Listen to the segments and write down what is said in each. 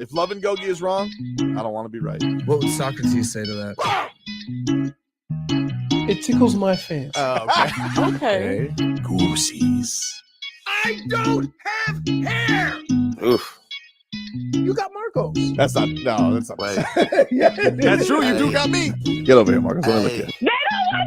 If love and gogi is wrong, I don't want to be right. What would Socrates say to that? It tickles my fancy. Oh, okay. Okay. Goosies. I don't have hair. Oof. You got Marcos. That's not Wait. Yeah, That's true. You do got me. Get over here, Marcus. Let me look at you.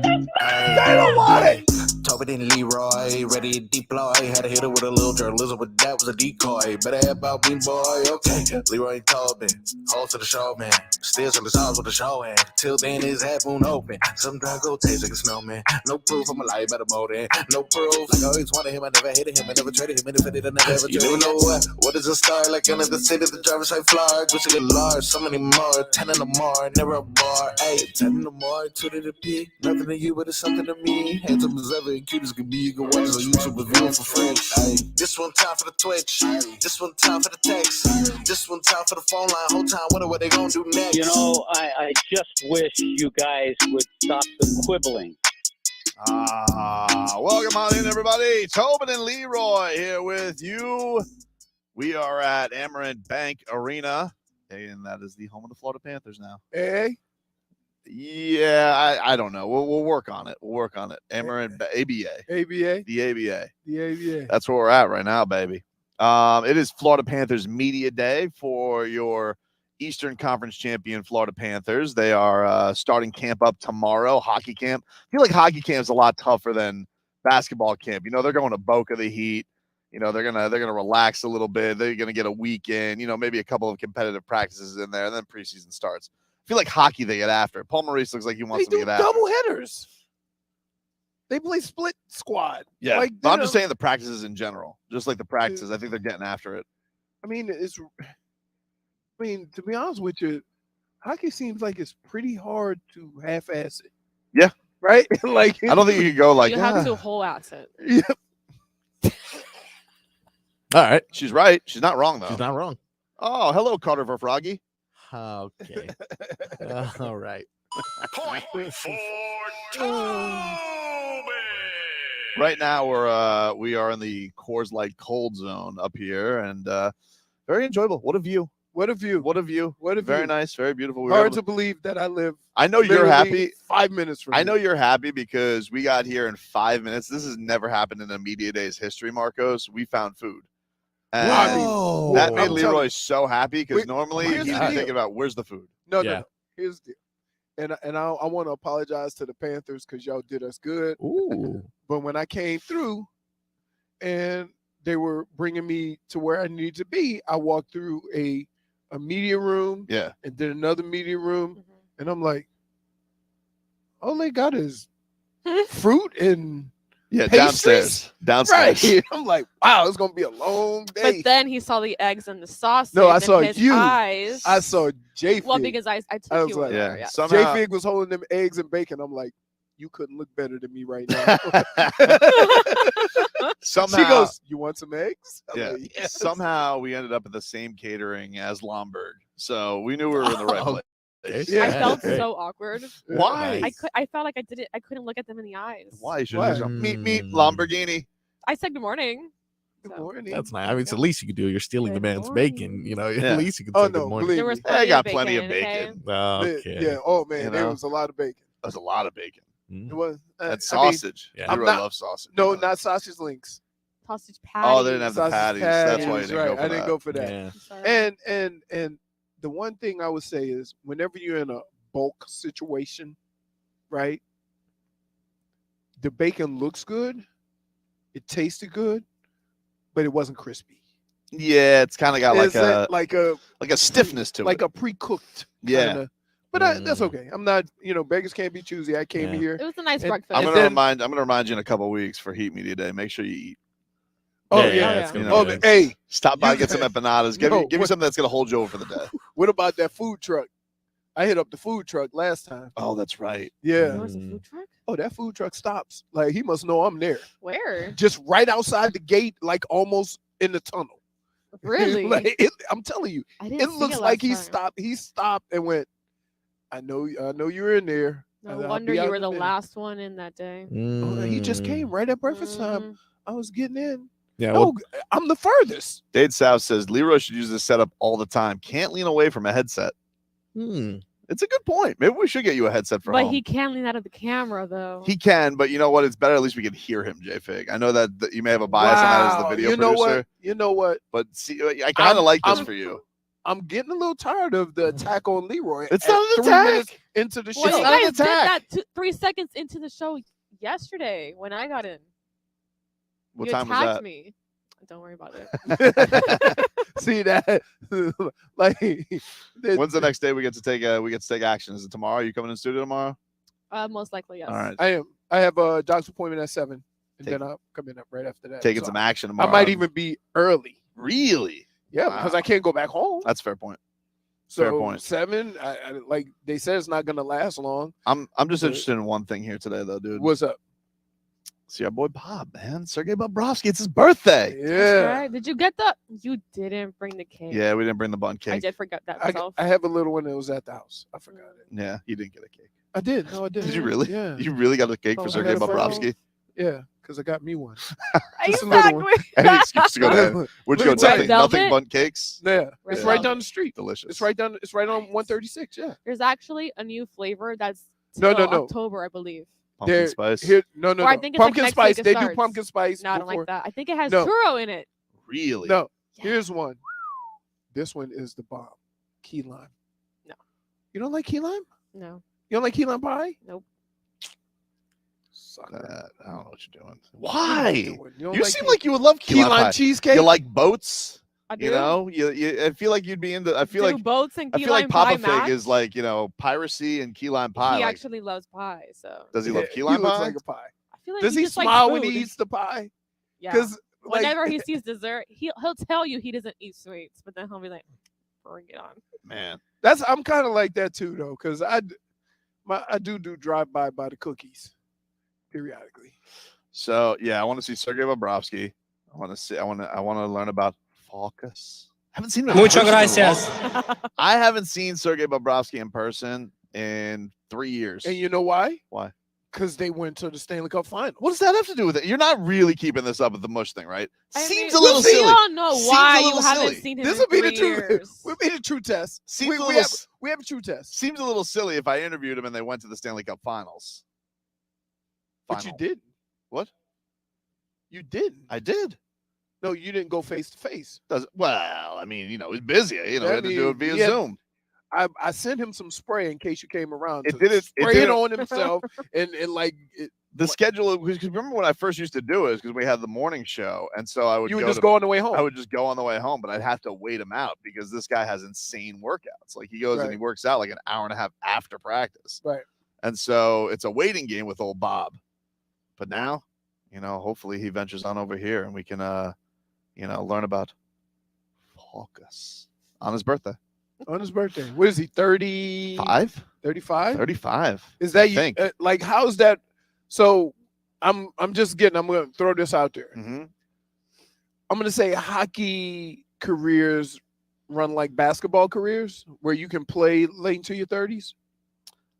They don't want it. Tobin and Leroy, ready to deploy. Had to hit it with a little journalism, but that was a decoy. Better have about me, boy. Okay, Leroy and Tobin, hold to the show, man. Still to the stars with the show, and till then his half moon open. Some go taste like a snowman. No proof, I'm a lie about a motor. No proof, like I always wanted him. I never hated him. I never traded him. Independent, I never ever traded him. You know what is a star? Like another city, the driver's side flyer. Wish I get large, so many more. 10 in the more, never a bar. 8, 10 in the more, 2 to the P. Nothing to you, but it's something to me. Handsome as ever and cute as can be. You can watch us on YouTube with view for free. This one time for the Twitch. This one time for the text. This one time for the phone line. Whole time, wonder what they gonna do next. You know, I just wish you guys would stop the quibbling. Welcome on in, everybody. Tobin and Leroy here with you. We are at Amerent Bank Arena, and that is the home of the Florida Panthers now. Hey. Yeah, I don't know. We'll work on it. Amerent ABA. ABA. The ABA. The ABA. That's where we're at right now, baby. It is Florida Panthers Media Day for your Eastern Conference champion Florida Panthers. They are starting camp up tomorrow, hockey camp. I feel like hockey camp is a lot tougher than basketball camp. You know, they're going to Boca the Heat. You know, they're gonna relax a little bit. They're gonna get a weekend, you know, maybe a couple of competitive practices in there, and then preseason starts. I feel like hockey they get after. Paul Maurice looks like he wants to get after. Double headers. They play split squad. Yeah, like, but I'm just saying the practices in general, just like the practices. I think they're getting after it. I mean, to be honest with you, hockey seems like it's pretty hard to half-ass it. Yeah. Right? Like, I don't think you can go like you have to whole ass it. Yeah. All right. She's right. She's not wrong though. She's not wrong. Oh, hello, Carter Verfroggy. Okay. All right. Point for Tobin. Right now we are in the Coors Light cold zone up here, and very enjoyable. What a view! What a view! What a view! What a very view. nice, very beautiful. Hard to believe that I live. I know you're happy. 5 minutes from I know you're happy because we got here in 5 minutes. This has never happened in a media day's history, Marcos. We found food. And Whoa. that made I'm Leroy so happy because normally here's he's the deal. thinking about where's the food. No. Here's the deal. And I want to apologize to the Panthers because y'all did us good. Ooh. But when I came through and they were bringing me to where I needed to be, I walked through a media room, Yeah, and then another media room, and I'm like, all they got is fruit and pastries? downstairs. Right. I'm like, wow, it's gonna be a long day. But then he saw the eggs and the sausage. No, I and saw his you. Eyes. I saw J-Fig. Well, because I took I was you like, over there. Yeah. Somehow, J-Fig was holding them eggs and bacon. I'm like, you couldn't look better than me right now. somehow She goes, you want some eggs? I'm yeah. like, yes. Somehow we ended up at the same catering as Lombard, so we knew we were in the right place. Yeah. I felt so awkward. Why? I felt like I couldn't look at them in the eyes. Why? You should Why? have just meet Lamborghini. I said good morning. Good morning. That's nice. I mean, it's the least you could do. You're stealing the Good man's morning. bacon. You know, Yeah. at least you can Oh, say no, good morning. believe There was me. plenty I got of plenty of okay? bacon. Okay. Yeah. Oh man, You there know? was a lot of bacon. There's a lot of bacon. It was That I mean, sausage. yeah. I I'm really not- love sausage. no, not sausage links. Sausage patties. Oh, they didn't have the Sausage patties. That's why you patties, didn't right. go for I didn't that. go for that. Yeah. Sorry. And the one thing I would say is whenever you're in a bulk situation, right? The bacon looks good, it tasted good, but it wasn't crispy. Yeah, it's kind of got like a like a stiffness to like it. a pre-cooked Yeah. kinda. But that's okay. I'm not, beggars can't be choosy. I came Yeah. here. It was a nice And breakfast. I'm and gonna then- remind you in a couple of weeks for Heat Media Day. Make sure you eat. Oh Yeah, yeah. it's gonna You be know, good. Hey, Stop by, You- get some empanadas. Give No, me what- something that's gonna hold you over for the day. what about that food truck? I hit up the food truck last time. Oh, that's right. Yeah. There was a food truck? Oh, that food truck stops. Like he must know I'm there. Where? Just right outside the gate, like almost in the tunnel. Really? I'm telling you, I didn't it see looks last like he time. stopped. He stopped and went, I know you're in there. No I'll wonder be you out were in the a minute." last one in that day. Oh, he just came right at breakfast time. Mm. I was getting in. Yeah. No, I'm the furthest. Dade South says Leroy should use this setup all the time. Can't lean away from a headset. It's a good point. Maybe we should get you a headset for But home. he can't lean out of the camera though. He can, but you know what? It's better. At least we can hear him, J-Fig. I know that you may have a bias on that as the video you know producer. what? You know what? But see, I kind of like this I'm- for you. I'm getting a little tired of the attack on Leroy. It's at not an 3 attack. minutes into the show. Well, you not an guys did attack. that 3 seconds into the show yesterday when I got in. What You time was attacked that? me. Don't worry about it. See that? Like, When's the next day we get to take action? Is it tomorrow? You coming in studio tomorrow? Most likely, yes. All right. I am. I have a doctor's appointment at 7, and Take- then I'll come in up right after that. Taking So some action I tomorrow. might even be early. Really. Yeah, Wow. because I can't go back home. That's a fair point. So fair point. 7, I like they said, it's not gonna last long. I'm just Uh, interested in one thing here today, though, dude. What's up? See our boy Bob, man. Sergei Bobrovsky. It's his birthday. Yeah, Right? Did you get the? You didn't bring the cake. Yeah, we didn't bring the bun I cake. did forget that I myself. have a little one that was at the house. I forgot it. Yeah, he didn't get a cake. I did. No, I did. Did you really? Yeah, You really got a cake for Oh, Sergei I got a Bobrovsky? yeah, because I got me one. Just a little exactly. one. Any excuse to go there. Where'd you go? Let me tell Nothing, you. nothing Velvet? bun cakes. Yeah, Red it's right velvet. down the street. Delicious. It's right down. It's right on 136. Yeah. There's actually a new flavor that's No, till no, no. October, I believe. Pumpkin There- spice. Here, no, Or I think it's like pumpkin next spice. week it They do starts. pumpkin spice. No, I don't before. like that. I think it has No. churro in it. Really? No, Yeah. here's one. This one is the bomb. Key lime. No. You don't like key lime? No. You don't like key lime pie? Nope. Sucker. I don't know what you're doing. What Why? are you doing? don't You seem key- like you would love key key lime lime pie. cheesecake. You like boats. I do. You know, I feel like you'd be into. I feel do like boats and I key feel like lime Papa pie Fig match? is like piracy and key lime pie. He like, actually loves pie, so does he Yeah, love key lime looks pie? like a pie. I feel like Does he just likes smile when he food. eats the pie? Yeah. Because Whenever he sees dessert, he'll tell you he doesn't eat sweets, but then he'll be like, "Bring it on." Man, I'm kind of like that too, though, because I do drive by the cookies periodically. so yeah, I want to see Sergei Bobrovsky. I want to learn about Focus. I haven't seen him. in person in a long- I haven't seen Sergei Bobrovsky in person in 3 years. And you know why? Why? Because they went to the Stanley Cup final. What does that have to do with it? You're not really keeping this up with the mush thing, right? I Seems mean, a little we silly. don't know Seems why a you little haven't silly. seen him. This in will be the 3 true. years. We'll be the true test. Seems We a little. have a true test. Seems a little silly if I interviewed him and they went to the Stanley Cup Finals. But you Final. didn't. What? You didn't. I did. No, you didn't go face to face. Well, I mean, he's busy. We had to do it via yeah. Zoom. I sent him some spray in case you came around. It to didn't- it spray it didn't- on himself and like The schedule, because remember when I first used to do it, because we had the morning show, and so I would you would go just to- go on the way home. I would just go on the way home, but I'd have to wait him out because this guy has insane workouts. Like he goes and he Right. works out like an hour and a half after practice. Right. And so it's a waiting game with old Bob. But now, hopefully he ventures on over here and we can learn about Focus on his birthday. On his birthday. What is he? 30? 35? 35. Is that I you? think. Like, how's that? So I'm going to throw this out there. Mm-hmm. I'm going to say hockey careers run like basketball careers where you can play late into your 30s.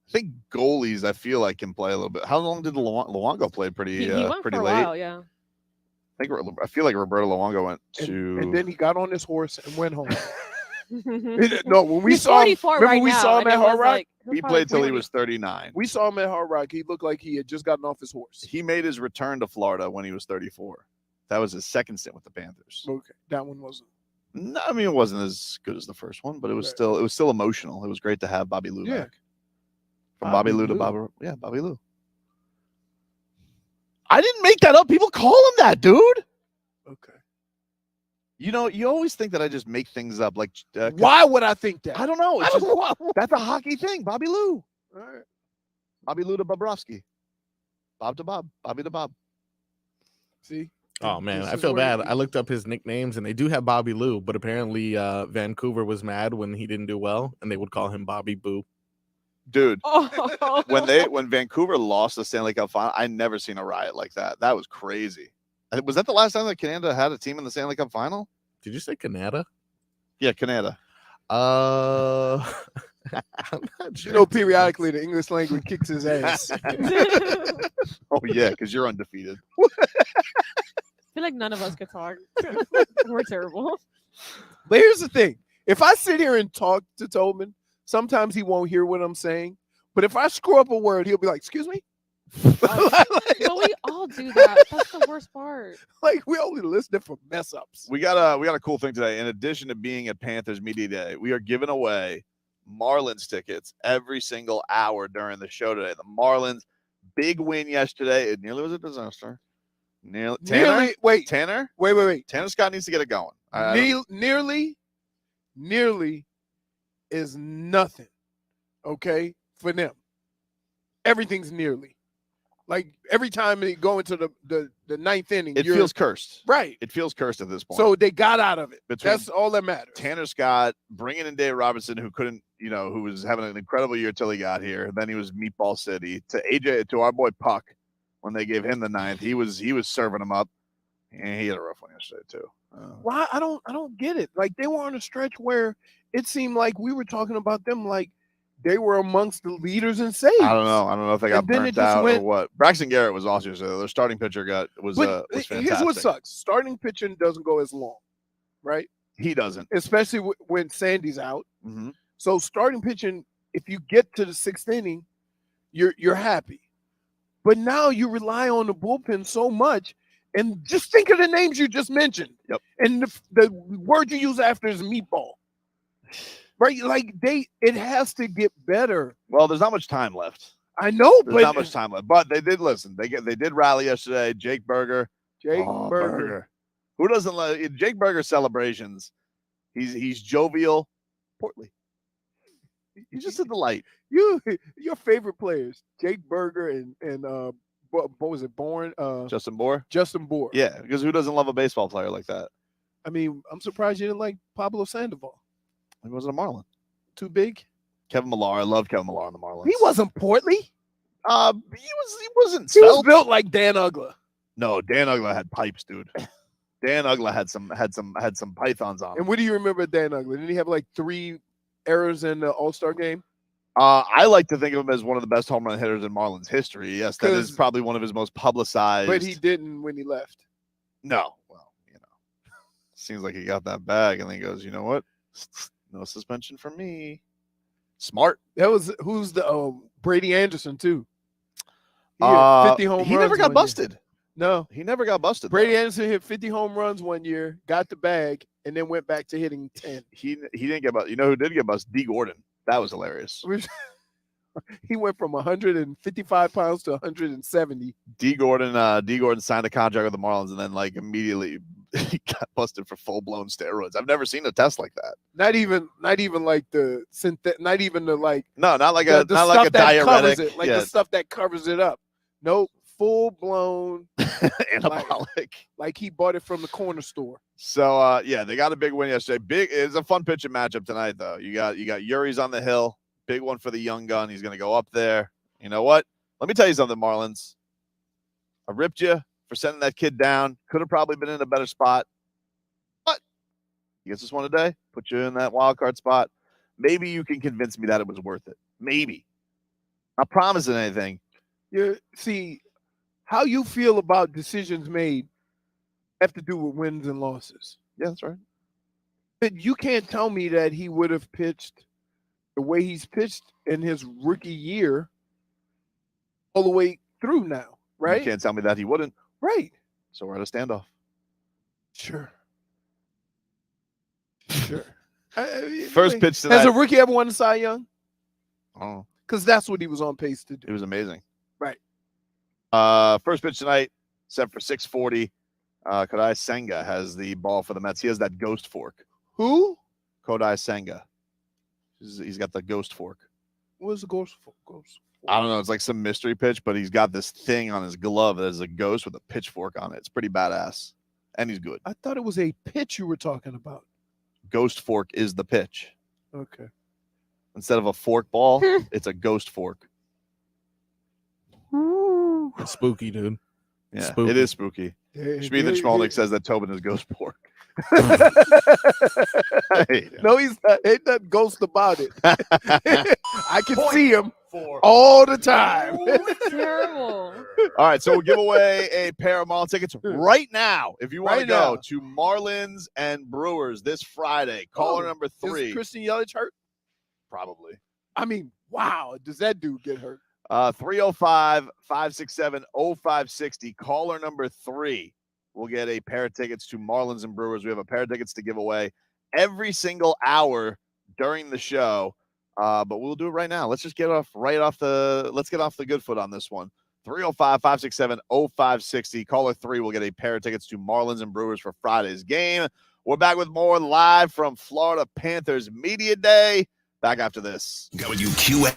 I think goalies, I feel like, can play a little bit. How long did Luongo play? Pretty He went pretty for a late. while, yeah. I feel like Roberto Luongo went to. And then he got on his horse and went home. He's No, when we saw him, 44 remember right we now, saw him and at it was Hard Rock? like- He probably played till he 40. was 39. We saw him at Hard Rock. He looked like he had just gotten off his horse. He made his return to Florida when he was 34. That was his second stint with the Panthers. Okay, that one wasn't. No, I mean it wasn't as good as the first one, but it was Right. still emotional. It was great to have Bobby Lou Yeah. back. From Bobby Bobby Lou to Lou. Bobby Lou. I didn't make that up. People call him that, dude. Okay. You always think that I just make things up. Like, 'cause Why would I think that? I don't know. I It's don't just, know. that's a hockey thing. Bobby Lou. All right. Bobby Lou to Bobrovsky. Bob to Bob. Bobby to Bob. See? Oh man, This I is feel where bad. I looked up his nicknames and they do have Bobby Lou, but apparently Vancouver was mad when he didn't do well and they would call him Bobby Boo. Dude, Oh. when Vancouver lost the Stanley Cup final, I never seen a riot like that. That was crazy. Was that the last time that Canada had a team in the Stanley Cup final? Did you say Canada? Yeah, Canada. I'm not sure. You know, periodically the English language kicks his ass. Oh yeah, because you're undefeated. I feel feel like none of us could talk. We're terrible. But here's the thing. If I sit here and talk to Tobin, sometimes he won't hear what I'm saying. But if I screw up a word, he'll be like, excuse me? But we all do that. That's the worst part. Like, we only listen for mess ups. We got a cool thing today. In addition to being at Panthers Media Day, we are giving away Marlins tickets every single hour during the show today. The Marlins, big win yesterday. It nearly was a disaster. Tanner? Wait. Tanner? Wait. Tanner Scott needs to get it going. Nearly is nothing, okay, for them. Everything's nearly. Like, every time they go into the ninth inning, It feels cursed. right. It feels cursed at this point. So they got out of it. Between That's all that matters. Tanner Scott bringing in Dave Robertson, who couldn't, who was having an incredible year till he got here. Then he was Meatball City. To our boy Puck, when they gave him the ninth, he was serving him up, and he had a rough one yesterday too. Why? I don't get it. Like, they were on a stretch where it semed like we were talking about them like they were amongst the leaders in saves. I don't know if they got And then it burnt just out went- or what. Braxton Garrett was awesome. So their starting pitcher was fantastic. Here's what sucks: starting pitching doesn't go as long, right? He doesn't. Especially when Sandy's out. Mm-hmm. So starting pitching, if you get to the sixth inning, you're happy. But now you rely on the bullpen so much, and just think of the names you just mentioned. Yep. And the word you use after is meatball. Right? Like, it has to get better. Well, there's not much time left. I know, There's but not much time left. But they did listen. They did rally yesterday. Jake Berger. Jake Oh, Berger. Who doesn't like Jake Berger celebrations? He's jovial, portly. He's just a delight. Your favorite players, Jake Berger and what was it, Bourne? Justin Bohr. Justin Bohr. Yeah, because who doesn't love a baseball player like that? I mean, I'm surprised you didn't like Pablo Sandoval. He wasn't a Marlin. Too big? Kevin Millar. I love Kevin Millar on the Marlins. He wasn't portly. He wasn't He was svelte. built like Dan Ugla. No, Dan Ugla had pipes, dude. Dan Ugla had some pythons on him. And what do you remember of Dan Ugla? Didn't he have like 3 errors in the All-Star game? I like to think of him as one of the best home run hitters in Marlins history. Yes, that is probably one of his most publicized. But he didn't when he left. No. Well, seems like he got that bag, and then he goes, you know what? No suspension for me. Smart. That was who's the Brady Anderson too. He hit 50 home runs. He never got one busted. year. No, He never got busted. Brady though. Anderson hit 50 home runs one year, got the bag, and then went back to hitting 10. He didn't get busted. You know who did get busted? D. Gordon. That was hilarious. He went from 155 pounds to 170. D. Gordon signed a contract with the Marlins, and then immediately he got busted for full blown steroids. I've never seen a test like that. Not even like the not even the like No, not like the a stuff that diuretic. covers it, like Yeah. the stuff that covers it up. Nope, full blown Anabolic. like he bought it from the corner store. So they got a big win yesterday. It's a fun pitching matchup tonight, though. You got Uri's on the hill. Big one for the young gun. He's gonna go up there. You know what? Let me tell you something, Marlins. I ripped you for sending that kid down. Could have probably been in a better spot. But he gets this one today, put you in that wild card spot. Maybe you can convince me that it was worth it. Maybe. Not promising anything. See, how you feel about decisions made have to do with wins and losses. Yeah, that's right. But you can't tell me that he would have pitched the way he's pitched in his rookie year all the way through now, right? You can't tell me that he wouldn't. Right. So we're at a standoff. Sure. First pitch tonight. Has a rookie ever won the Cy Young? Oh, Because that's what he was on pace to it do. was amazing. Right. First pitch tonight, set for 6:40. Kodai Senga has the ball for the Mets. He has that ghost fork. Who? Kodai Senga. He's got the ghost fork. What was the ghost? I don't know. It's like some mystery pitch, but he's got this thing on his glove that is a ghost with a pitchfork on it. It's pretty badass. And he's good. I thought it was a pitch you were talking about. Ghost fork is the pitch. Okay. Instead of a fork ball, it's a ghost fork. It's spooky, dude. Yeah, Spooky. it is spooky. Schmied and Schmolnick says that Tobin is ghost pork. I hate him. No, he's not. Ain't nothing ghost about it. I can see him all the time. Terrible. All right, so we'll give away a pair of Marlins tickets right now. If you want to Right go now. to Marlins and Brewers this Friday, caller Oh, number Is 3, Christian Yelich hurt? probably. I mean, wow. Does that dude get hurt? 305-567-0560. Caller number 3 will get a pair of tickets to Marlins and Brewers. We have a pair of tickets to give away every single hour during the show. But we'll do it right now. Let's just get off the good foot on this one. 305-567-0560. Caller 3 will get a pair of tickets to Marlins and Brewers for Friday's game. We're back with more live from Florida Panthers Media Day. Back after this. WQA.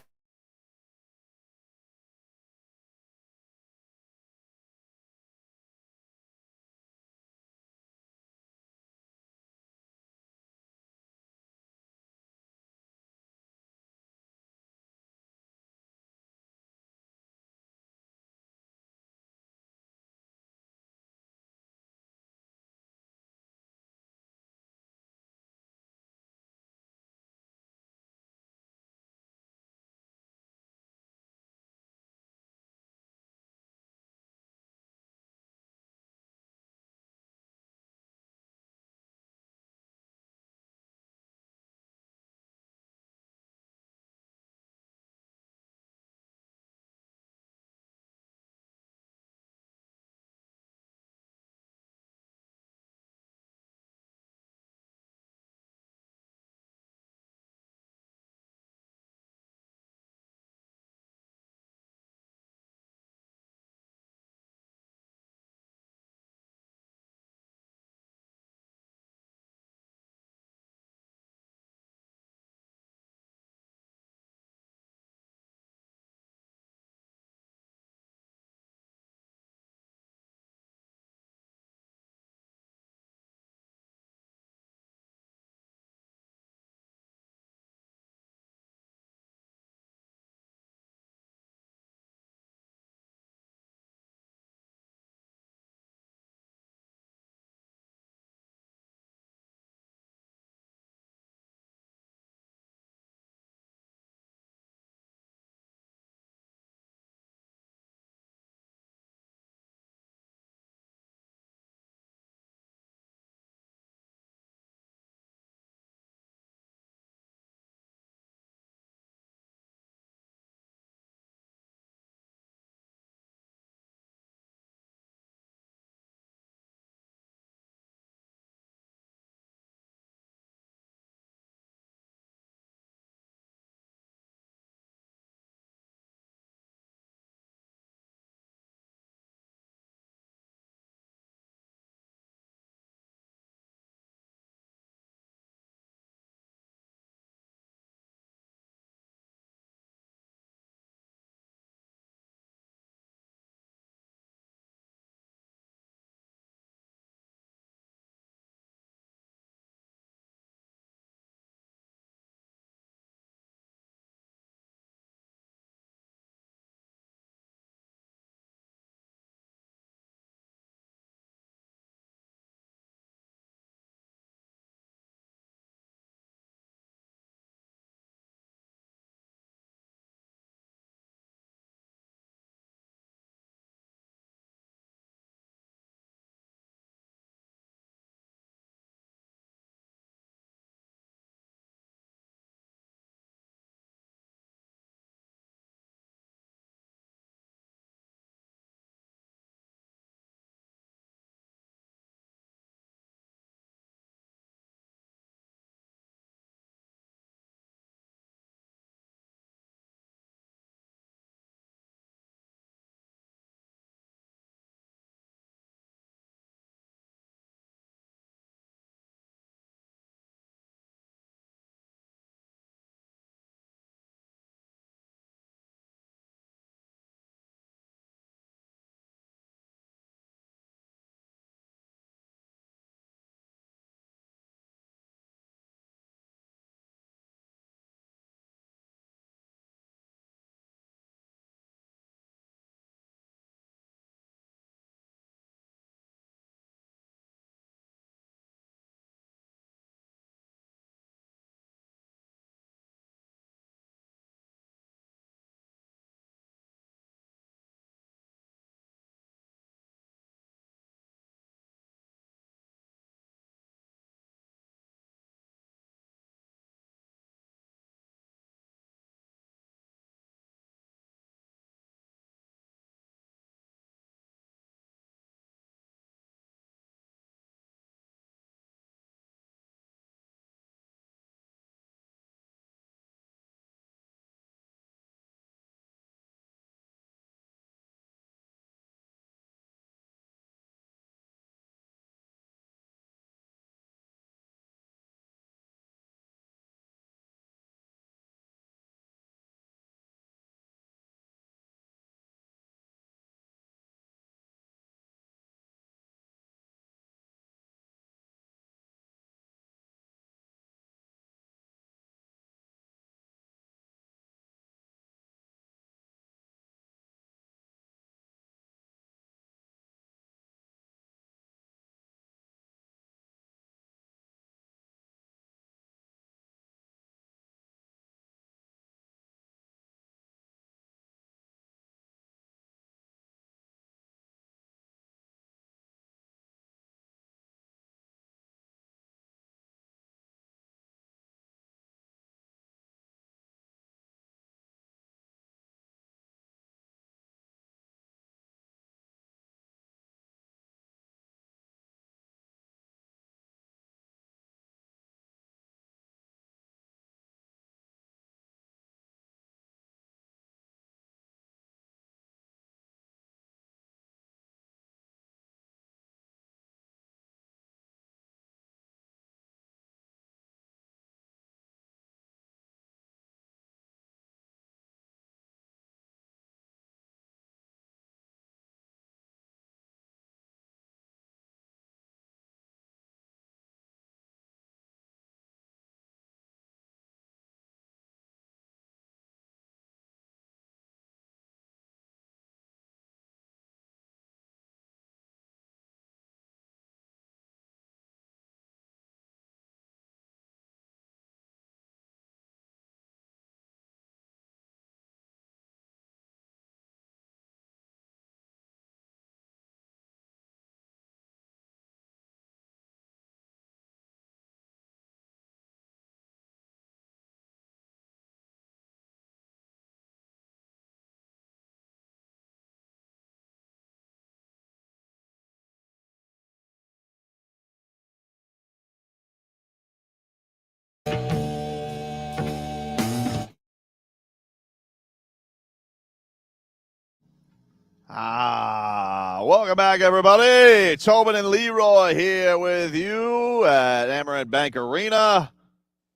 Welcome back, everybody. Tobin and Leroy here with you at Amerent Bank Arena,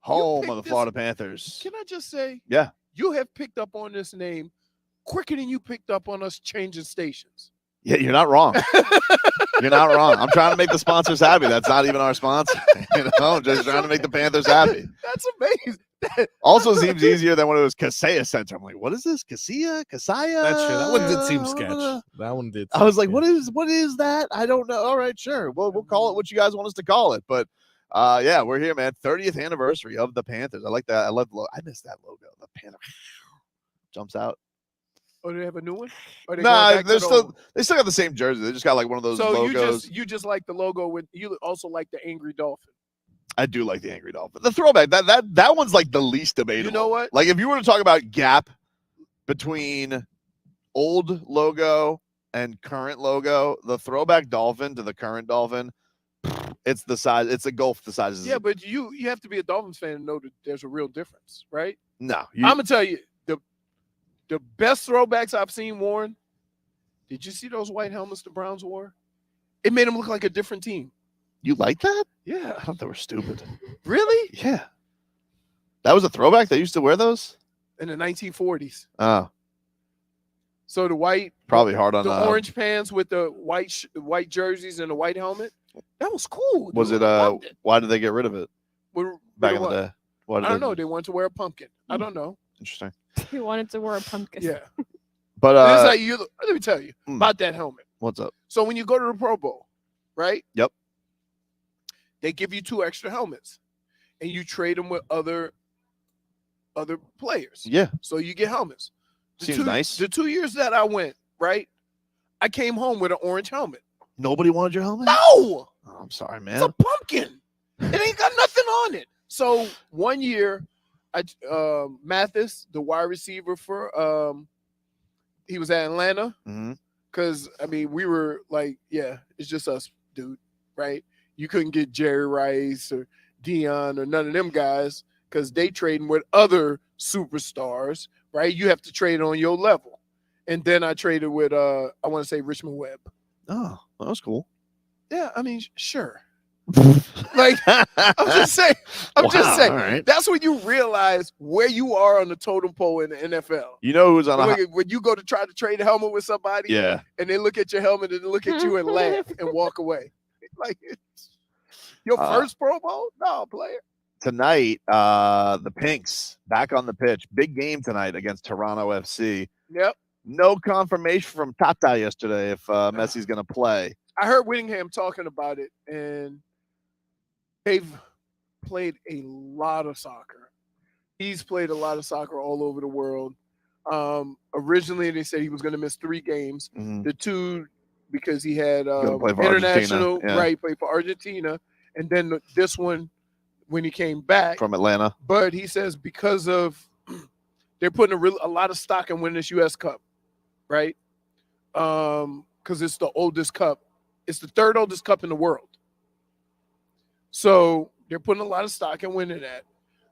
home of the Florida Panthers. Can I just say? Yeah. You have picked up on this name quicker than you picked up on us changing stations. Yeah, you're not wrong. You're not wrong. I'm trying to make the sponsors happy. That's not even our sponsor. I'm just trying to make the Panthers happy. That's amazing. Also seems easier than when it was Kaseya Center. I'm like, what is this? Kasaya? Kasaya? That's true. That one did seem sketch. That one did. I was like, what is that? I don't know. All right, sure. We'll call it what you guys want us to call it. But yeah, we're here, man. 30th anniversary of the Panthers. I like that. I love the logo. I miss that logo. The Panther jumps out. Oh, do they have a new one? Nah, they still got the same jersey. They just got like one of those logos. So you just like the logo with you also like the angry dolphin. I do like the angry dolphin. The throwback, that one's like the least debatable. You know what? Like if you were to talk about gap between old logo and current logo, the throwback dolphin to the current dolphin, it's the size. It's a gulf the size. Yeah, but you have to be a Dolphins fan to know that there's a real difference, right? No, I'm gonna tell you the best throwbacks I've seen worn. Did you see those white helmets the Browns wore? It made them look like a different team. You like that? Yeah. I thought they were stupid. Really? Yeah. That was a throwback? They used to wear those? In the 1940s. Oh. So the white. Probably hard on the orange pants with the white jerseys and the white helmet. That was cool. Was dude. it, why did they get rid of it back in the day? I don't know. They wanted to wear a pumpkin. I don't know. Interesting. He wanted to wear a pumpkin. Yeah. But it's like let me tell you about that helmet. What's up? So when you go to the Pro Bowl, right? Yep. They give you 2 extra helmets, and you trade them with other players. Yeah. So you get helmets. Seems nice. The 2 years that I went, right, I came home with an orange helmet. Nobody wanted your helmet? No. Oh, I'm sorry, man. It's a pumpkin. It ain't got nothing on it. So 1 year, Mathis, the wide receiver for he was at Atlanta. Because I mean, we were like, yeah, it's just us, dude, right? You couldn't get Jerry Rice or Dion or none of them guys because they trading with other superstars, right? You have to trade on your level. And then I traded with I want to say Richmond Webb. Oh, that was cool. Yeah, I mean, sure. Like I'm just saying. Right. That's when you realize where you are on the totem pole in the NFL. You know who's on when you go to try to trade a helmet with somebody, yeah, and they look at your helmet and they look at you and laugh and walk away. Like it's your first Pro Bowl? No, player. Tonight, the Pinks back on the pitch. Big game tonight against Toronto FC. Yep. No confirmation from Tata yesterday if Messi's going to play. I heard Whittingham talking about it, and they've played a lot of soccer. He's played a lot of soccer all over the world. Originally, they said he was going to miss 3 games. The 2 because he had international, right, play for Argentina. And then this one when he came back. From Atlanta. But he says because of they're putting a lot of stock in winning this U.S. Cup, right? Because it's the oldest cup. It's the 3rd oldest cup in the world. So they're putting a lot of stock in winning that.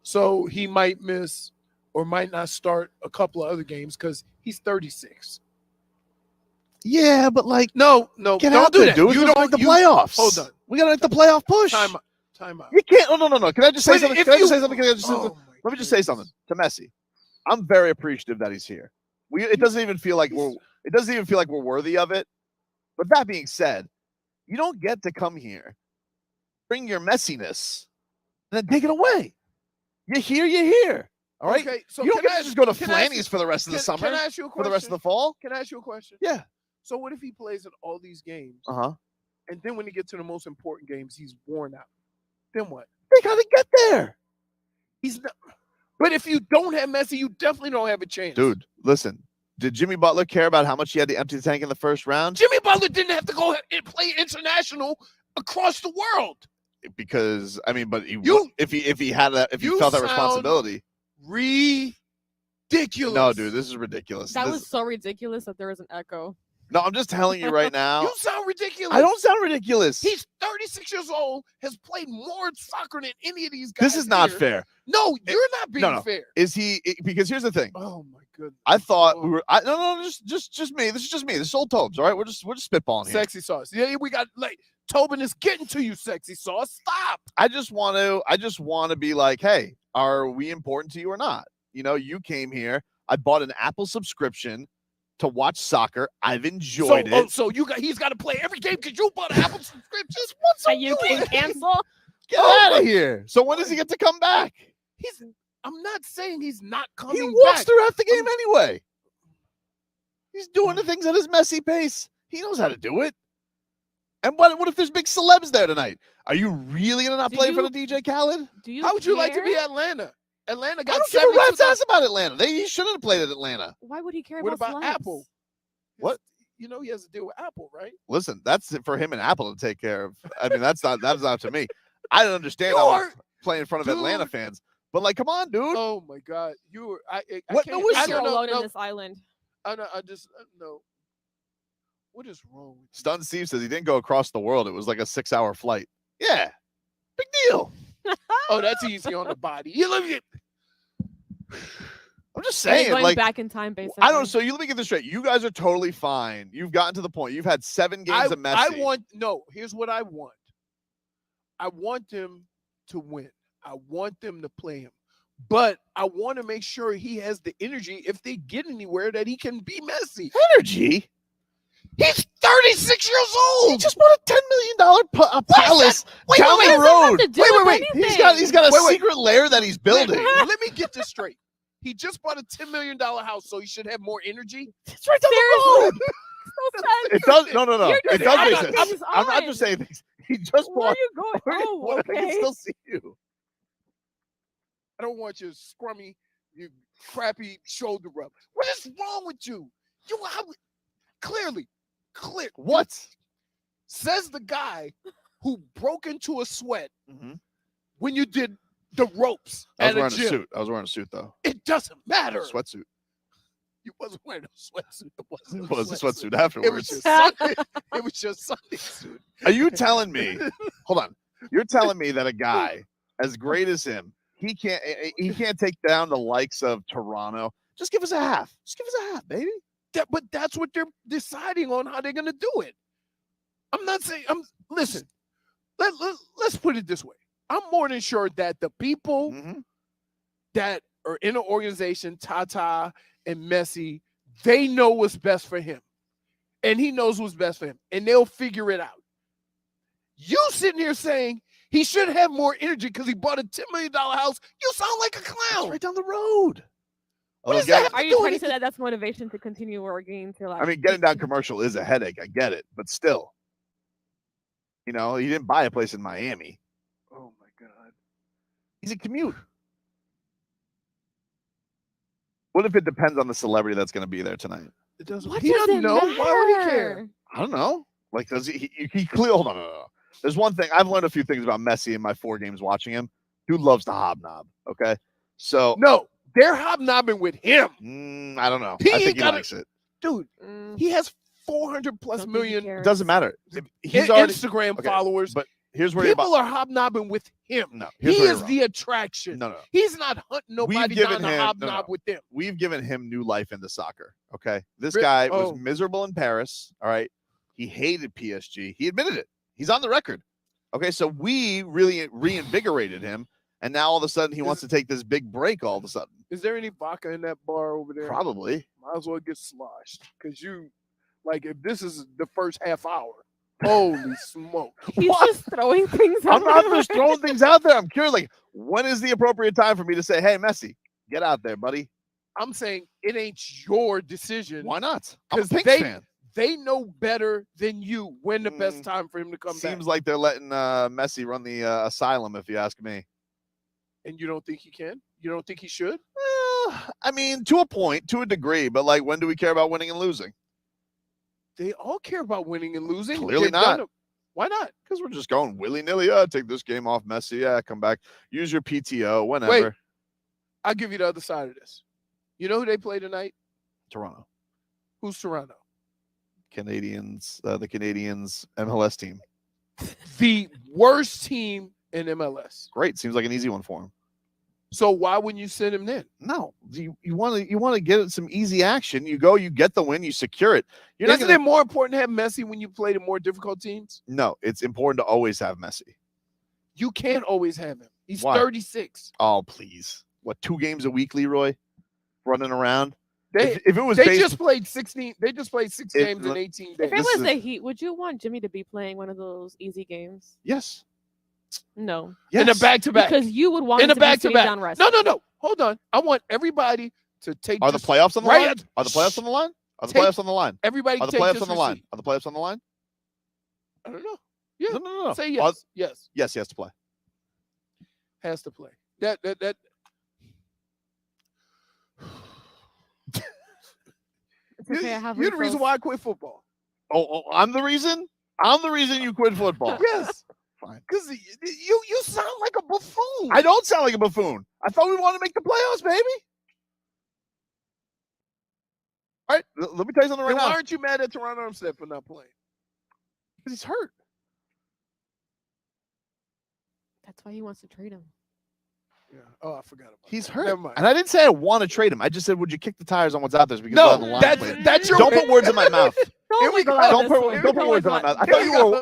So he might miss or might not start a couple of other games because he's 36. Yeah, but like, no, don't do that. Dude. You don't like the playoffs. Hold on. We gotta make the playoff push. Time out. You can't. Oh, no. Can I just say something? Let me just say something to Messi. I'm very appreciative that he's here. It doesn't even feel like we're worthy of it. But that being said, you don't get to come here, bring your messiness, and then take it away. You're here. All right. Okay, so you don't get to just go to Flanny's for the rest of the summer. Can I ask you a question? For the rest of the fall? Can I ask you a question? Yeah. So what if he plays in all these games? And then when he gets to the most important games, he's worn out. Then what? They gotta get there. He's not. But if you don't have Messi, you definitely don't have a chance. Dude, listen. Did Jimmy Butler care about how much he had to empty the tank in the first round? Jimmy Butler didn't have to go and play international across the world. Because I mean, but if he felt that responsibility. Ridiculous. No, dude, this is ridiculous. That was so ridiculous that there was an echo. No, I'm just telling you right now. You sound ridiculous. I don't sound ridiculous. He's 36 years old, has played more soccer than any of these guys. This is not fair. No, you're not being fair. Is he? Because here's the thing. Oh my goodness. I thought we were. No, just me. This is just me. This is old Tobes. All right, we're just spitballing here. Sexy sauce. Yeah, we got like Tobin is getting to you, sexy sauce. Stop. I just want to be like, hey, are we important to you or not? You know, you came here. I bought an Apple subscription to watch soccer. I've enjoyed it. So he's got to play every game because you bought an Apple subscription. What's So you can cancel. Get out of here. So when does he get to come back? I'm not saying he's not coming He walks back. through half the game anyway. He's doing the things at his messy pace. He knows how to do it. And what if there's big celebs there tonight? Are you really gonna not play for the DJ Khaled? How would you like to be Atlanta? Atlanta I got don't give a rat's 72,000. ass about Atlanta. He shouldn't have played at Atlanta. Why would he care What about about celebs? Apple? What? You know he has to deal with Apple, right? Listen, that's for him and Apple to take care of. I mean, that's not to me. I don't understand You how are- playing in front of Atlanta Dude. fans. But like, come on, dude. Oh my God, you were. I What? can't, No, I You're don't know. alone No, on this island. I just no. What is wrong with you? Stun Steve says he didn't go across the world. It was like a 6-hour flight. Yeah, big deal. Oh, that's easy on the body. You look at. I'm just And he's saying, going like, back in time, basically. I don't. So you let me get this straight. You guys are totally fine. You've gotten to the point. You've had 7 games of Messi. Here's what I want. I want them to win. I want them to play him. But I want to make sure he has the energy if they get anywhere that he can be Messi. Energy. He's 36 years old. He just bought a $10 million palace Wait, down wait, the What does that have road. to do Wait, with wait, anything? He's got a Wait. secret lair that he's building. Let me get this straight. He just bought a $10 million house, so he should have more energy. It's right down the road. So It does. No. You're It just does adding make sense. things I'm not on. just saying things. He just Where are bought. you going? Oh, I can okay. still see you. I don't want your scrummy, you crappy shoulder rub. What is wrong with you? Clearly, What? says the guy who broke into a sweat Mm-hmm. when you did the ropes I was at a wearing a gym. suit. I was wearing a suit though. It doesn't matter. Sweatsuit. You wasn't wearing a sweatsuit. It wasn't It was a sweatsuit It was afterwards. your Sunday. It was your Sunday suit. Are you telling me? Hold on. You're telling me that a guy as great as him, he can't take down the likes of Toronto. Just give us a half. Just give us a half, baby. But that's what they're deciding on how they're going to do it. I'm not saying. Listen. Let's put it this way. I'm more than sure that the people Mm-hmm. that are in an organization, Tata and Messi, they know what's best for him. And he knows what's best for him. And they'll figure it out. You sitting here saying he should have more energy because he bought a $10 million house. You sound like a It's clown. right down the road. What Although does that have Are to you do trying to anything? say that that's motivation to continue working to like? I mean, getting down commercial is a headache. I get it, but still, you know, he didn't buy a place in Miami. Oh, my God. He's a commute. What if it depends on the celebrity that's going to be there tonight? It doesn't, What he does doesn't it know. Why would he care? matter? I don't know. Like, does he clear? Hold on, no. There's one thing I've learned a few things about Messi in my 4 games watching him. Dude loves to hobnob. Okay, so No, they're hobnobbing with him. I don't know. He I ain't think he gotta- likes it. Dude, Mm, he has 400 plus don't think he million cares. It doesn't matter. He's already. Instagram okay, followers. But here's where you're People about. are hobnobbing with him. No, He here's where is you're the attraction. wrong. No. He's not hunting nobody given down to him- no, hobnob no. with them. We've given him new life into soccer. Okay, this Re- guy oh. was miserable in Paris. All right, he hated PSG. He admitted it. He's on the record. Okay, so we really reinvigorated him, and now all of a sudden he wants to take this big break. All of a sudden, Is there any vodka in that bar over there? probably. Might as well get sloshed. Because you, like, if this is the first half hour, holy smoke. He's What? just throwing things out. I'm not there. just throwing things out there. I'm curious, like, when is the appropriate time for me to say, "Hey, Messi, get out there, buddy"? I'm saying it ain't your decision. Why not? I'm a 'Cause Pinks they- fan. They know better than you when the best Mm, time for him to come Seems back. like they're letting Messi run the asylum, if you ask me. And you don't think he can? You don't think he should? I mean, to a point, to a degree, but like, when do we care about winning and losing? They all care about winning and losing. Clearly They've done not. it. Why not? Because we're just going willy nilly. Yeah, take this game off, Messi. Yeah, come back. Use your PTO whenever. I'll give you the other side of this. You know who they play tonight? Toronto Who's Toronto? Canadians, the Canadians MLS team. The worst team in MLS. Great. Seems like an easy one for him. So why wouldn't you send him then? No, you want to get some easy action. You go, you get the win, you secure it. You're not Isn't gonna, it more important to have Messi when you play the more difficult teams? No, it's important to always have Messi. You can't always have him. He's Why? 36. Oh, please. What, 2 games a week, Leroy? Running around? They If it was they just played 16. They just played 6 If- games in 18 days. If it was the Heat, would you want Jimmy to be playing one of those easy games? Yes. No. Yes. In a back-to-back. Because you would want In him a to be sitting back-to-back. down resting. No. Hold on. I want everybody to take. Are the just playoffs on the right line? Are the playoffs on the line? Are the Take- playoffs on the line? Everybody Are the take playoffs just on the line? receipt. Are the playoffs on the line? I don't know. Yeah. No. Say Are- yes. Yes. Yes, he has to play. Has to play. That. It's okay, I have You're the reason refills. why I quit football. Oh, I'm the reason? I'm the reason you quit football. Yes. Fine. Because you sound like a buffoon. I don't sound like a buffoon. I thought we wanted to make the playoffs, baby. All right, let me tell you something right Then why now. aren't you mad at Toronto Armstead for not playing? Because he's hurt. That's why he wants to trade him. Yeah. Oh, I forgot about He's that. hurt. Never mind. And I didn't say I want to trade him. I just said, would you kick the tires on what's out there? Because No, of the line that's play. that's your Don't put words in my mouth. Here we go. Don't put words in my mouth. I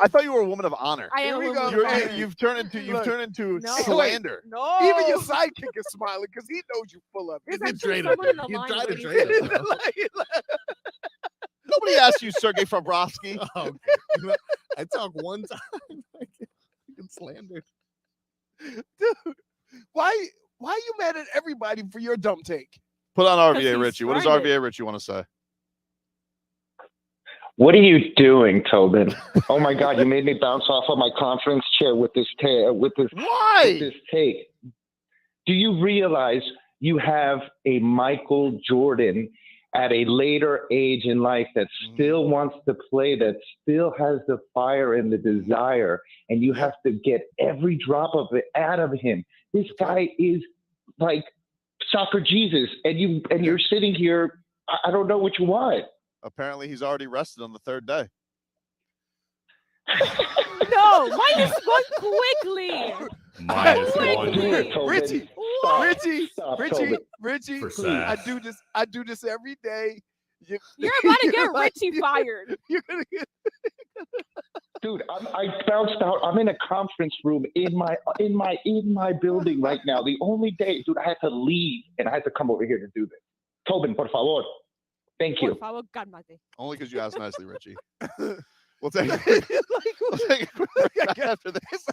thought you were a woman of honor. I am Here we a go. woman of honor. You've turned into No. slander. No. Even your sidekick is smiling because he knows you full of There's it. actually trade him. someone in the You line tried to waiting trade for him. you. Nobody asked you, Sergei Bobrovsky. Oh, okay. You know, I talk one time. I get slandered. Dude, why are you mad at everybody for your dumb take? Put on 'Cause RVA he's Richie. What does started. RVA Richie want to say? What are you doing, Tobin? Oh my God, you made me bounce off of my conference chair with this Why? take. Do you realize you have a Michael Jordan at a later age in life that still wants to play, that still has the fire and the desire, and you have to get every drop of it out of him? This guy is like soccer Jesus, and you're sitting here. I don't know what you want. Apparently, he's already rested on the 3rd day. No, minus one quickly. -1 Richie, What? Richie, For sass. I do this every day. You're about to get Richie fired. You're gonna get Dude, I bounced out. I'm in a conference room in my building right now. The only day, dude, I had to leave and I had to come over here to do this. Tobin, por favor. Thank you. Por favor, cálmate. Only because you asked nicely, Richie. We'll take a quick break after this.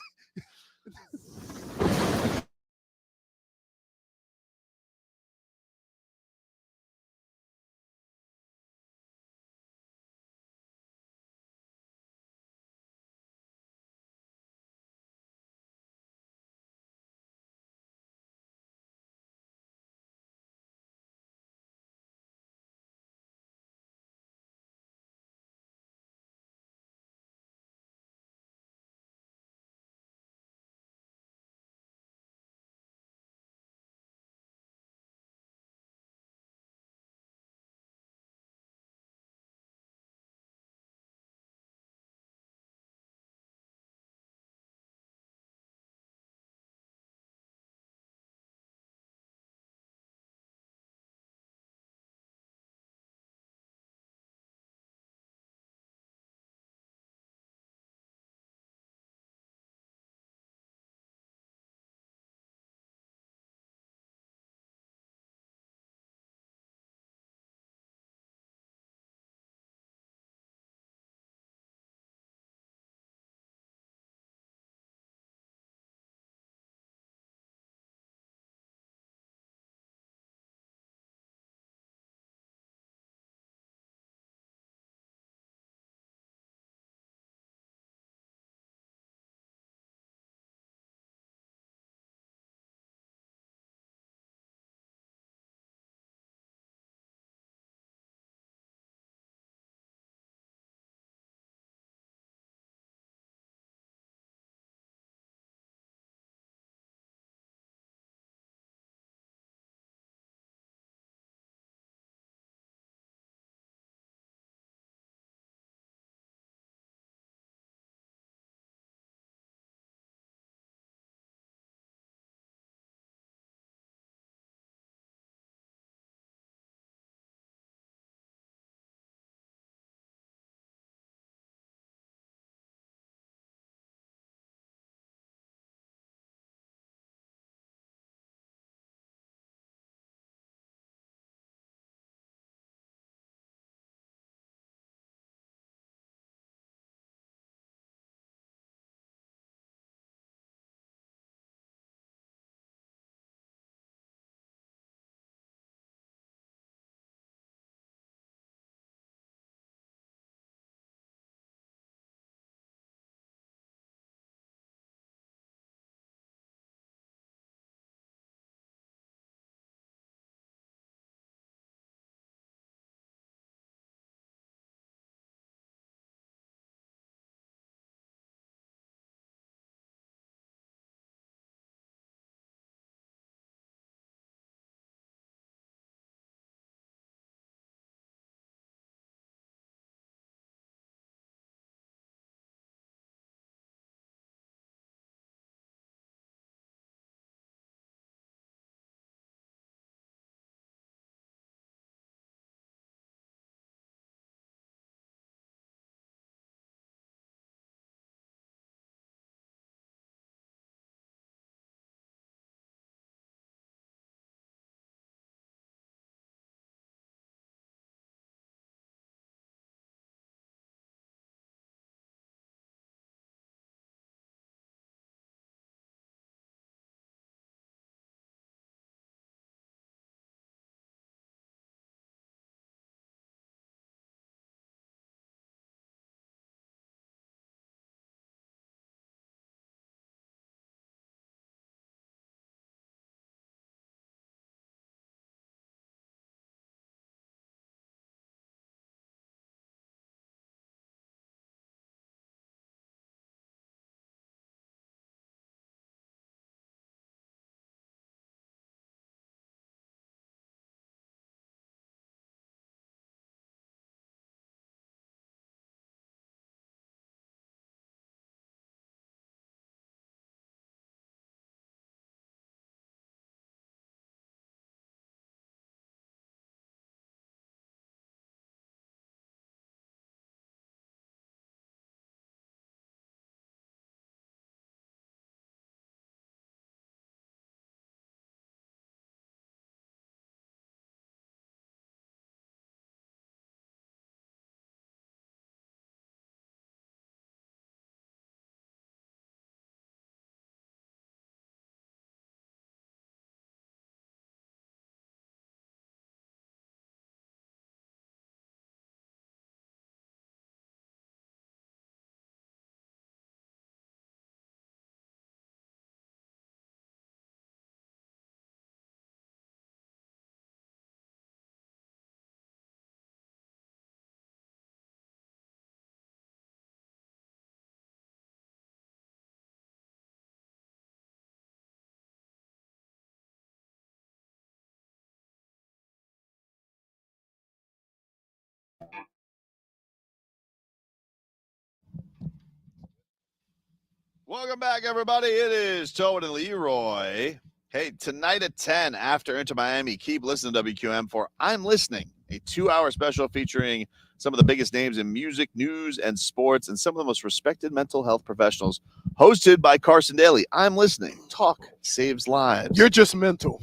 Welcome back, everybody. It is Tobin and Leroy. Hey, tonight at 10 after Inter Miami, keep listening to WQM for I'm Listening, a 2-hour special featuring some of the biggest names in music, news, and sports, and some of the most respected mental health professionals, hosted by Carson Daly. I'm Listening. Talk saves lives. You're just mental.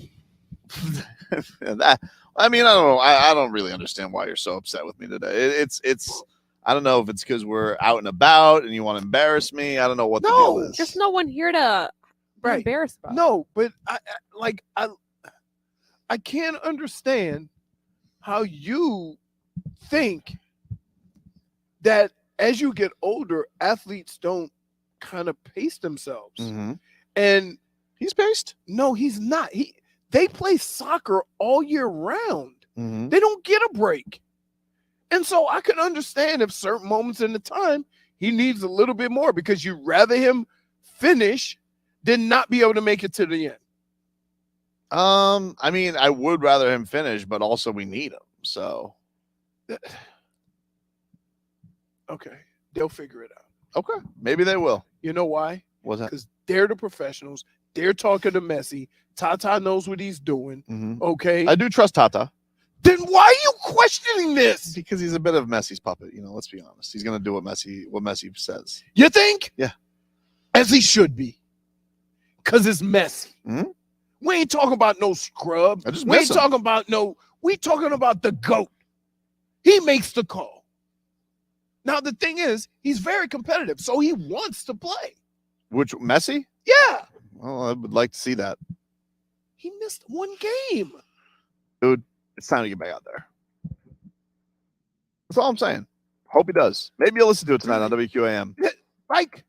I don't know. I don't really understand why you're so upset with me today. It's. I don't know if it's because we're out and about and you want to embarrass me. I don't know what the deal is. There's no one here to be embarrassed about. No, but I can't understand how you think that as you get older, athletes don't kind of pace themselves. Mm-hmm. And he's paced. No, he's not. They play soccer all year round. Mm-hmm. They don't get a break. And so I can understand if certain moments in the time he needs a little bit more because you'd rather him finish than not be able to make it to the end. I would rather him finish, but also we need him. So okay, they'll figure it out. Okay, maybe they will. You know why? What's that? Because they're the professionals. They're talking to Messi. Tata knows what he's doing. Mm-hmm. Okay, I do trust Tata. Then why are you questioning this? Because he's a bit of Messi's puppet. Let's be honest. He's going to do what Messi says. You think? Yeah. As he should be. Because it's Messi. Mm-hmm. We ain't talking about no scrub. We ain't talking about we talking about the GOAT. He makes the call. Now, the thing is, he's very competitive, so he wants to play. Which, Messi? Yeah. Well, I would like to see that. He missed one game. Dude, it's time to get back out there. That's all I'm saying. Hope he does. Maybe you'll listen to it tonight on WQAM. Like,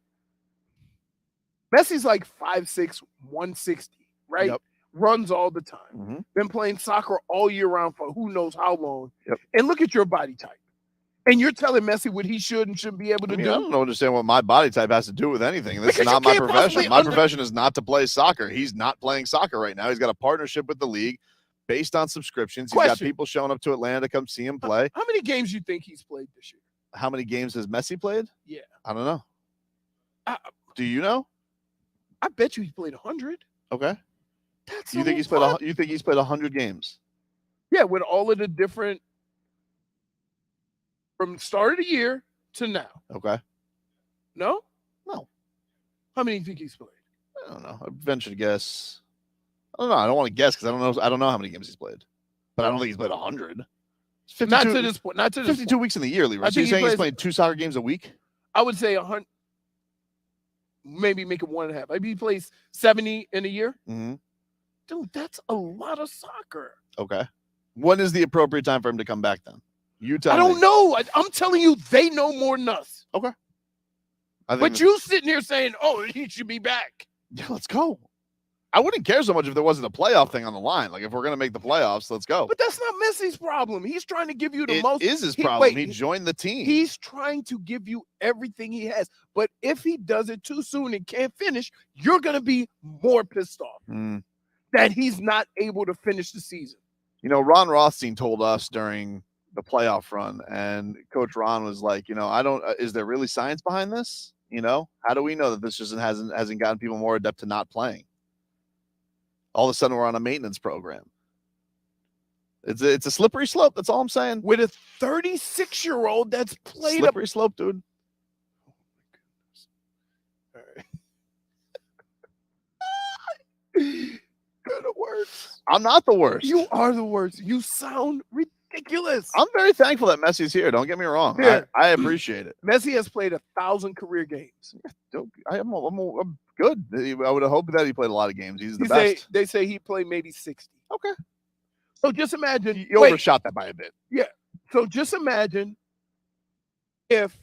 Messi's like 5'6", 160, right? Yep. Runs all the time. Mm-hmm. Been playing soccer all year round for who knows how long. Yep. And look at your body type. And you're telling Messi what he should and shouldn't be able to do? I don't understand what my body type has to do with anything. This Because is not you my can't profession. possibly My profession is not to play soccer. He's not playing soccer right now. He's got a partnership with the league based on subscriptions. He's got people showing up to Atlanta to come see him play. How many games do you think he's played this year? How many games has Messi played? Yeah. I don't know. Do you know? I bet you he's played 100. Okay. That's You think he's played? You think he's played 100 games? Yeah, with all of the different from start of the year to now. Okay. No? No. How many do you think he's played? I don't know. I venture to guess. I don't know. I don't want to guess because I don't know. I don't know how many games he's played, but I don't think he's played 100. Not to this point. Not to this 52 weeks in the year, Leroy. I So think you're saying he's plays- playing 2 soccer games a week? I would say 100. Maybe make it 1.5. Maybe he plays 70 in a year. Mm-hmm. Dude, that's a lot of soccer. Okay. When is the appropriate time for him to come back then? You tell I me. don't know. I'm telling you, they know more than us. Okay. But you sitting here saying, "Oh, he should be back." Yeah, let's go. I wouldn't care so much if there wasn't a playoff thing on the line. Like if we're gonna make the playoffs, let's go. But that's not Messi's problem. He's trying to give you the most. It is his problem. He joined the team. He's trying to give you everything he has. But if he does it too soon and can't finish, you're gonna be more pissed off that he's not able to finish the season. Ron Rothstein told us during the playoff run, and Coach Ron was like, I don't. Is there really science behind this? How do we know that this just hasn't gotten people more adept to not playing? All of a sudden, we're on a maintenance program. It's a slippery slope. That's all I'm saying. With a 36-year-old that's played slippery slope, dude. All right. You're the worst. I'm not the worst. You are the worst. You sound ridiculous. I'm very thankful that Messi's here. Don't get me wrong. Yeah. I appreciate it. Messi has played 1,000 career games. I'm good. I would have hoped that he played a lot of games. He's the best. They say he played maybe 60. Okay. So just imagine. You overshot that by a bit. Yeah. So just imagine if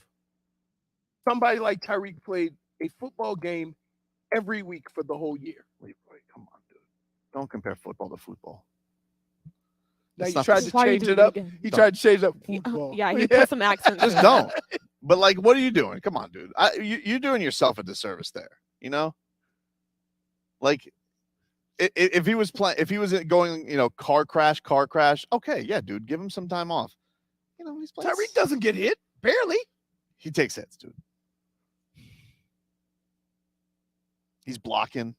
somebody like Tyreek played a football game every week for the whole year. Leroy, come on, dude. Don't compare football to football. Now It's you not tried the to Why you change do it it up. again? He tried to change up football. Yeah, he put some accent. Just don't. But what are you doing? Come on, dude. You're doing yourself a disservice there. Like if he was going, car crash. Okay, yeah, dude, give him some time off. He's playing. Tyreek doesn't get hit, barely. He takes hits, dude. He's blocking.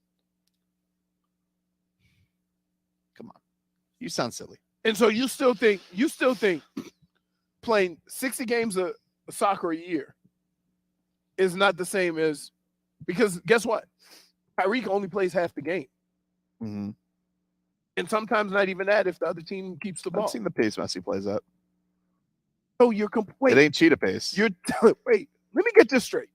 Come on. You sound silly. And so you still think playing 60 games of soccer a year is not the same as, because guess what? Tyreek only plays half the game. Mm-hmm. And sometimes not even that if the other team keeps the ball. I've seen the pace Messi plays at. So you're complaining. It ain't cheetah pace. Wait, let me get this straight.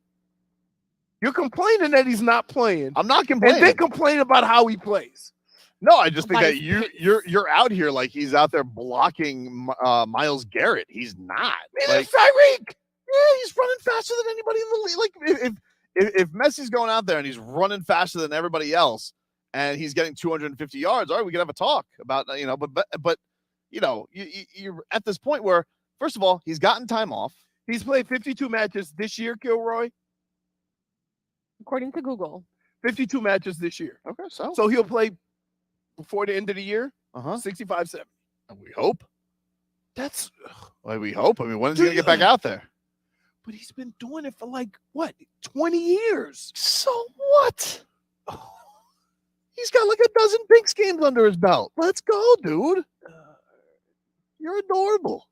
You're complaining that he's not playing. I'm not complaining. And then complain about how he plays. No, I just think By that his you're out here like he's out there blocking Myles Garrett. He's not. Man, Like, it's Tyreek. yeah, he's running faster than anybody in the league. Like if Messi's going out there and he's running faster than everybody else, and he's getting 250 yards, all right, we can have a talk about But you're at this point where, first of all, he's gotten time off. He's played 52 matches this year, Kilroy. According to Google. 52 matches this year. Okay, so So he'll play before the end of the year, uh-huh. 65-70. We hope. That's, Well, we hope. I mean, when is he gonna get back out there? but he's been doing it for like, what, 20 years? So what? He's got like a dozen Binks games under his belt. Let's go, dude. You're adorable.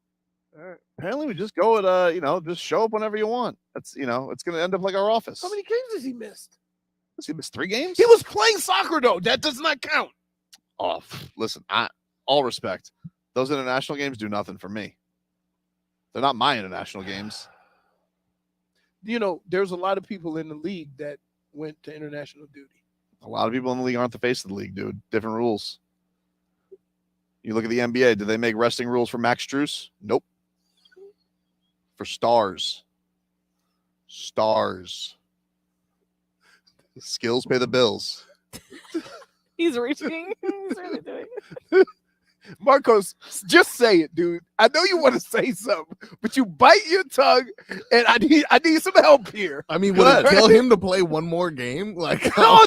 Apparently, we just go at just show up whenever you want. That's it's gonna end up like our office. How many games has he missed? Has he missed 3 games? He was playing soccer, though. That does not count. Oh, listen, all respect. Those international games do nothing for me. They're not my international games. There's a lot of people in the league that went to international duty. A lot of people in the league aren't the face of the league, dude. Different rules. You look at the NBA. Did they make resting rules for Max Strus? Nope. For stars. Skills pay the bills. He's reaching. He's really doing it. Marcos, just say it, dude. I know you want to say something, but you bite your tongue, and I need some help here. I mean, would it kill him to play one more game? Like, no.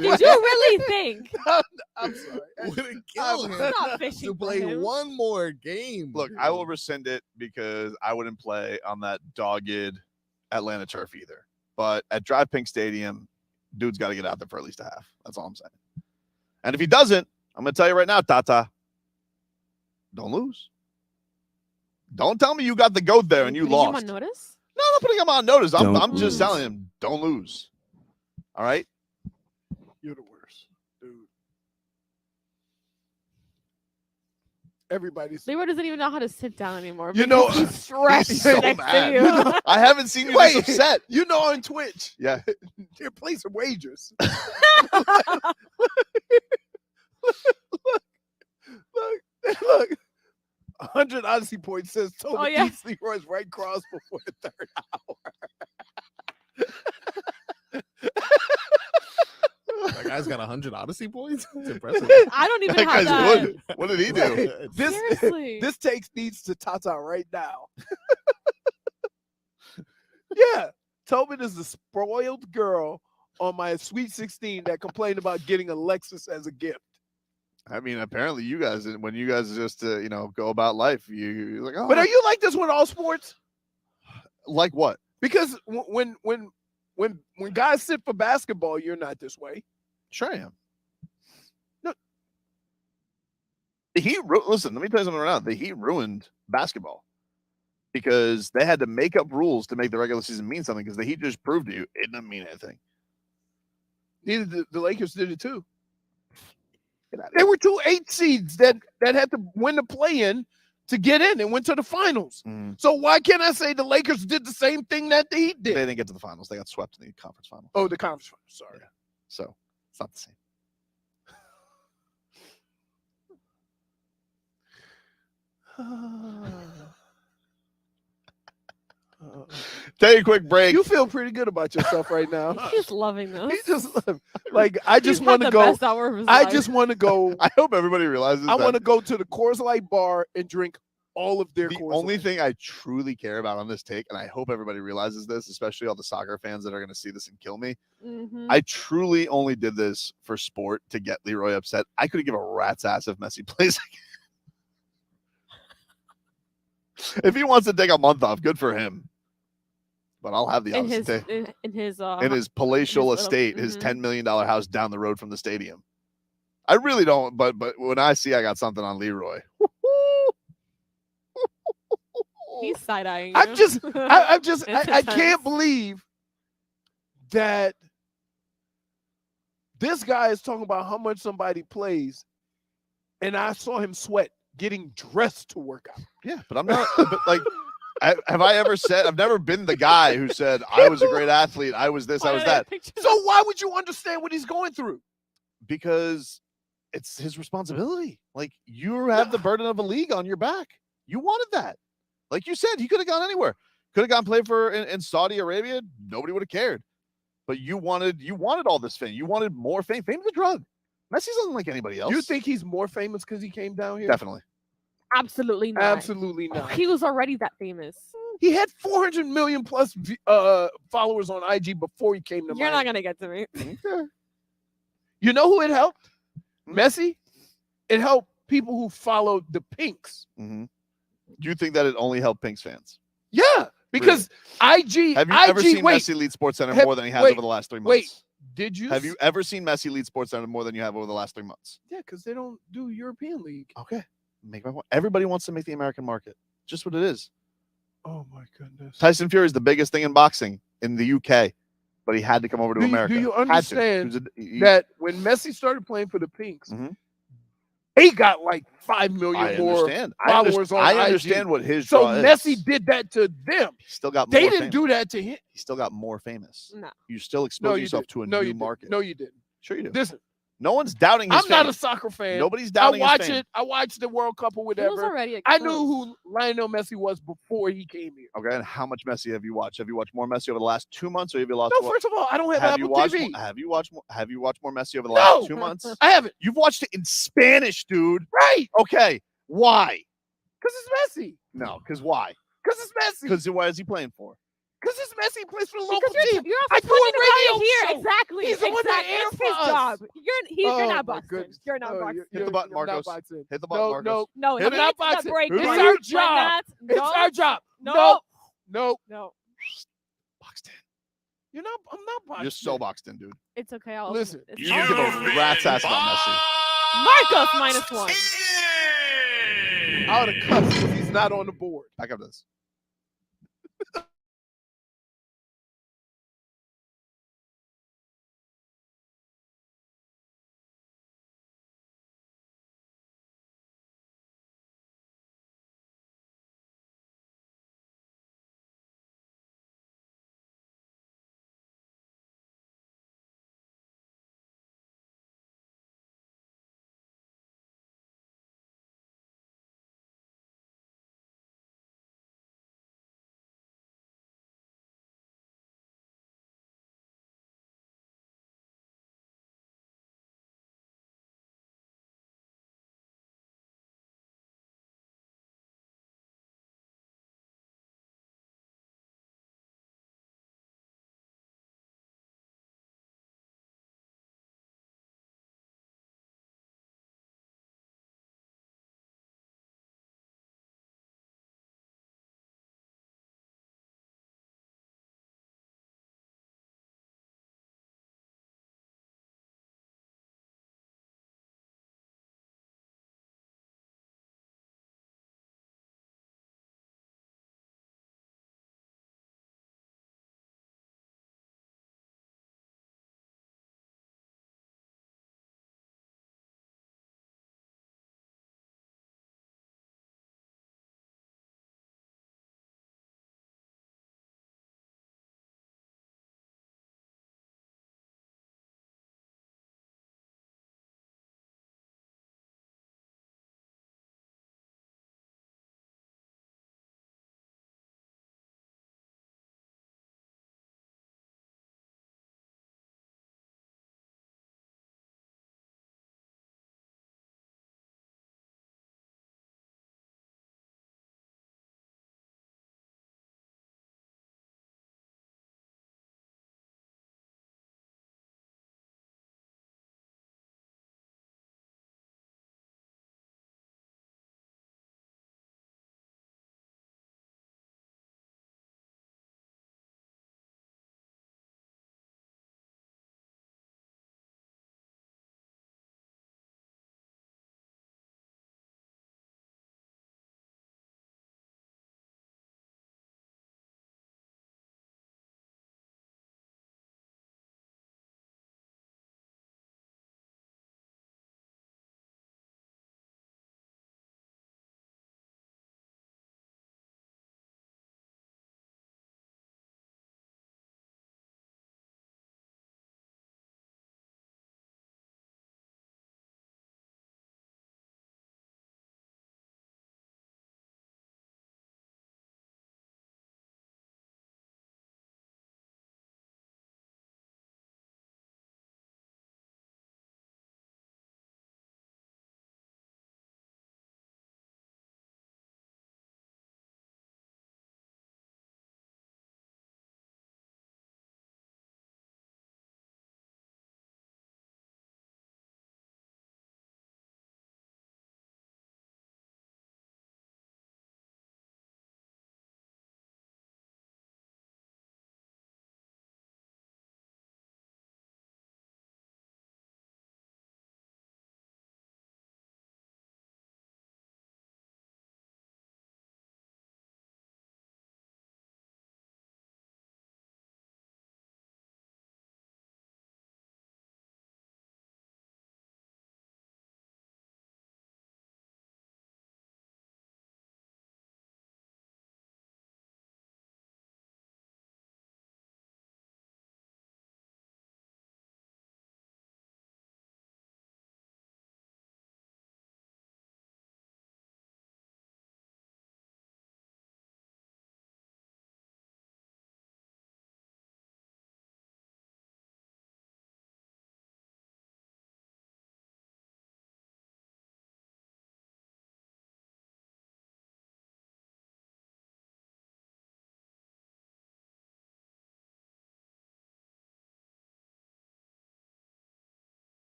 Did you really think? I'm sorry. Would it kill him Stop fishing to for play him. one more game? Look, I will rescind it because I wouldn't play on that dogged Atlanta turf either. But at Drive Pink Stadium, dude's got to get out there for at least a half. That's all I'm saying. And if he doesn't, I'm going to tell you right now, Tata, don't lose. Don't tell me you got the goat there and you Putting lost. him on notice? No, I'm not putting him on notice. I'm Don't just lose. telling him, don't lose. All right? You're the worst, dude. Everybody's. Leroy doesn't even know how to sit down anymore. You know, because he's stressed he's so next mad. to you. I haven't seen you Wait. this upset. On Twitch, Yeah. they're playing some wagers. Look. 100 Odyssey points says Tobin Oh, yeah. beats Leroy's right cross before the third hour. That guy's got 100 Odyssey points. It's impressive. I don't even That have guy's that. good. What did he do? Seriously. This takes needs to Tata right now. Yeah. Tobin is the spoiled girl on my Sweet 16 that complained about getting a Lexus as a gift. I mean, apparently you guys, when you guys just, go about life, you're like, oh. But are you like this with all sports? Like what? Because when guys sit for basketball, you're not this way. Sure I am. No. The Heat, listen, let me tell you something right now. The Heat ruined basketball because they had to make up rules to make the regular season mean something because the Heat just proved to you it doesn't mean anything. Neither the Lakers did it too. They were 2 8 seeds that had to win the play-in to get in and went to the finals. Mm. So why can't I say the Lakers did the same thing that the Heat They did? didn't get to the finals. They got swept in the conference final. Oh, the conference finals. Sorry. Yeah. So it's not the same. Take a quick break. You feel pretty good about yourself right now. He's loving this. He just like I just He's want to had the go. best hour of his I life. just want to go. I hope everybody realizes I that want to go to the Coors Light bar and drink all of their the Coors only Light. thing I truly care about on this take, and I hope everybody realizes this, especially all the soccer fans that are going to see this and kill me. Mhm. I truly only did this for sport to get Leroy upset. I could give a rat's ass if Messi plays again. If he wants to take a month off, good for him. but I'll have the in opposite his take. in his In his palatial his little- estate, his mhm. $10 million house down the road from the stadium. I really don't, but when I see I got something on Leroy, He's side eyeing. I'm just, I It's can't intense. believe that this guy is talking about how much somebody plays, and I saw him sweat getting dressed to work out. yeah, but I'm not. But like, have I ever said? I've never been the guy who said I was a great athlete. I was this. I was that. So why would you understand what he's going through? Because it's his responsibility. Like, you have the burden of a league on your back. You wanted that. Like you said, he could have gone anywhere. Could have gone play for in Saudi Arabia. Nobody would have cared. But you wanted all this fame. You wanted more fame. Fame's a drug. Messi doesn't like anybody else. You think he's more famous because he came down here? Definitely. Absolutely not. Absolutely not. He was already that famous. He had 400 million plus followers on IG before he came to You're not Miami. gonna get to me. You know who it helped? Hmm? Messi. It helped people who followed the Pinks. Mm-hmm. Do you think that it only helped Pink's fans? Yeah, because IG. Have you IG, ever seen wait, Messi lead SportsCenter Have- more than he has wait, over the last 3 months? wait. Did you? Have you ever seen Messi lead SportsCenter more than you have over the last 3 months? Yeah, because they don't do European League. Okay. Make my point. Everybody wants to make the American market. Just what it is. Oh my goodness. Tyson Fury is the biggest thing in boxing in the UK, but he had to come over to America. Do you Had to. understand He- that when Messi started playing for the Pinks, Mhm. he got like 5 million I more understand. followers on I IG. understand what his So draw is. Messi did that to them. He still got more They didn't famous. do that to him. He still got more famous. No. You still No, expose you yourself didn't. to a No, new you didn't. market. No, you didn't. Sure you do. Listen, No one's doubting his I'm not fame. a soccer fan. Nobody's I doubting watch his fame. it. I watched the World Cup or He was whatever. already. I knew who Lionel Messi was before he came here. Okay, and how much Messi have you watched? Have you watched more Messi over the last 2 months, or have you lost? No, first of all, I don't have you Apple watched? TV. Have you watched? Have you watched more Messi over the No. last 2 months? I haven't. You've watched it in Spanish, dude. Right. Okay, why? Because it's Messi. No, because why? Because it's Messi. Because why is he playing for? Because it's Messi. He plays for the Because local team. you're I also do a putting the radio here. show. Exactly. He's on the exactly. air That's for his us. job. You're Oh, not my boxing. goodness. You're not Oh, boxing. Hit the button, you're not Marcos. boxing. Hit the button, No, Marcos. no, No, Hit he it up, needs the boxing. break. It's Break. our Like job. that. It's No. our job. No. No. No. Boxed in. I'm not boxing. You're so boxed in, dude. It's okay. I'll Listen, it's You fine. give a rat's ass about Messi. Marcos -1. I would have cussed if he's not on the board. Back up this.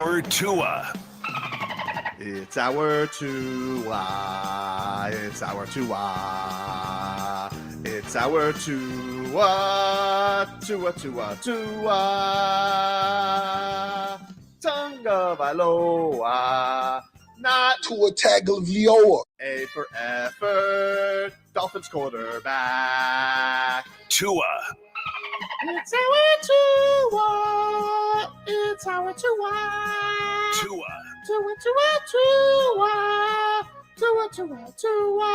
Our Tua. It's our Tua. It's our Tua. It's our Tua. Tua, Tua, Tua. Tonga Vailoa. Not Tua Tagovailoa. A for effort. Dolphins quarterback. Tua. It's our Tua. It's our Tua. Tua. Tua, Tua, Tua. Tua, Tua, Tua.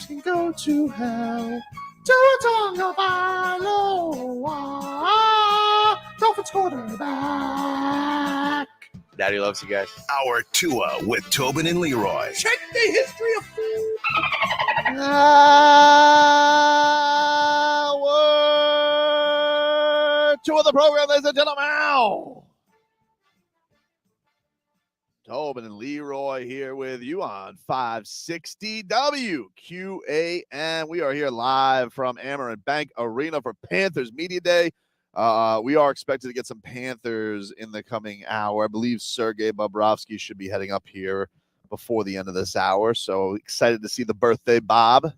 Can go to hell. Tua Tonga Vailoa. Dolphins quarterback. Daddy loves you guys. Our Tua with Tobin and Leroy. Check the history of food. Our Tua of the program, ladies and gentlemen. Ow. Tobin and Leroy here with you on 560 WQAM. We are here live from Amerent Bank Arena for Panthers Media Day. We are expected to get some Panthers in the coming hour. I believe Sergei Bobrovsky should be heading up here before the end of this hour. So excited to see the birthday Bob.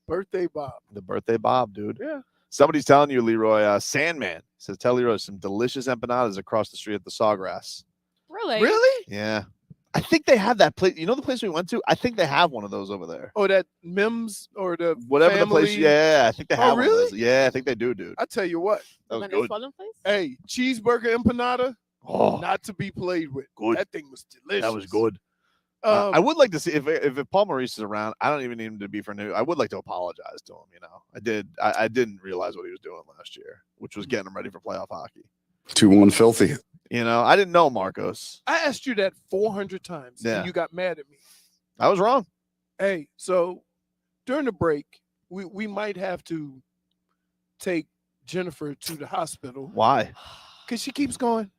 Birthday Bob. The birthday Bob, dude. Yeah. Somebody's telling you, Leroy, Sandman says, tell Leroy some delicious empanadas across the street at the Sawgrass. Really? Really? Yeah. I think they have that place. You know the place we went to? I think they have one of those over there. Oh, that Mims or the Whatever family. the place. Yeah, I think they have one of really? those. Yeah, I think they do, dude. I tell you what. That was When good. they swallow place? Hey, cheeseburger empanada, Oh, not to be played with. Good. That thing was delicious. that was good. Um, I would like to see if Paul Maurice is around. I don't even need him to be for new. I would like to apologize to him. You know, I didn't realize what he was doing last year, which was getting him ready for playoff hockey. 2-1 filthy. You know, I didn't know Marcos. I asked you that 400 times, Yeah. and you got mad at me. I was wrong. Hey, so during the break, we might have to take Jennifer to the hospital Why? because she keeps going.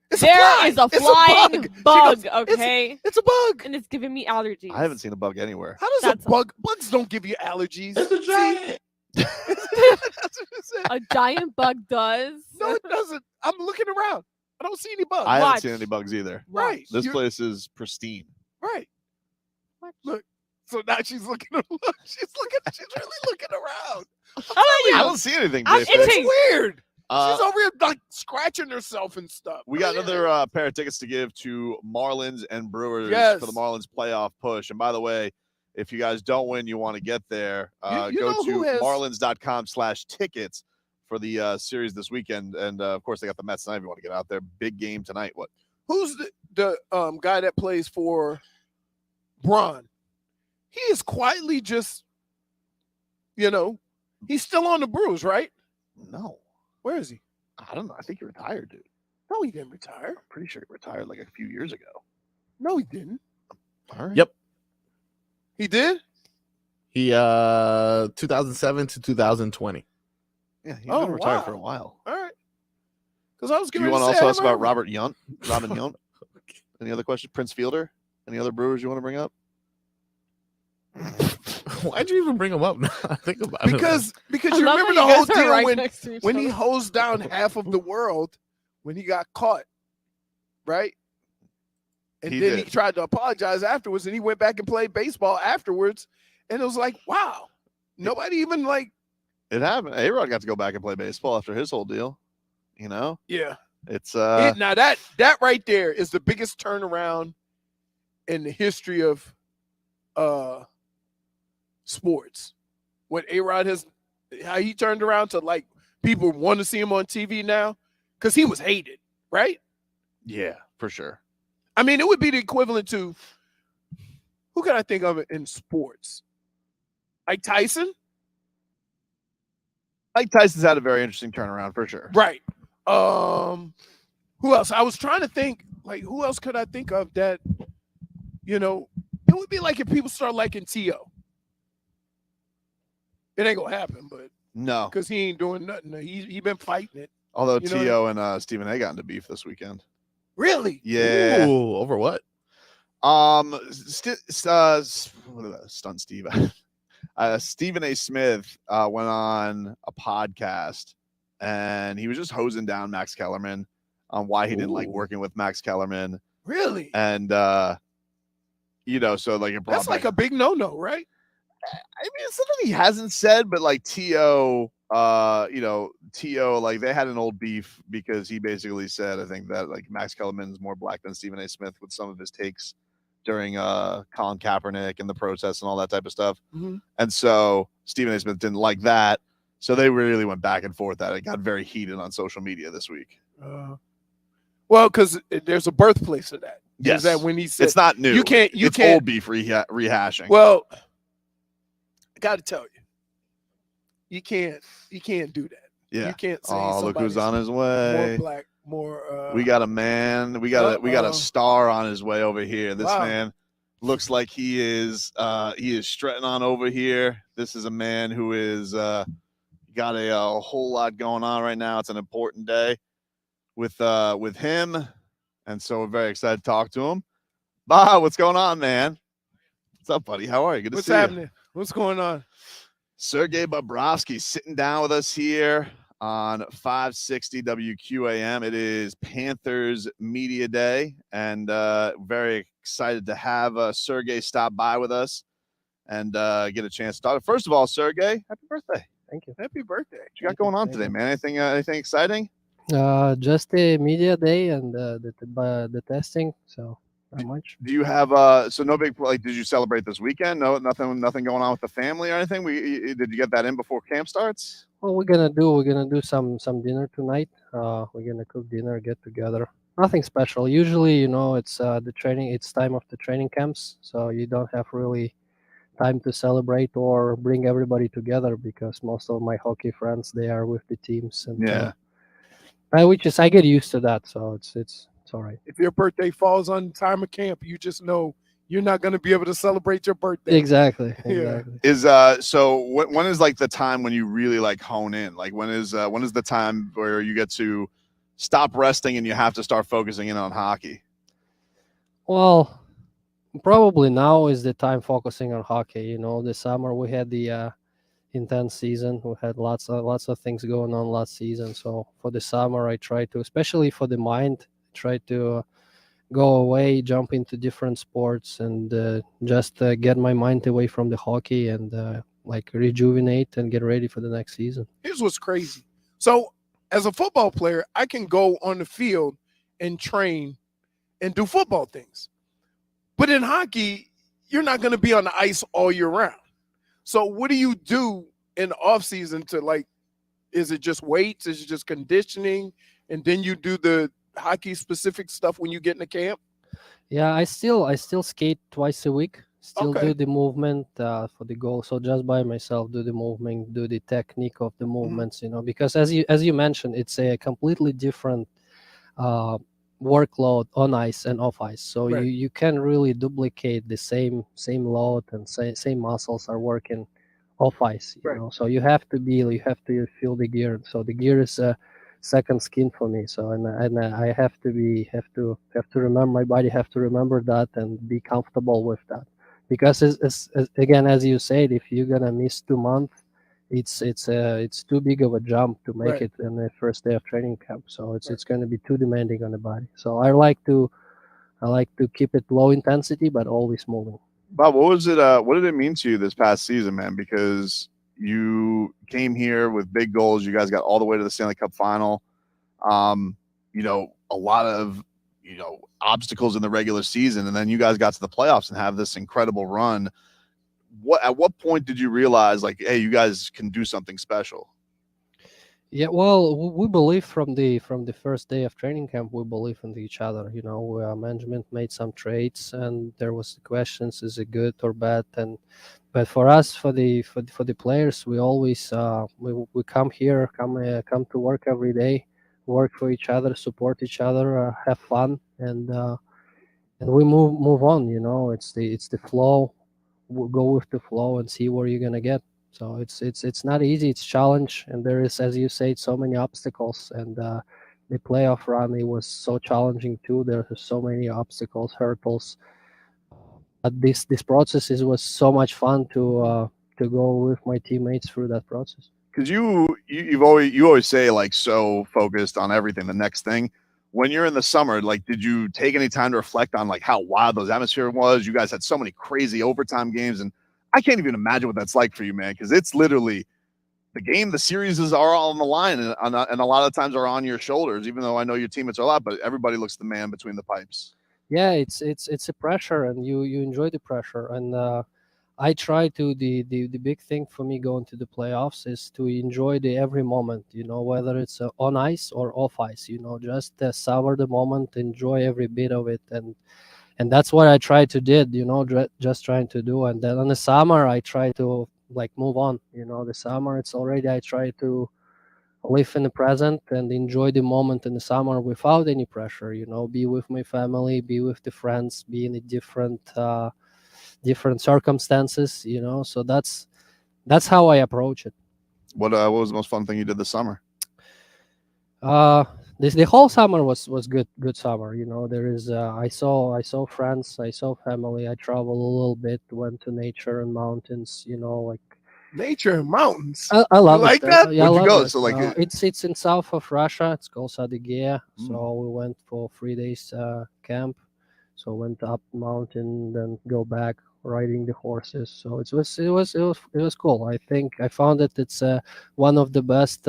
There is a It's flying She bug, goes, okay? It's a bug. And it's giving me allergies. I haven't seen a bug anywhere. How does That's a bug? Bugs don't give you allergies. It's a giant. That's what you said. A giant bug does. No, it doesn't. I'm looking around. I don't see any bugs. I haven't Watch. seen any bugs either. Right. This You're- place is pristine. Right. Watch. Look. So now she's looking. She's looking. She's really looking around. I don't see anything. I'm Dave. itching. It's weird. Uh, She's over here like scratching herself and stuff. We got another pair of tickets to give to Marlins and Brewers Yes. for the Marlins playoff push. And by the way, if you guys don't win, you want to get there, You go know to who has- marlins.com/tickets for the series this weekend. And of course, they got the Mets tonight if you want to get out there. Big game tonight. What? Who's the guy that plays for Braun? He is quietly just, he's still on the Brewers, right? No. Where is he? I don't know. I think he retired, dude. No, he didn't retire. I'm pretty sure he retired like a few years ago. No, he didn't. All right. Yep. He did? He 2007 to 2020. Yeah, he's Oh, been retired wow. for a while. All right. Because I was Do going you to want to say also I ask about remember. Robin Yount? Any other questions? Prince Fielder? Any other Brewers you want to bring up? Why'd you even bring him up? Now I think about it. Because I you love remember how the you whole guys are deal right when next to each when he other. hosed down half of the world when he got caught, right? And He then did. he tried to apologize afterwards, and he went back and played baseball afterwards. And it was like, wow, nobody even like, It happened. A-Rod got to go back and play baseball after his whole deal. You know, yeah. it's Now that right there is the biggest turnaround in the history of sports. What A-Rod has, how he turned around to like people want to see him on TV now because he was hated, right? yeah, for sure. I mean, it would be the equivalent to who can I think of in sports? Like Tyson, Mike Tyson's had a very interesting turnaround for sure. right? Who else? I was trying to think. Like, who else could I think of that? It would be like if people start liking T.O. It ain't gonna happen, but No, because he ain't doing nothing. He been fighting it. although You know T.O. and Stephen A got into beef this weekend. Really? Yeah. Ooh, over what? Stunt Steve. Stephen A. Smith went on a podcast and he was just hosing down Max Kellerman on why he didn't like working with Max Kellerman. Really? And so like it brought That's like a big no-no, right? I mean, it's something he hasn't said, but like T.O., T.O., like they had an old beef because he basically said, I think that like Max Kellerman is more black than Stephen A. Smith with some of his takes during Colin Kaepernick and the protests and all that type of stuff. Mm-hmm. And so Stephen A. Smith didn't like that. So they really went back and forth. That it got very heated on social media this week. Well, because there's a birthplace of that. Yes, is that when he said it's not new. You can't. Old beef rehashing. Well, I got to tell you, you can't do that. Yeah, you can't say. Oh, look who's on his way. More black, more. We got a man. We got a star on his way over here. This man looks like he is strutting on over here. This is a man who is got a whole lot going on right now. It's an important day with him, and so we're very excited to talk to him. Bob, what's going on, man? What's up, buddy? How are you? Good to see you. What's happening? What's going on? Sergei Bobrovsky sitting down with us here on 560 WQAM. It is Panthers Media Day, and very excited to have Sergei stop by with us and get a chance to talk. First of all, Sergei, happy birthday. Thank you. Happy birthday. What you got going on today, man? Anything exciting? Just a media day and the testing, so not much. Do you have so no big like? Did you celebrate this weekend? No, nothing going on with the family or anything. Did you get that in before camp starts? Well, we're gonna do some dinner tonight. We're gonna cook dinner, get together. Nothing special. Usually, it's the training. It's time of the training camps, so you don't have really time to celebrate or bring everybody together because most of my hockey friends, they are with the teams, and I get used to that, so it's all right. If your birthday falls on time of camp, you just know you're not going to be able to celebrate your birthday. Exactly. Yeah. Is so when is like the time when you really like hone in? Like when is the time where you get to stop resting and you have to start focusing in on hockey? Well, probably now is the time focusing on hockey. This summer we had the intense season. We had lots of things going on last season. So for the summer, I try to, especially for the mind, try to go away, jump into different sports, and just get my mind away from the hockey and like rejuvenate and get ready for the next season. Here's what's crazy. So as a football player, I can go on the field and train and do football things. But in hockey, you're not going to be on the ice all year round. So what do you do in the off season to like, is it just weights? Is it just conditioning? And then you do the hockey specific stuff when you get in the camp? Yeah, I still skate twice a week. Still do the movement for the goal. So just by myself, do the movement, do the technique of the movements, because as you mentioned, it's a completely different workload on ice and off ice. So you can really duplicate the same load and same muscles are working off ice. So you have to feel the gear. So the gear is a second skin for me. So and I have to remember, my body have to remember that and be comfortable with that. Because again, as you said, if you're gonna miss 2 months, it's too big of a jump to make it in the first day of training camp. So it's going to be too demanding on the body. So I like to keep it low intensity but always moving. Bob, what did it mean to you this past season, man? Because you came here with big goals. You guys got all the way to the Stanley Cup final. A lot of obstacles in the regular season, and then you guys got to the playoffs and have this incredible run. At what point did you realize, like, hey, you guys can do something special? Yeah, well, we believe from the first day of training camp, we believe in each other. Management made some trades, and there was the questions: is it good or bad? But for us, for the players, we always we come here, come to work every day, work for each other, support each other, have fun, and we move on. It's the flow. We'll go with the flow and see where you're gonna get. So it's not easy. It's challenge, and there is, as you said, so many obstacles. And the playoff run, it was so challenging too. There are so many obstacles, hurdles. But this process was so much fun to go with my teammates through that process. because you always say like so focused on everything, the next thing. When you're in the summer, like, did you take any time to reflect on like how wild those atmosphere was? You guys had so many crazy overtime games, and I can't even imagine what that's like for you, man, because it's literally the game, the series are all on the line, and a lot of times are on your shoulders, even though I know your teammates are a lot, but everybody looks the man between the pipes. Yeah, it's a pressure, and you enjoy the pressure. And I try to the big thing for me going to the playoffs is to enjoy the every moment, whether it's on ice or off ice, just savor the moment, enjoy every bit of it. And that's what I try to did, just trying to do. And then in the summer I try to like move on. The summer, it's already, I try to live in the present and enjoy the moment in the summer without any pressure, be with my family, be with the friends, be in a different circumstances, so that's how I approach it. What was the most fun thing you did this summer? The whole summer was good summer. There is I saw friends, I saw family, I traveled a little bit, went to nature and mountains, like nature and mountains. I love like it. that. Yeah, Where'd I you love go? it. So like it's in south of Russia. It's called Sadygea. So we went for 3 days camp. So went up mountain, then go back riding the horses. So it was cool. I think I found that it's one of the best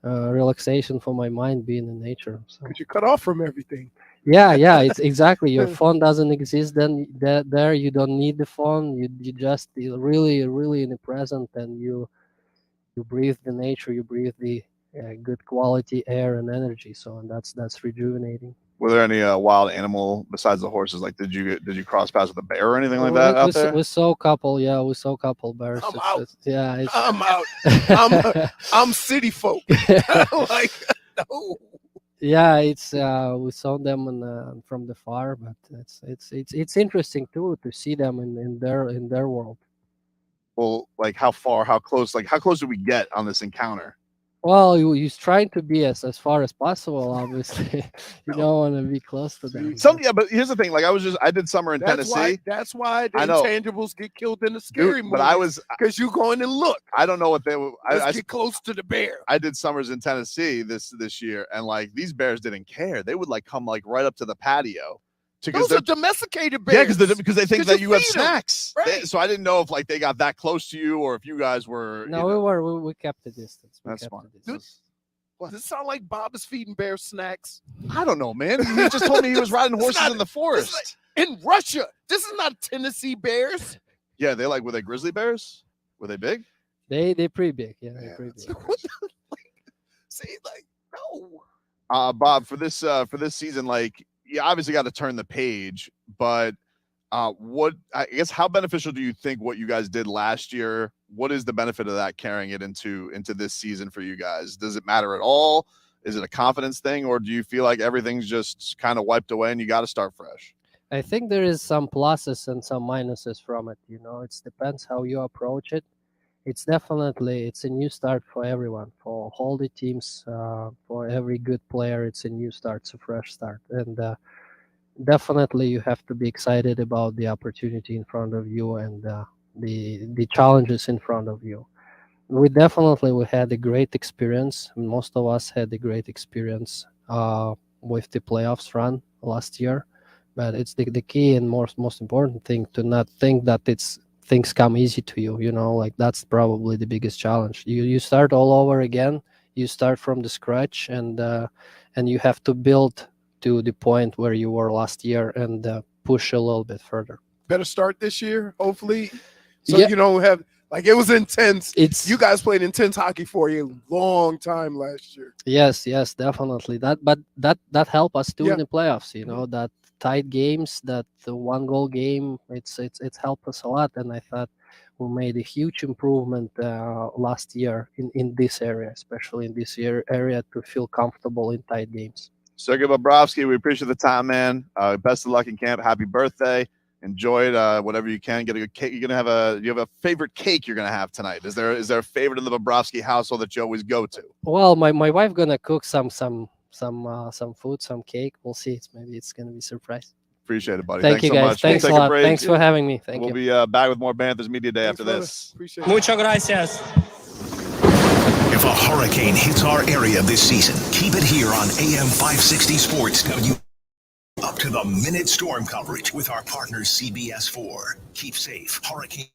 relaxation for my mind, being in nature. So Because you cut off from everything. yeah, it's exactly, your phone doesn't exist then. There you don't need the phone. You just really in the present, and you breathe the nature, you breathe the good quality air and energy. So, and that's rejuvenating. Were there any wild animal besides the horses? Like, did you cross paths with a bear or anything like that out there? We saw a couple. Yeah, we saw a couple bears. I'm out. I'm out. I'm city folk. Like, no. Yeah, it's we saw them from the far, but it's interesting too to see them in their world. Well, like how close did we get on this encounter? Well, you're trying to be as far as possible. Obviously, you don't want to be close to them. But here's the thing. Like I did summer in Tennessee. That's why the intangibles get killed in the scary movies. But I was because you go in and look. I don't know what they were. Let's get close to the bear. I did summers in Tennessee this year, and like these bears didn't care. They would like come like right up to the patio. Those are domesticated bears. Yeah, because they think that you have them. snacks. Right. So I didn't know if like they got that close to you or if you guys were. No, we kept the distance. That's fine. Does it sound like Bob is feeding bears snacks? I don't know, man. He just told me he was riding horses in the forest. In Russia. This is not Tennessee bears. Yeah, were they grizzly bears? Were they big? They're pretty big. Yeah, they're pretty big. See, like, no. Bob, for this season, like, you obviously got to turn the page, but how beneficial do you think what you guys did last year? What is the benefit of that carrying it into this season for you guys? Does it matter at all? Is it a confidence thing, or do you feel like everything's just kind of wiped away and you got to start fresh? I think there is some pluses and some minuses from it. It depends how you approach it. It's a new start for everyone, for all the teams, for every good player. It's a new start, it's a fresh start, and definitely you have to be excited about the opportunity in front of you and the challenges in front of you. We had a great experience. Most of us had a great experience with the playoffs run last year, but it's the key and most important thing to not think that things come easy to you. Like that's probably the biggest challenge. You start all over again. You start from the scratch, and you have to build to the point where you were last year and push a little bit further. Better start this year, hopefully, so you don't have like it was intense. You guys played intense hockey for a long time last year. Yes, definitely. That helped us too in the playoffs. That tight games, that the 1-goal game, it's helped us a lot, and I thought we made a huge improvement last year in this area, especially in this area, to feel comfortable in tight games. Sergei Bobrovsky, we appreciate the time, man. Best of luck in camp. Happy birthday. Enjoy it, whatever you can. Get a good cake. You have a favorite cake you're gonna have tonight? Is there a favorite in the Bobrovsky household that you always go to? Well, my wife gonna cook some food, some cake. We'll see. Maybe it's gonna be a surprise. Appreciate it, buddy. Thanks you, so guys. much. Thanks a lot. Thanks for having me. We'll be back with more Panthers Media Day after this. Appreciate it. Muchas gracias. a hurricane hits our area this season, keep it here on AM 560 Sports up to the minute storm coverage with our partner CBS4. Keep safe. Hurricane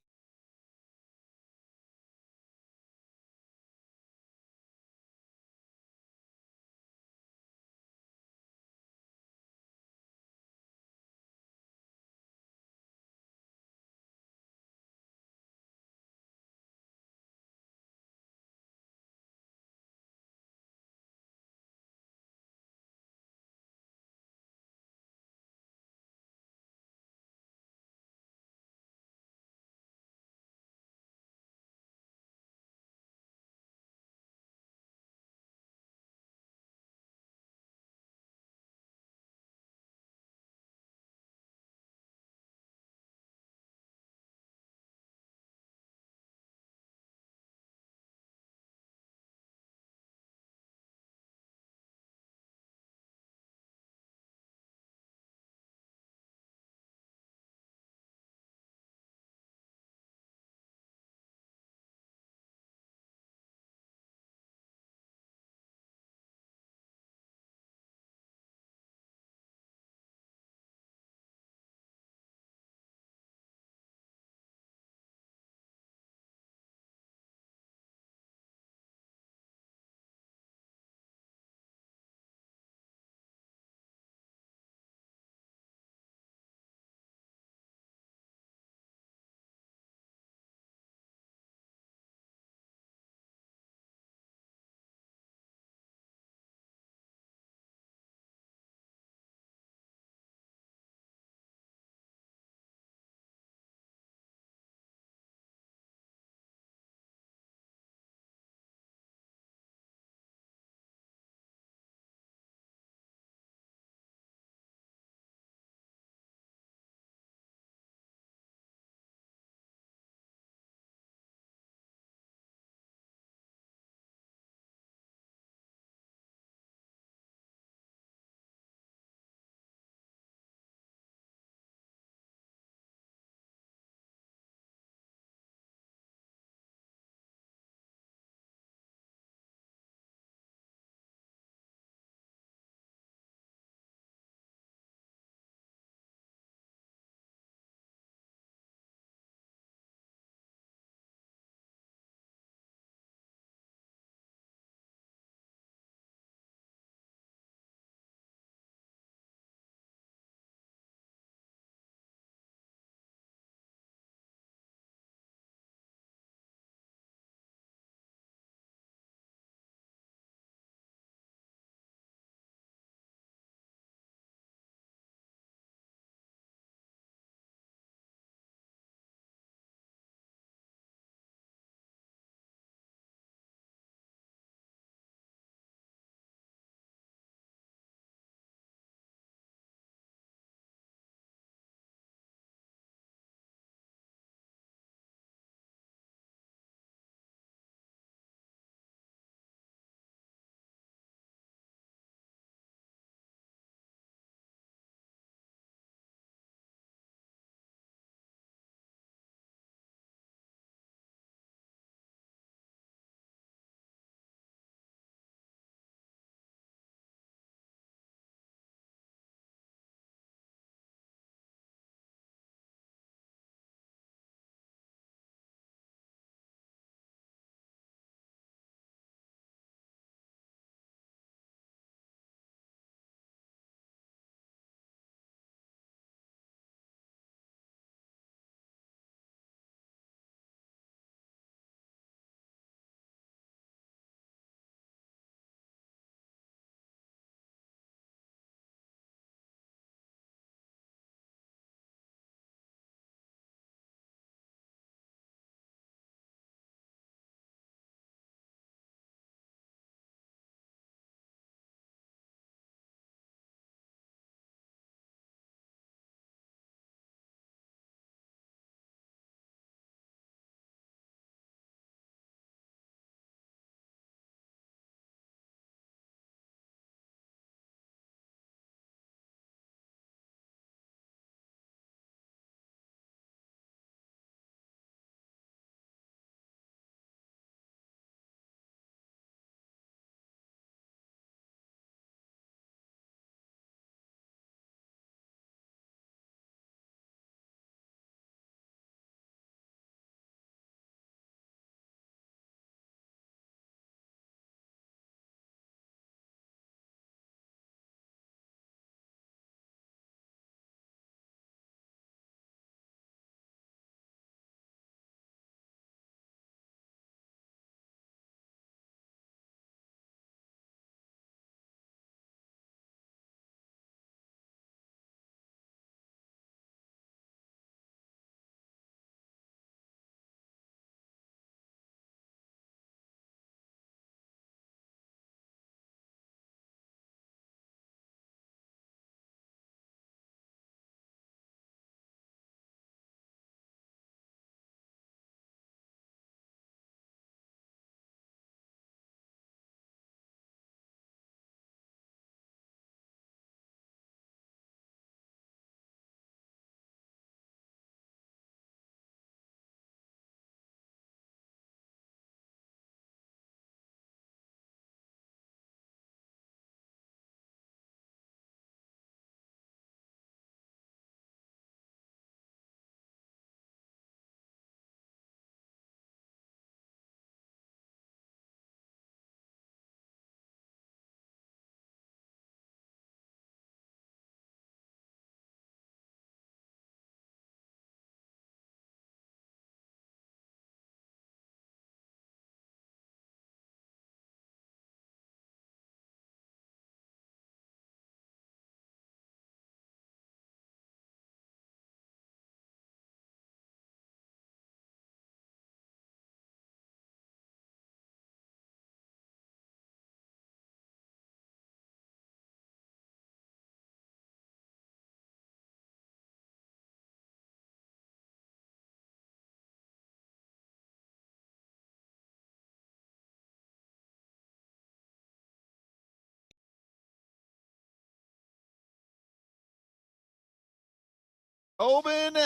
Tobin.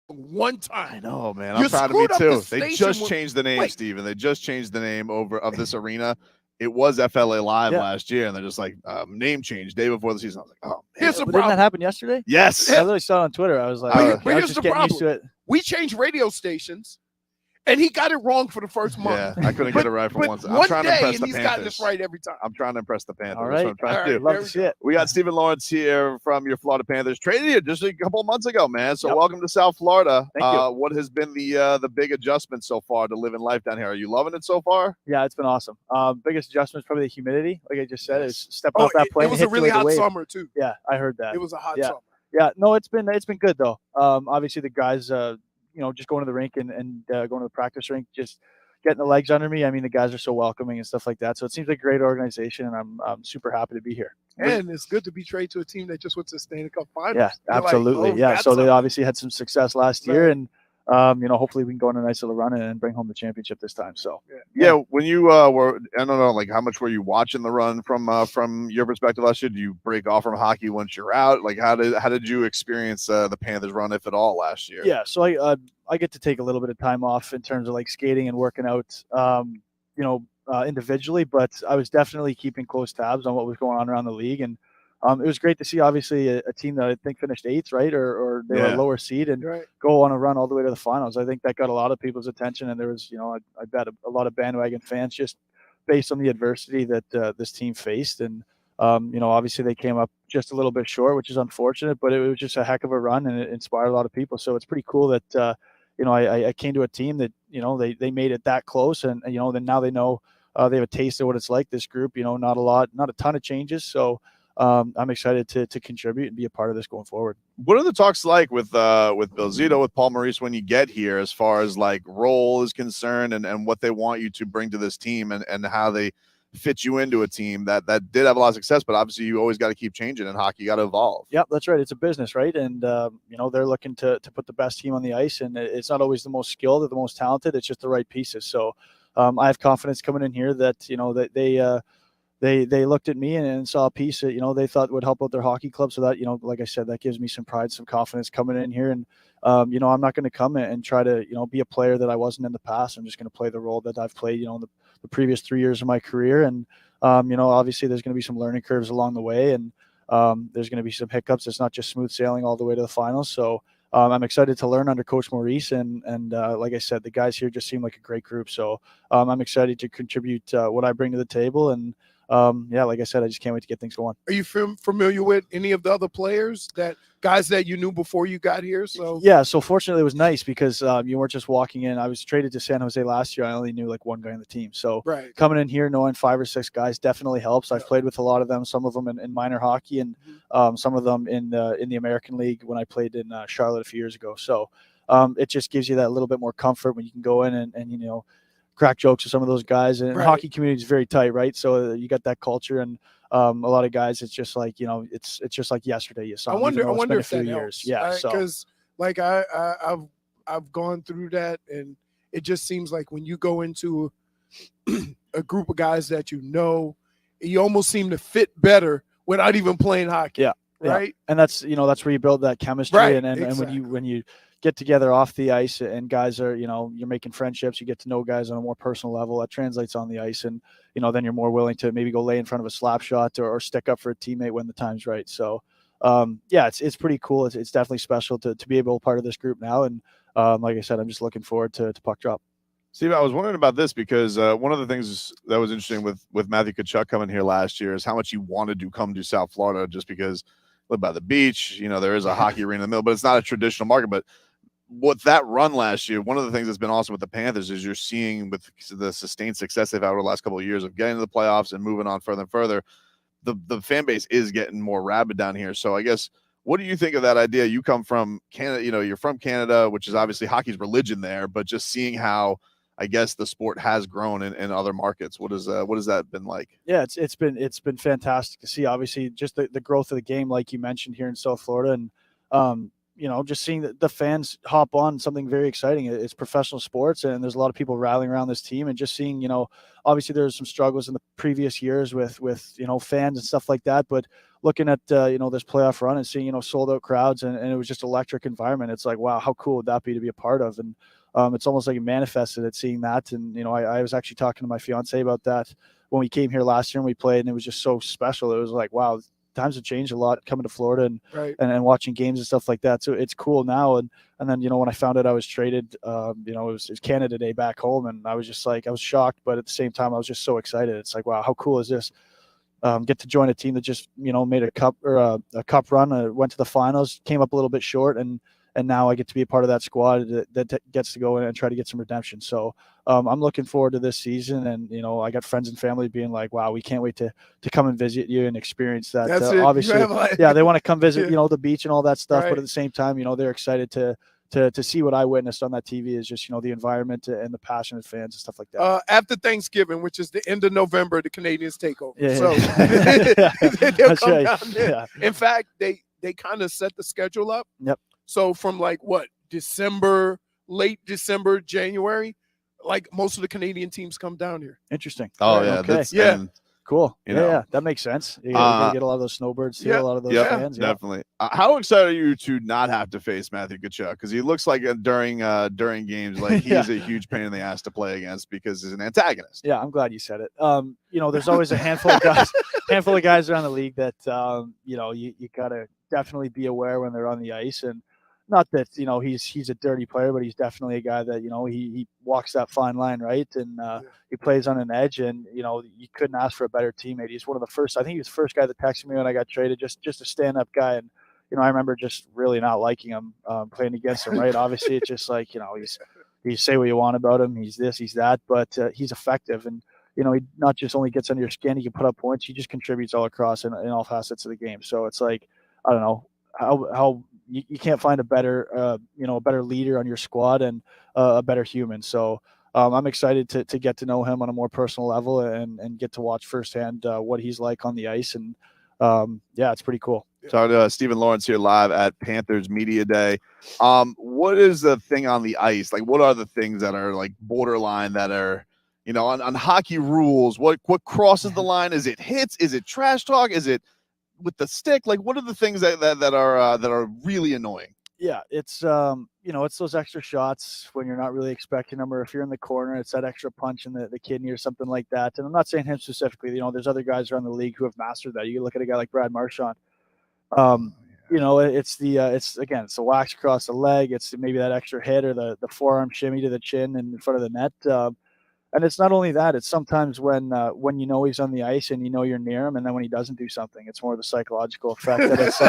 One I time. know, man. You I'm proud of me screwed up too. the They station just with- changed the name, Wait. Steven. They just changed the name of this arena. It was FLA Live Yeah. last year, and they're just like name change day before the season. I was like, oh man. Here's the Didn't that problem. happen yesterday? Yes. I literally saw it on Twitter. I was like, But I here's was just the getting used to it. We changed radio stations, and he got it wrong for the first month. Yeah, I couldn't get it right for But once. I'm one trying to day, impress and the he's gotten Panthers. this right every time. I'm trying to impress the Panthers. All That's right. what I'm trying to do. Love to see it. We got Stephen Lorentz here from your Florida Panthers. Traded you just a couple of months ago, man. So Yep. welcome to South Florida. Thank you. What has been the big adjustment so far to living life down here? Are you loving it so far? Yeah, it's been awesome. Biggest adjustment is probably the humidity. Like I just said, is stepping Oh, off that plane. it was a hit you really like hot wave. summer too. Yeah, I heard that. It was a hot Yeah. summer. Yeah, no, it's been good though. Obviously the guys, just going to the rink and going to the practice rink, just getting the legs under me. I mean, the guys are so welcoming and stuff like that. So it seems like a great organization, and I'm super happy to be here. And it's good to be traded to a team that just went to the Stanley Cup Finals. Yeah, You're like, absolutely. oh, Yeah, that's so they something. obviously had some success last year, and hopefully we can go on a nice little run and bring home the championship this time. So Yeah, when you were, I don't know, like how much were you watching the run from your perspective last year? Do you break off from hockey once you're out? Like how did you experience the Panthers run, if at all, last year? yeah, so I get to take a little bit of time off in terms of like skating and working out, individually, but I was definitely keeping close tabs on what was going on around the league, and it was great to see obviously a team that I think finished 8th, right, or they were a lower seed and Right. go on a run all the way to the finals. I think that got a lot of people's attention, and there was, I bet a lot of bandwagon fans just based on the adversity that this team faced, and obviously they came up just a little bit short, which is unfortunate, but it was just a heck of a run, and it inspired a lot of people. So it's pretty cool that I came to a team that they made it that close, and then now they know they have a taste of what it's like. This group, not a ton of changes, so I'm excited to contribute and be a part of this going forward. What are the talks like with Bill Zito, with Paul Maurice when you get here, as far as like role is concerned, and what they want you to bring to this team, and how they fit you into a team that did have a lot of success, but obviously you always got to keep changing in hockey. You got to evolve. Yep, that's right. It's a business, right? And they're looking to put the best team on the ice, and it's not always the most skilled or the most talented. It's just the right pieces. So I have confidence coming in here that that they looked at me and saw a piece that they thought would help out their hockey club. So that like I said, that gives me some pride, some confidence coming in here. And I'm not going to come in and try to be a player that I wasn't in the past. I'm just going to play the role that I've played in the previous 3 years of my career. And obviously there's going to be some learning curves along the way, and there's going to be some hiccups. It's not just smooth sailing all the way to the finals. So I'm excited to learn under Coach Maurice, and like I said, the guys here just seem like a great group. So I'm excited to contribute what I bring to the table, and like I said, I just can't wait to get things going. Are you familiar with any of the other players, guys that you knew before you got here? So yeah, so fortunately it was nice because you weren't just walking in. I was traded to San Jose last year. I only knew like one guy on the team. So right. Coming in here knowing 5 or 6 guys definitely helps. I've played with a lot of them, some of them in minor hockey, and some of them in the American League when I played in Charlotte a few years ago. So it just gives you that little bit more comfort when you can go in and crack jokes with some of those guys. And Right. hockey community is very tight, right? So you got that culture, and a lot of guys, it's just like it's just like yesterday you saw. I wonder if a few that years. helps. Yeah, so because like I've gone through that, and it just seems like when you go into a group of guys that you almost seem to fit better without even playing hockey. Yeah. Right. And that's where you build that chemistry, Right, and exactly. when you get together off the ice, and guys are you're making friendships, you get to know guys on a more personal level, that translates on the ice, and then you're more willing to maybe go lay in front of a slap shot or stick up for a teammate when the time's right. So it's pretty cool. It's definitely special to be able to be part of this group now, and like I said, I'm just looking forward to puck drop. Steve, I was wondering about this because one of the things that was interesting with Matthew Tkachuk coming here last year is how much he wanted to come to South Florida, just because live by the beach, there is a hockey arena in the middle, but it's not a traditional market. But with that run last year, one of the things that's been awesome with the Panthers is you're seeing with the sustained success they've had over the last couple of years of getting to the playoffs and moving on further and further, the fan base is getting more rabid down here. So I guess, what do you think of that idea? You come from Canada, you're from Canada, which is obviously hockey's religion there, but just seeing how, I guess, the sport has grown in other markets. What has that been like? Yeah, it's been fantastic to see. Obviously, just the growth of the game, like you mentioned, here in South Florida, and just seeing the fans hop on something very exciting. It's professional sports, and there's a lot of people rallying around this team, and just seeing, obviously there's some struggles in the previous years with fans and stuff like that, but looking at this playoff run and seeing sold out crowds, and it was just electric environment. It's like, wow, how cool would that be to be a part of? And it's almost like it manifested at seeing that. And I was actually talking to my fiance about that when we came here last year and we played, and it was just so special. It was like, wow, times have changed a lot coming to Florida and watching games and stuff like that. So it's cool now. And then, when I found out I was traded, it was Canada Day back home, and I was just like, I was shocked, but at the same time, I was just so excited. It's like, wow, how cool is this? Get to join a team that just, made a cup run, went to the finals, came up a little bit short, and now I get to be a part of that squad that gets to go in and try to get some redemption. So I'm looking forward to this season, and I got friends and family being like, "Wow, we can't wait to come and visit you and experience that." That's it. Obviously, they want to come visit, the beach and all that stuff, Right. but at the same time, they're excited to see what I witnessed on that TV is just the environment and the passionate fans and stuff like that. After Thanksgiving, which is the end of November, the Canadians take over. Yeah. So they'll That's come right. down there. Yeah. In fact, they kind of set the schedule up. Yep. So from December, late December, January, most of the Canadian teams come down here. Interesting. Oh yeah, Okay. Cool. Yeah, that makes sense. You gotta get a lot of those snowbirds too, a lot of those fans. Yeah. Definitely. How excited are you to not have to face Matthew Tkachuk? Because he looks like during games, like he's a huge pain in the ass to play against because he's an antagonist. Yeah, I'm glad you said it. There's always a handful of guys around the league that you gotta definitely be aware when they're on the ice. And not that he's a dirty player, but he's definitely a guy that he walks that fine line, right? And he plays on an edge, and you couldn't ask for a better teammate. He's one of the first. I think he was the first guy that texted me when I got traded. Just a stand-up guy, and I remember just really not liking him playing against him. Right? Obviously, it's just like you say what you want about him. He's this, he's that, but he's effective, and he not just only gets under your skin. He can put up points. He just contributes all across in all facets of the game. So it's like, I don't know how. You can't find a better leader on your squad and a better human. So I'm excited to get to know him on a more personal level and get to watch firsthand what he's like on the ice. And it's pretty cool. So Stephen Lorentz here live at Panthers Media Day. What is the thing on the ice? Like, what are the things that are like borderline that are, on hockey rules? What crosses the line? Is it hits? Is it trash talk? Is it with the stick? Like, what are the things that are really annoying? Yeah, it's it's those extra shots when you're not really expecting them, or if you're in the corner, it's that extra punch in the kidney or something like that. And I'm not saying him specifically. There's other guys around the league who have mastered that. You look at a guy like Brad Marchand. It's the wax across the leg. It's maybe that extra hit or the forearm shimmy to the chin in front of the net. And it's not only that, it's sometimes when he's on the ice and you're near him, and then when he doesn't do something, it's more of the psychological effect that it's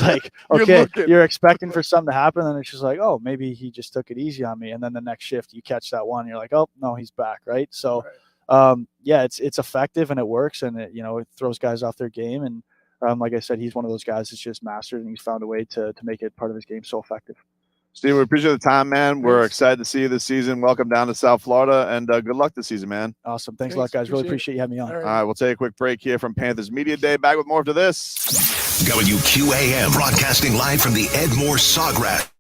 like okay, you're expecting for something to happen, and it's just like, oh, maybe he just took it easy on me, and then the next shift you catch that one, you're like, oh no, he's back, right? So it's effective and it works, and it throws guys off their game, and like I said, he's one of those guys that's just mastered, and he's found a way to make it part of his game so effective. Steve, we appreciate the time, man. We're excited to see you this season. Welcome down to South Florida, and good luck this season, man. Awesome. Thanks a lot, guys. Really appreciate you having me on. All right, we'll take a quick break here from Panthers Media Day. Back with more after this. WQAM, broadcasting live from the Ed Moore Sawgrass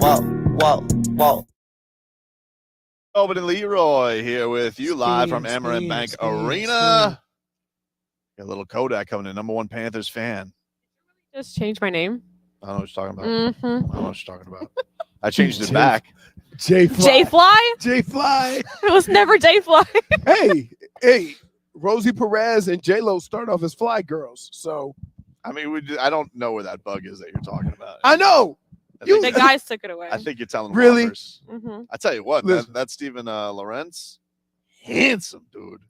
Tobin and Leroy here with you live from Amerent Bank Arena. Got a little Kodak coming in, #1 Panthers fan. Just change my name. I don't know what you're talking about. Mm-hmm. I don't know what you're talking about. I changed it back. J-Fly? J-Fly. It was never J-Fly. hey, Rosie Perez and J-Lo start off as Fly Girls. So, I mean, I don't know where that bug is that you're talking about. I know. The guys took it away. I think you're telling Really? Mm-hmm. I tell you what, that's Steven Lorentz. Handsome, dude.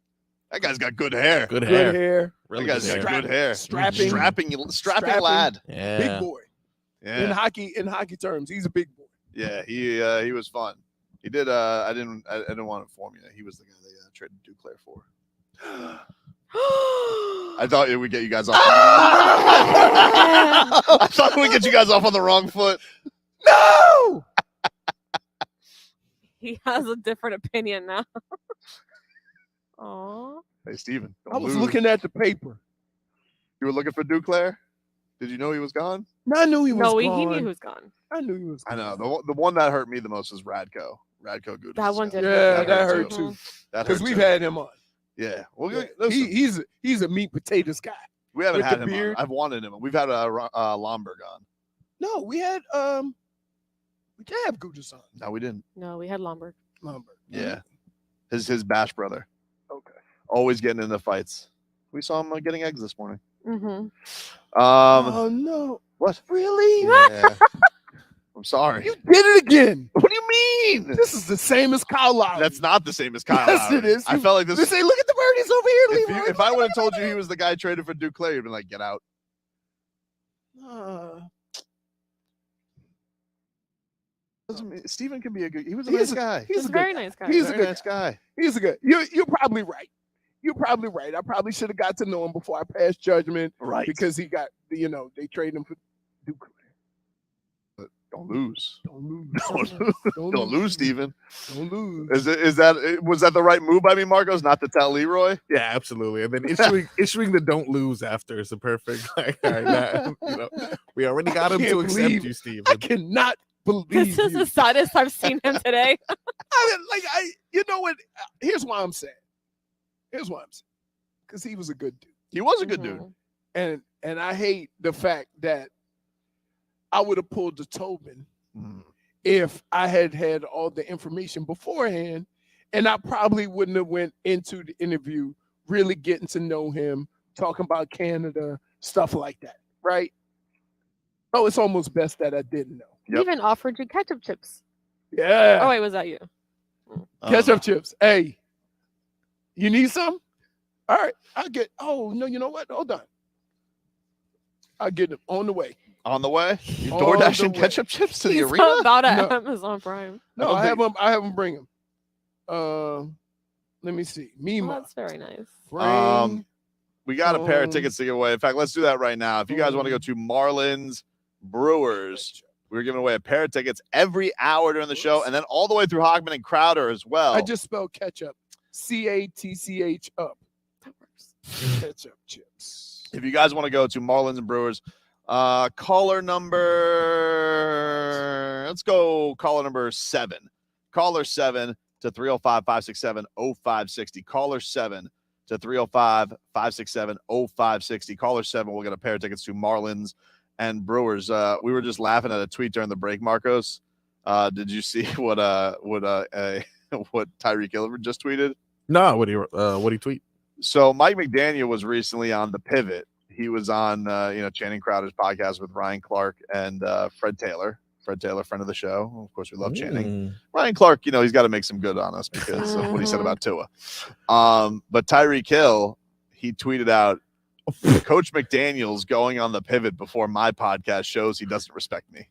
That guy's got good hair. Good hair. Really that guy's got good hair. Strapping lad. Yeah. Big boy. Yeah. In hockey terms, he's a big boy. Yeah, he was fun. He did. I didn't want to inform you that he was the guy they traded Duclair for. I thought it would get you guys off. I thought it would get you guys off on the wrong foot. No. He has a different opinion now. Aw. Hey, Steven. I was looking at the paper. You were looking for Duclair? Did you know he was gone? No, I knew he was gone. No, he knew he was gone. I knew he was gone. I know. The one that hurt me the most was Radko. Radko Gudis. That one did. Yeah, that hurt too. Because we've had him on. Yeah. Well, he's a meat potatoes guy. We haven't with had the him beard. on. I've wanted him. We've had Lomberg on. No, we had we did have Gudis on. No, we didn't. No, we had Lomberg. Yeah. His bash brother. Okay. Always getting into fights. We saw him getting eggs this morning. Mm-hmm. Oh no. What? Really? Yeah. I'm sorry. You did it again. What do you mean? This is the same as Kyle Lowry. That's not the same as Kyle Yes, Lowry. it is. I felt like this. They say, look at the birdies over here, Leroy. If I would have told you he was the guy traded for Duclair, you'd been like, get out. Steven can be a good. He was a nice guy. He's a very nice guy. He's a Very good nice guy. He's a good. You're probably right. You're probably right. I probably should have got to know him before I passed judgment. Right. Because he got, they traded him for Duclair. But don't lose. Don't lose. Don't lose, Steven. Don't lose. Was that the right move by me, Marcos? Not to tell Leroy? Yeah, absolutely. And then issuing the don't lose after is a perfect. Like, all right, we already got him to accept you, Steven. I cannot believe This is the saddest I've seen him today. You know what? Here's why I'm sad. Because he was a good dude. He was a good dude. And I hate the fact that I would have pulled the Tobin if I had had all the information beforehand, and I probably wouldn't have went into the interview really getting to know him, talking about Canada, stuff like that, right? Oh, it's almost best that I didn't know. He even offered you ketchup chips. Yeah. Oh, wait, was that you? Ketchup chips. Hey, you need some? All right, I'll get. Oh no, you know what? Hold on. I'll get them on the way. On the way? You On door the dashing way. ketchup chips to the He's arena? about to No. Amazon Prime. No, I have them bring them. Let me see. Oh, Mima. that's very nice. We got a pair of tickets to give away. In fact, let's do that right now. If you guys want to go to Marlins Brewers, we're giving away a pair of tickets every hour during the show, and then all the way through Hogman and Crowder as well. I just spelled ketchup. CATCH up. That works. Ketchup chips. If you guys want to go to Marlins and Brewers, caller number, let's go caller number 7. Caller 7 to 305-567-0560. Caller 7 to 305-567-0560. Caller 7 will get a pair of tickets to Marlins and Brewers. We were just laughing at a tweet during the break, Marcos. Did you see what Tyreek Hill just tweeted? No, what he tweet? So Mike McDaniel was recently on The Pivot. He was on, Channing Crowder's podcast with Ryan Clark and Fred Taylor. Fred Taylor, friend of the show. Of course, we love Channing. Ryan Clark, he's got to make some good on us because of what he said about Tua. But Tyreek Hill, he tweeted out, Coach McDaniel's going on The Pivot before my podcast shows he doesn't respect me.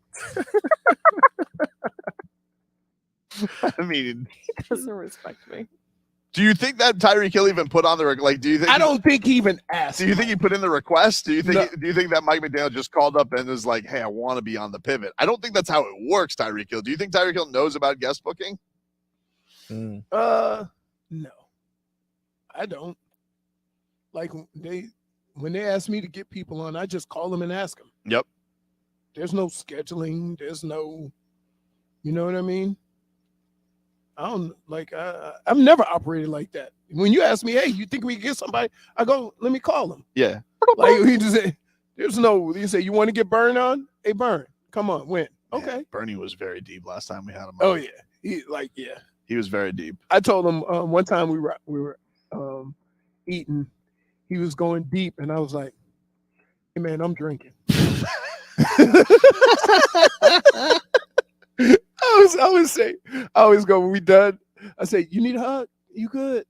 I mean, He doesn't respect me. Do you think that Tyreek Hill even put on the do you think? I don't think he even asked. Do you think he put in the request? Do you think? Do you think that Mike McDaniel just called up and was like, "Hey, I want to be on The Pivot"? I don't think that's how it works, Tyreek Hill. Do you think Tyreek Hill knows about guest booking? No, I don't. Like when they ask me to get people on, I just call them and ask them. Yep. There's no scheduling. There's no. You know what I mean? I don't like. I've never operated like that. When you ask me, hey, you think we can get somebody? I go, let me call them. Yeah. Like he just say, there's no. You say you want to get Burn on? Hey, Burn, come on, win. Man, Okay. Bernie was very deep last time we had him. Oh yeah, he was very deep. I told him one time we were eating. He was going deep, and I was like, "Hey man, I'm drinking." I always go when we done. I say, "You need a hug? You good?"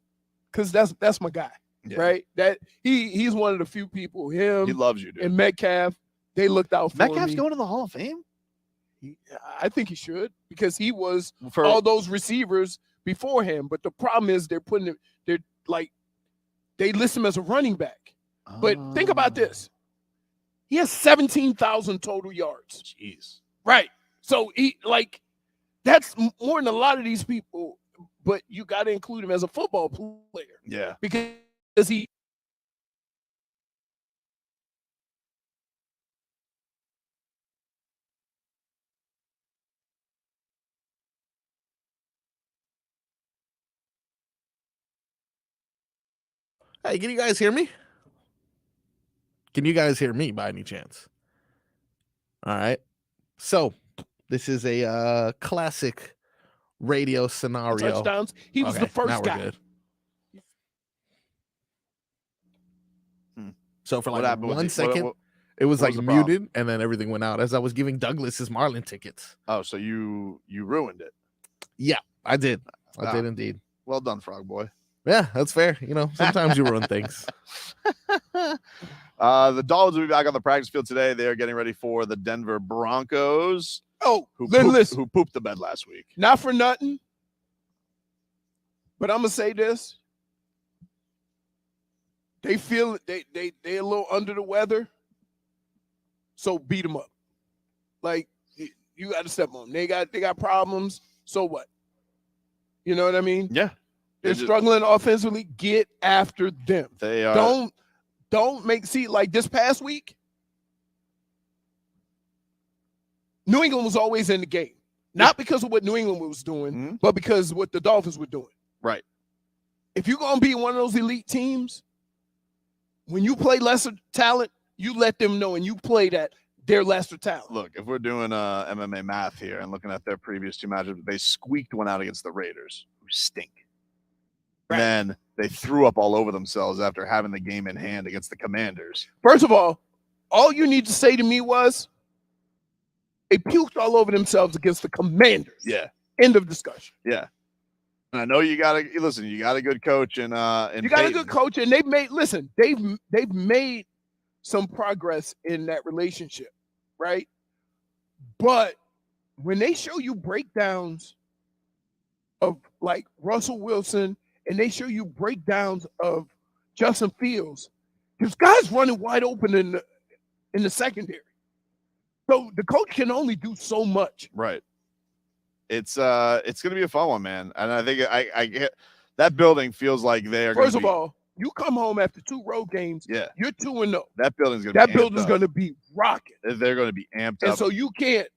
Because that's my guy, right? That he's one of the few people. Him, He loves you, dude. and Metcalf, they looked out for Metcalf's me. going to the Hall of Fame. I think he should because he was for all those receivers before him. But the problem is they list him as a running back. But think about this: he has 17,000 total yards. Jeez, right? So that's more than a lot of these people. But you got to include him as a football player. Yeah, because he. Hey, can you guys hear me? Can you guys hear me by any chance? All right. So this is a classic radio scenario. Touchdowns. He was the first now we're guy. Good. So for What like happened with 1 the- second, what- it was what like was the problem? muted, and then everything went out as I was giving Douglas his Marlin tickets. Oh, so you ruined it. Yeah, I did. I Ah. did indeed. Well done, Frog Boy. Yeah, that's fair. You know, sometimes you ruin things. The Dolphins will be back on the practice field today. They are getting ready for the Denver Broncos. Oh, who listen. pooped the bed last week. Not for nothing, but I'm gonna say this: they feel they a little under the weather, so beat them up. Like you got to step on them. They got problems. So what? You know what I mean? Yeah, they're struggling offensively. Get after them. They are. Don't make like this past week. New England was always in the game, not because of what New England was doing, but because of what the Dolphins were doing. Right. If you're gonna be one of those elite teams, when you play lesser talent, you let them know, and you play that they're lesser talent. Look, if we're doing MMA math here and looking at their previous two matchups, they squeaked one out against the Raiders, who stink. Right. Then they threw up all over themselves after having the game in hand against the Commanders. First of all you need to say to me was, they puked all over themselves against the Commanders. Yeah. End of discussion. Yeah. And I know you got a good coach and you got a good coach, and they've made some progress in that relationship, right? But when they show you breakdowns of like Russell Wilson and they show you breakdowns of Justin Fields, there's guys running wide open in the secondary. So the coach can only do so much. Right. It's going to be a fun one, man. And I think I get that building feels like they are. First of all, you come home after 2 road games. Yeah, you're 2-0. That building's going to be rocking. They're going to be amped up. And so you can't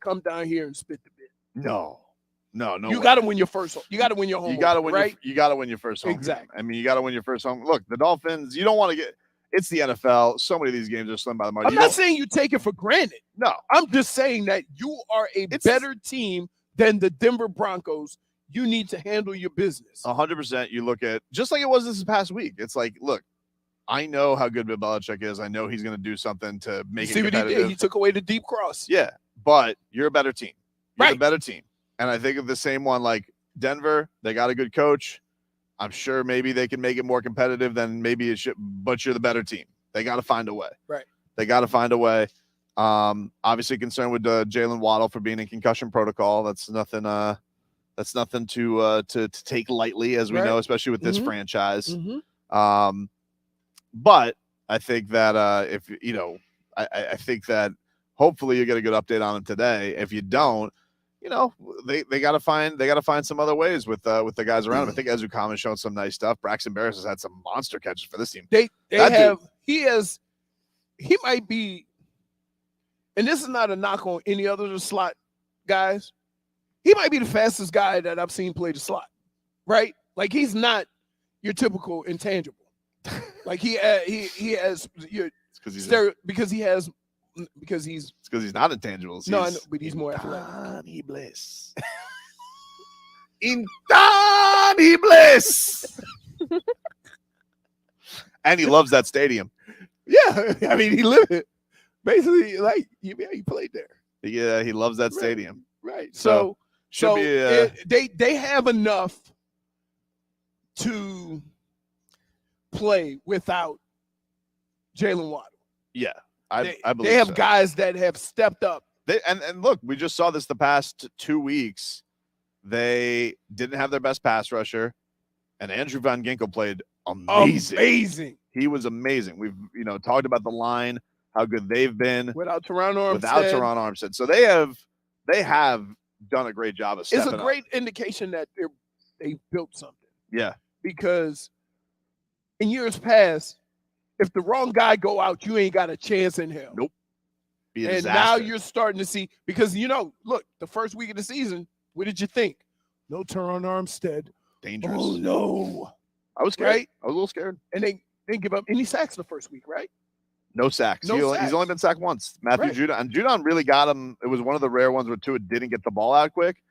come down here and spit the bit. No. You got to win your first. You got to win your home. You got to win. Right? You got to win your first home. Exactly. Game. I mean, you got to win your first home. Look, the Dolphins. You don't want to get. It's the NFL. So many of these games are slim by the margin. I'm not saying you take it for granted. No, I'm just saying that you are a better team than the Denver Broncos. You need to handle your business. 100%. You look at just like it was this past week. It's like, look, I know how good Bill Belichick is. I know he's going to do something to make it competitive. What he did? He took away the deep cross. Yeah, but you're a better team. You're right. a better team. And I think of the same one like Denver. They got a good coach. I'm sure maybe they can make it more competitive than maybe it should, but you're the better team. They got to find a way. Right. They got to find a way. Obviously concerned with Jaylen Waddle for being in concussion protocol. That's nothing to take lightly, as we know, especially with this franchise. But I think that I think that hopefully you get a good update on him today. If you don't, they got to find some other ways with the guys around him. I think Ezukam has shown some nice stuff. Braxton Barris has had some monster catches for this team. He might be, and this is not a knock on any other slot guys, he might be the fastest guy that I've seen play the slot, right? Like he's not your typical intangible. Like he has your because he's not intangibles. No, I know, but he's more athletic. Donnie Bliss. In Donnie Bliss. And he loves that stadium. Yeah, I mean he lived it. Basically, like he played there. Yeah, he loves that stadium. Right. So should be they have enough to play without Jaylen Waddle. Yeah, I believe they have so. guys that have stepped up. And look, we just saw this the past 2 weeks. They didn't have their best pass rusher, and Andrew Van Ginkel played amazing. He was amazing. We've talked about the line, how good they've been without Toronto Armstead. So they have done a great job of stepping up. It's a great indication that they built something. Yeah, because in years past, if the wrong guy go out, you ain't got a chance in hell. Nope. And now you're starting to see, because look, the first week of the season, what did you think? No Toronto Armstead. Dangerous. Oh no. I was scared. Right? I was a little scared. And they didn't give up any sacks the first week, right? No sacks. He's only been sacked once. Matthew Judon. And Judon really got him. It was one of the rare ones where Tua didn't get the ball out quick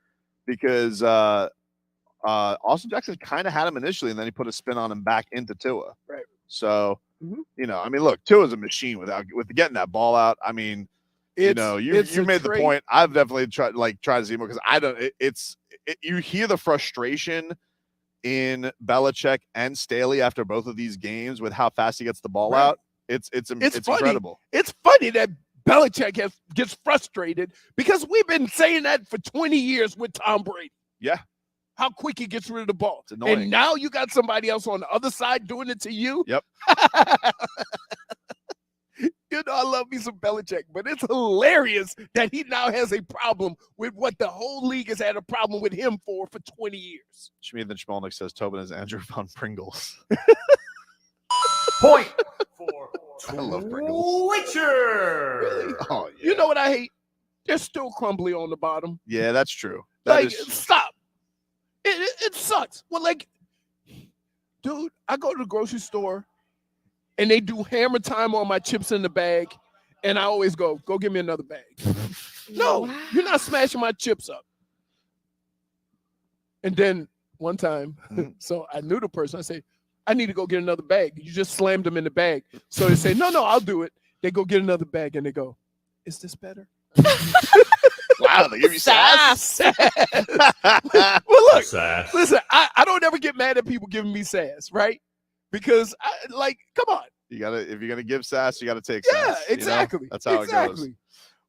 because Austin Jackson kind of had him initially, and then he put a spin on him back into Tua. Right. So, I mean, look, Tua's a machine with getting that ball out. I mean, you made the point. I've definitely tried to see more because I don't. You hear the frustration in Belichick and Staley after both of these games with how fast he gets the ball out. It's incredible. It's funny that Belichick gets frustrated because we've been saying that for 20 years with Tom Brady. Yeah. How quick he gets rid of the ball. It's annoying. And now you got somebody else on the other side doing it to you. Yep. I love me some Belichick, but it's hilarious that he now has a problem with what the whole league has had a problem with him for 20 years. Schmieden Schmolnick says Tobin is Andrew Von Pringles. Point for I love Pringles. Witcher. Really? Oh, yeah. You know what I hate? They're still crumbly on the bottom. Yeah, that's true. Stop. It sucks. Well, dude, I go to the grocery store and they do hammer time on my chips in the bag, and I always go get me another bag. No, you're not smashing my chips up. And then one time, so I knew the person. I said, I need to go get another bag. You just slammed them in the bag. So they say, no, I'll do it. They go get another bag, and they go, is this better? Wow, they give you sass. Well, look, Sass. listen, I don't ever get mad at people giving me sass, right? Because come on. If you're gonna give sass, you gotta take sass. sass. Exactly. That's how it goes.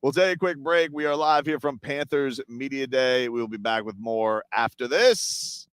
We'll take a quick break. We are live here from Panthers Media Day. We'll be back with more after this.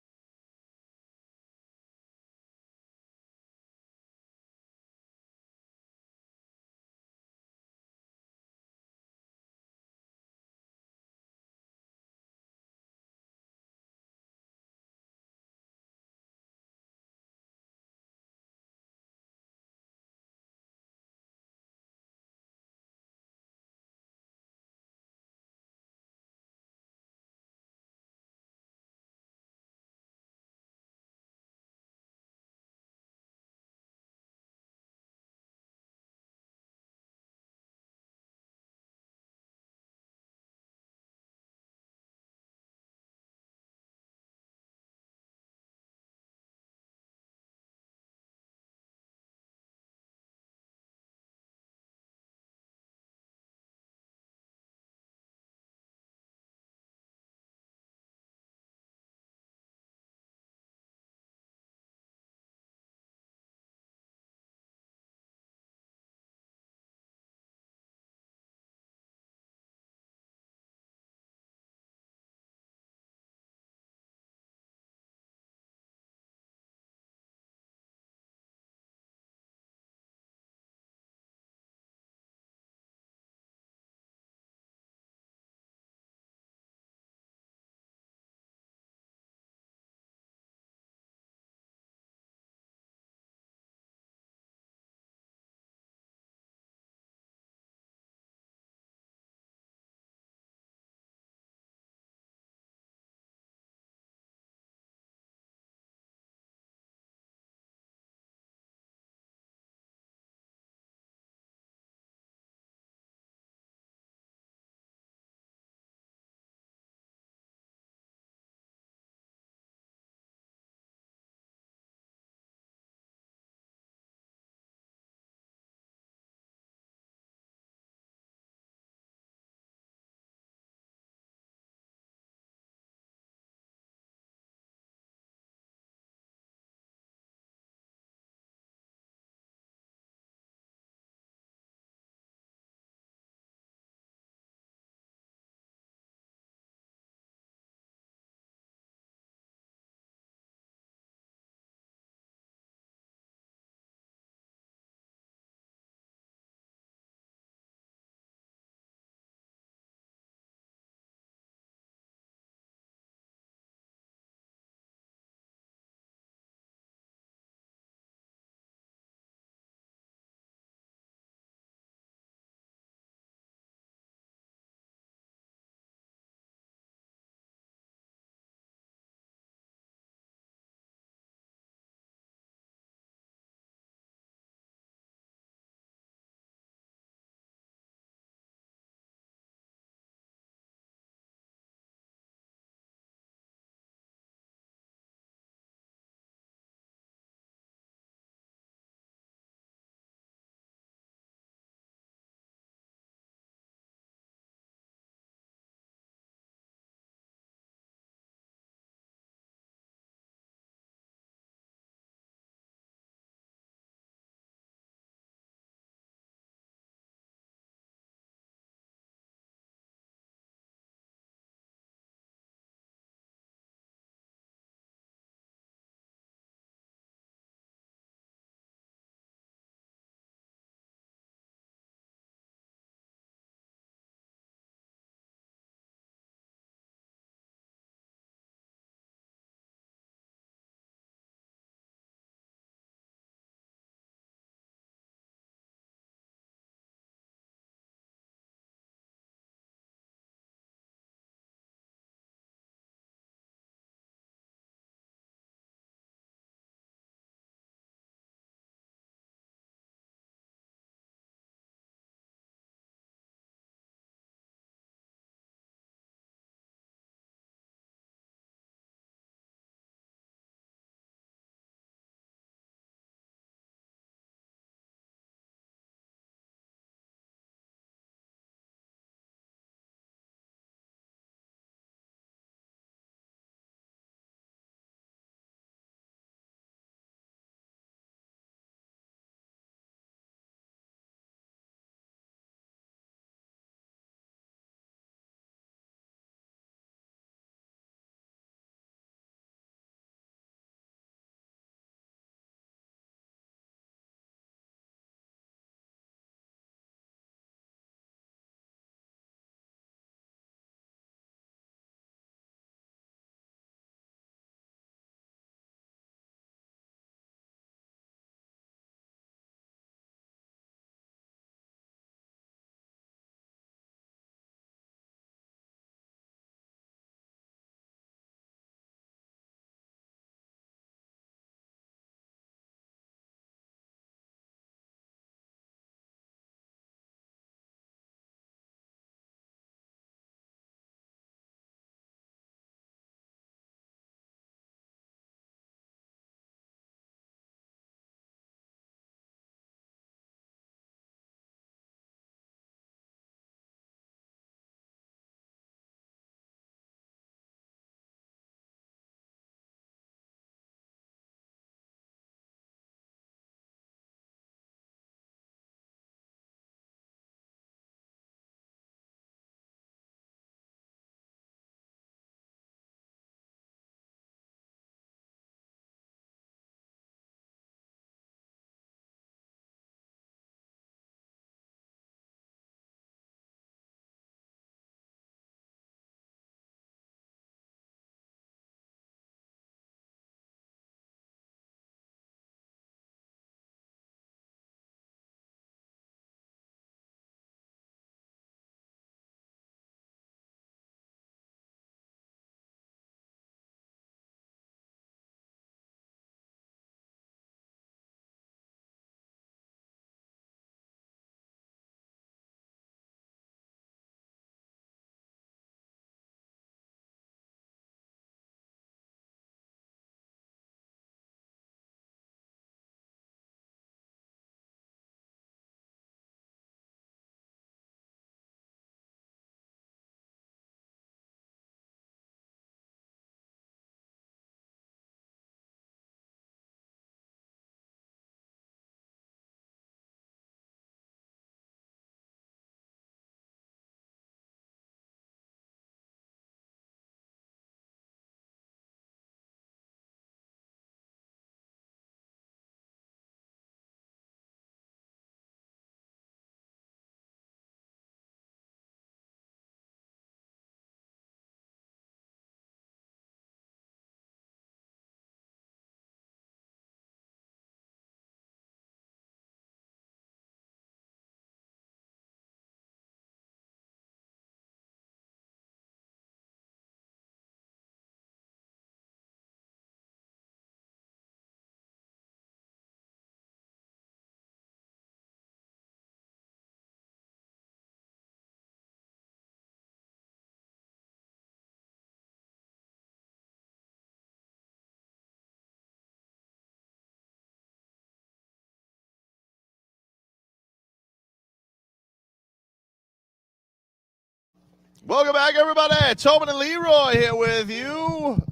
Welcome back, everybody. Tobin and Leroy here with you.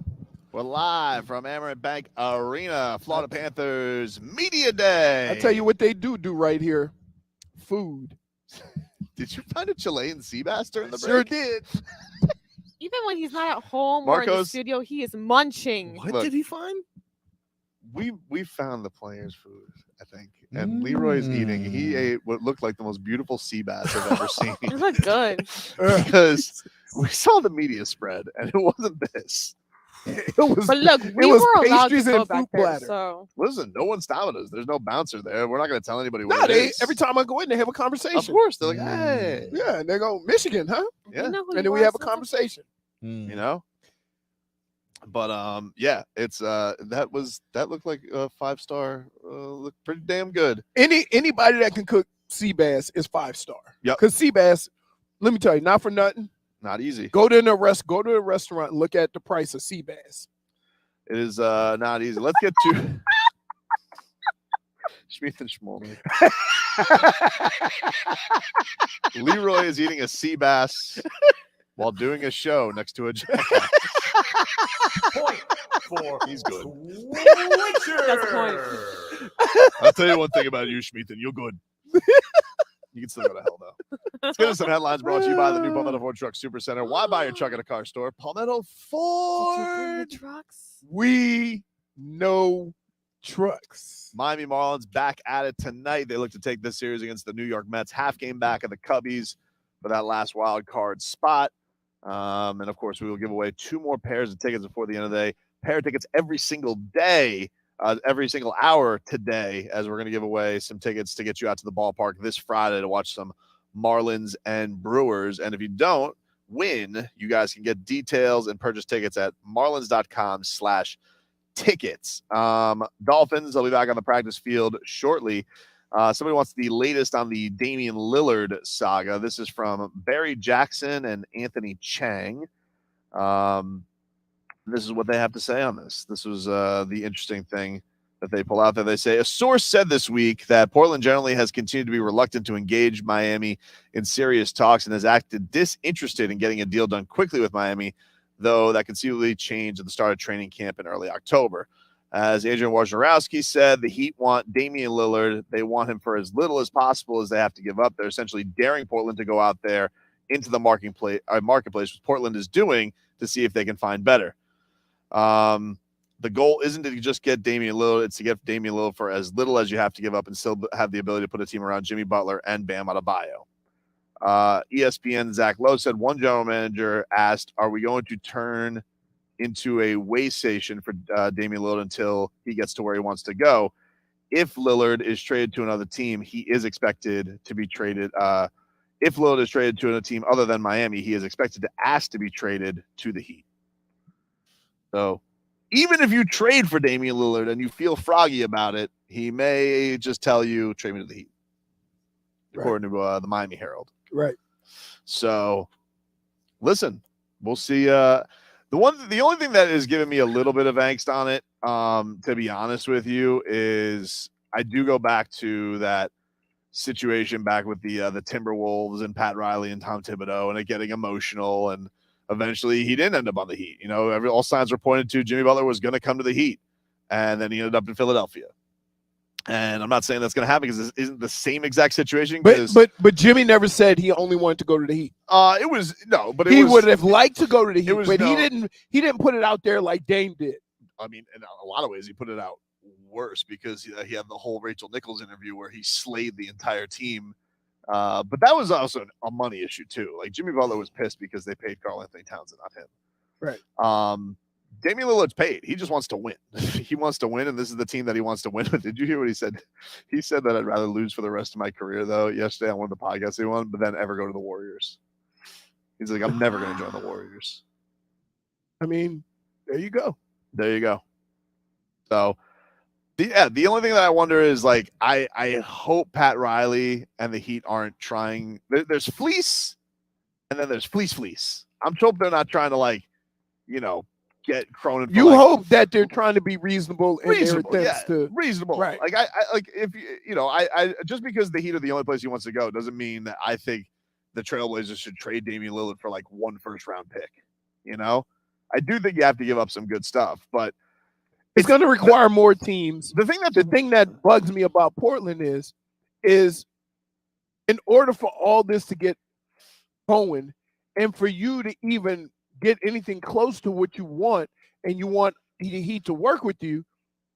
We're live from Amerent Bank Arena, Florida Panthers Media Day. I tell you what they do right here. Food. Did you find a Chilean sea bass during the break? Sure did. Even when he's not at home or in the Marcos- studio, he is munching. What Look. did he find? We found the players' food, I think. And Leroy's eating. He ate what looked like the most beautiful sea bass I've ever seen. It looked good. Because we saw the media spread, and it wasn't this. It was, But look, we was were allowed to pastries go and back fruit there, platter. so Listen, no one's stopping us. There's no bouncer there. We're not going to tell anybody what No, it is. every time I go in, they have a conversation. Of course. They're like, hey. Yeah, and they go, Michigan, huh? Yeah. you know who And you then we are, have a so- conversation. You know? But yeah, it's that looked like a 5-star, looked pretty damn good. Anybody that can cook sea bass is 5-star. Yep. Because sea bass, let me tell you, not for nothing. Not easy. Go to a restaurant and look at the price of sea bass. It is not easy. Let's get to Schmeeth and Schmolny. Leroy is eating a sea bass while doing a show next to a jackass. Point for He's good. Switcher. That's point. I'll tell you one thing about you, Schmeeth, you're good. You can still go to hell, though. Let's get into some headlines brought to you by the new Palmetto Ford Truck Super Center. Why buy your truck at a car store? Palmetto Did you bring Ford. the trucks? We know trucks. Miami Marlins back at it tonight. They look to take this series against the New York Mets. Half game back at the Cubbies for that last wild card spot. And of course, we will give away 2 more pairs of tickets before the end of the day. Pair of tickets every single day, every single hour today, as we're going to give away some tickets to get you out to the ballpark this Friday to watch some Marlins and Brewers. And if you don't win, you guys can get details and purchase tickets at marlins.com/tickets. Dolphins, they'll be back on the practice field shortly. Somebody wants the latest on the Damian Lillard saga. This is from Barry Jackson and Anthony Chang. This is what they have to say on this. This was the interesting thing that they pull out there. They say, a source said this week that Portland generally has continued to be reluctant to engage Miami in serious talks and has acted disinterested in getting a deal done quickly with Miami, though that conceivably changed at the start of training camp in early October. As Adrian Wojnarowski said, the Heat want Damian Lillard. They want him for as little as possible as they have to give up. They're essentially daring Portland to go out there into the marketplace, which Portland is doing, to see if they can find better. The goal isn't to just get Damian Lillard. It's to get Damian Lillard for as little as you have to give up and still have the ability to put a team around Jimmy Butler and Bam Adebayo. ESPN Zach Lowe said one general manager asked, are we going to turn into a way station for Damian Lillard until he gets to where he wants to go? If Lillard is traded to another team, he is expected to be traded. If Lillard is traded to a team other than Miami, he is expected to ask to be traded to the Heat. So even if you trade for Damian Lillard and you feel froggy about it, he may just tell you, trade me to the Heat, according to the Miami Herald. Right. So listen, we'll see. The only thing that is giving me a little bit of angst on it, to be honest with you, is I do go back to that situation back with the Timberwolves and Pat Riley and Tom Thibodeau and it getting emotional, and eventually he didn't end up on the Heat. You know, all signs were pointed to Jimmy Butler was going to come to the Heat, and then he ended up in Philadelphia. And I'm not saying that's going to happen because this isn't the same exact situation. But Jimmy never said he only wanted to go to the Heat. It was no, but he would have liked to go to the Heat, was but no- he didn't put it out there like Dame did. I mean, in a lot of ways, he put it out worse because he had the whole Rachel Nichols interview where he slayed the entire team. But that was also a money issue too. Like Jimmy Butler was pissed because they paid Karl Anthony Towns and not him. Right. Damian Lillard's paid. He just wants to win. He wants to win, and this is the team that he wants to win with. Did you hear what he said? He said that I'd rather lose for the rest of my career, though, yesterday on one of the podcasts he won, but then ever go to the Warriors. He's like, I'm never going to join the Warriors. I mean, there you go. There you go. So, the only thing that I wonder is, like, I hope Pat Riley and the Heat aren't trying. There's fleece, and then there's fleece. I'm sure they're not trying to, like, you know, get Cronin. You hope that they're trying to be reasonable in their attempts yeah, to reasonable. Right. Like I like if you know, I just because the Heat are the only place he wants to go doesn't mean that I think the Trailblazers should trade Damian Lillard for like 1 first-round pick. You know, I do think you have to give up some good stuff, but it's going to require more teams. The thing that bugs me about Portland is in order for all this to get going and for you to even get anything close to what you want and you want the Heat to work with you,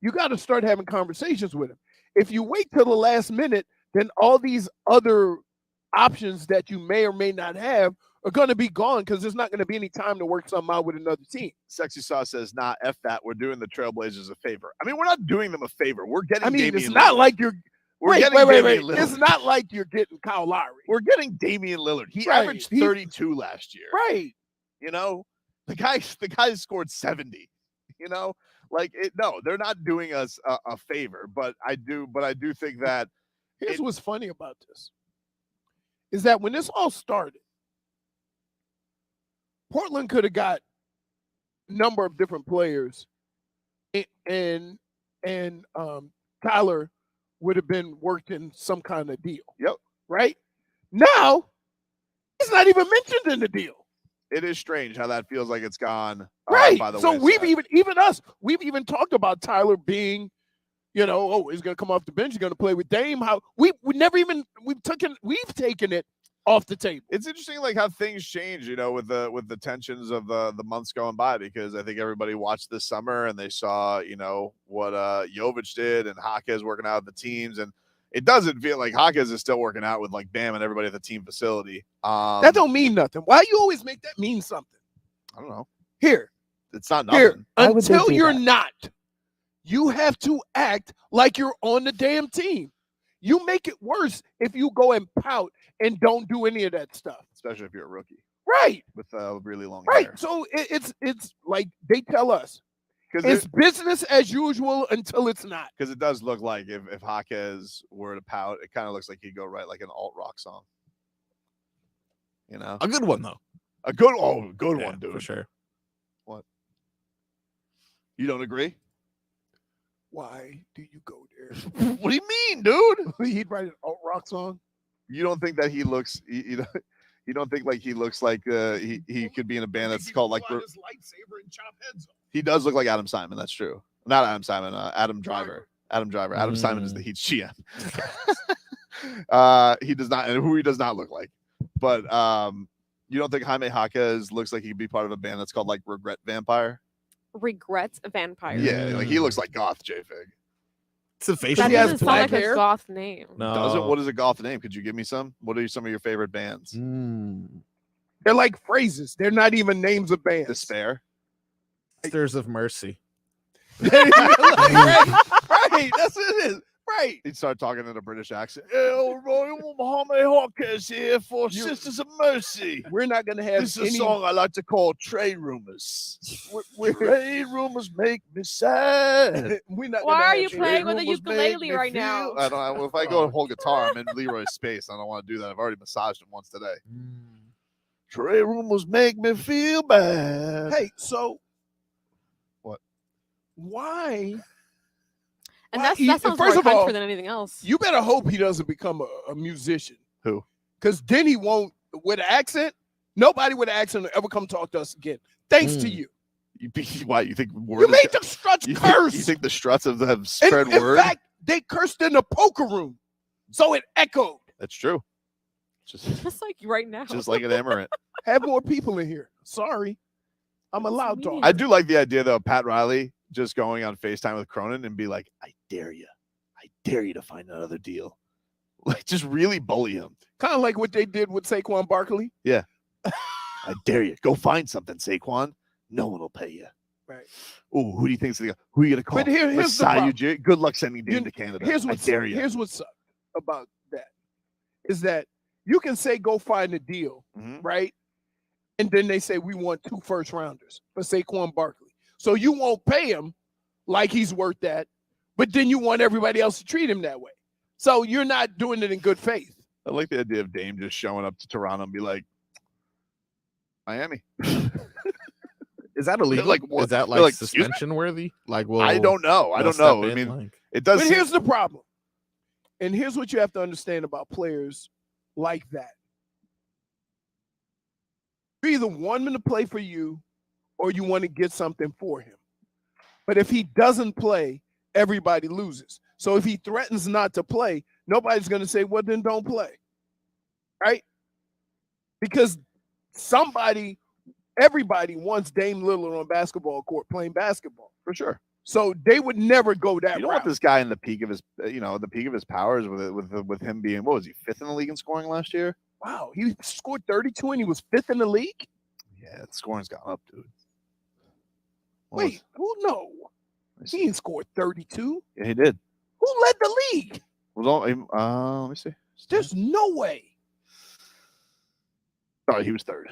you got to start having conversations with him. If you wait till the last minute, then all these other options that you may or may not have are going to be gone because there's not going to be any time to work something out with another team. Sexy Sauce says, nah, F that. We're doing the Trailblazers a favor. I mean, we're not doing them a favor. We're getting Damian it's not Lillard. like you're Wait. Lillard. It's not like you're getting Kyle Lowry. We're getting Damian Lillard. He averaged 32 last year. Right. You know, the guy scored 70. You know, like no, they're not doing us a favor, but I do think that here's what's funny about this is that when this all started, Portland could have got a number of different players, and Tyler would have been worked in some kind of deal. Yep. Right? Now, he's not even mentioned in the deal. It is strange how that feels like it's gone. Right. By the so wayside. we've even talked about Tyler being, he's going to come off the bench. He's going to play with Dame. How we've taken it off the table. It's interesting, like how things change, with the tensions of the months going by, because I think everybody watched this summer and they saw, what Jovic did and Jaquez working out with the teams, and it doesn't feel like Jaquez is still working out with like Bam and everybody at the team facility. That don't mean nothing. Why you always make that mean something? I don't know. Here, it's not nothing. Here, until you're not, you have to act like you're on the damn team. You make it worse if you go and pout and don't do any of that stuff. Especially if you're a rookie. Right. With really long hair. Right. So it's like they tell us it's business as usual until it's not. Because it does look like if Jaquez were to pout, it kind of looks like he'd go write like an alt rock song. A good one though. A good one, dude. For sure. What? You don't agree? Why do you go there? What do you mean, dude? He'd write an alt rock song. You don't think that he looks? You don't think like he looks like he could be in a band that's called like his lightsaber and chop heads off. He does look like Adam Simon. That's true. Not Adam Simon. Adam Driver. Adam Driver. Adam Simon is the Heat's GM. He does not, and who he does not look like. But you don't think Jaime Jaquez looks like he could be part of a band that's called like Regret Vampire? Regrets Vampire. Yeah, like he looks like goth J-Fig. It's a facial. That doesn't sound like a goth name. No. Doesn't? What is a goth name? Could you give me some? What are some of your favorite bands? They're like phrases. They're not even names of bands. Despair. Sisters of Mercy. Right. That's what it is. Right. He'd start talking in a British accent. Jaime Jaquez here for Sisters of Mercy. We're not going to have This is a song I like to call Trade Rumors. Trade rumors make me sad. We're not Why gonna are have you trade playing with a rumors ukulele make me right feel- now? I don't. If I go and hold guitar, I'm in Leroy's space. I don't want to do that. I've already massaged him once today. Trade rumors make me feel bad. Hey, so what? Why? And Why- that sounds first more of all, country than anything else. You better hope he doesn't become a musician. Who? Because then he won't, with an accent, nobody with an accent will ever come talk to us again. Thanks to you. Why you think word You is- made the Struts curse. You think the Struts have spread in word? fact, they cursed in the poker room, so it echoed. That's true. Just like right now. Just like an Amerent. Have more people in here. Sorry, I'm a loud dog. I do like the idea though, Pat Riley just going on FaceTime with Cronin and be like, I dare you to find another deal. Like just really bully him. Kind of like what they did with Saquon Barkley. Yeah. I dare you. Go find something, Saquon. No one will pay you. Right. Oh, who do you think's who are you gonna call? But here's the Masai problem. Ujiri? Good luck sending Dame to Canada. Here's I what's dare you. Here's what's up about that is that you can say go find a deal, right? And then they say we want 2 first rounders for Saquon Barkley. So you won't pay him like he's worth that, but then you want everybody else to treat him that way. So you're not doing it in good faith. I like the idea of Dame just showing up to Toronto and be like, Miami. Is that illegal? Like, what? Is that They're like, suspension worthy? Like, well, I don't know. I don't know. I mean, it does. But here's the problem. And here's what you have to understand about players like that. You either want him to play for you or you want to get something for him. But if he doesn't play, everybody loses. So if he threatens not to play, nobody's going to say, well, then don't play. Right? Because everybody wants Dame Lillard on basketball court playing basketball. For sure. So they would never go that You don't route. want this guy in the peak of his, the peak of his powers with him being, what was he, 5th in the league in scoring last year? Wow, he scored 32 and he was 5th in the league? Yeah, the scoring's gone up, dude. Wait, who no? He ain't scored 32. Yeah, he did. Who led the league? Let me see. There's no way. Sorry, he was 3rd.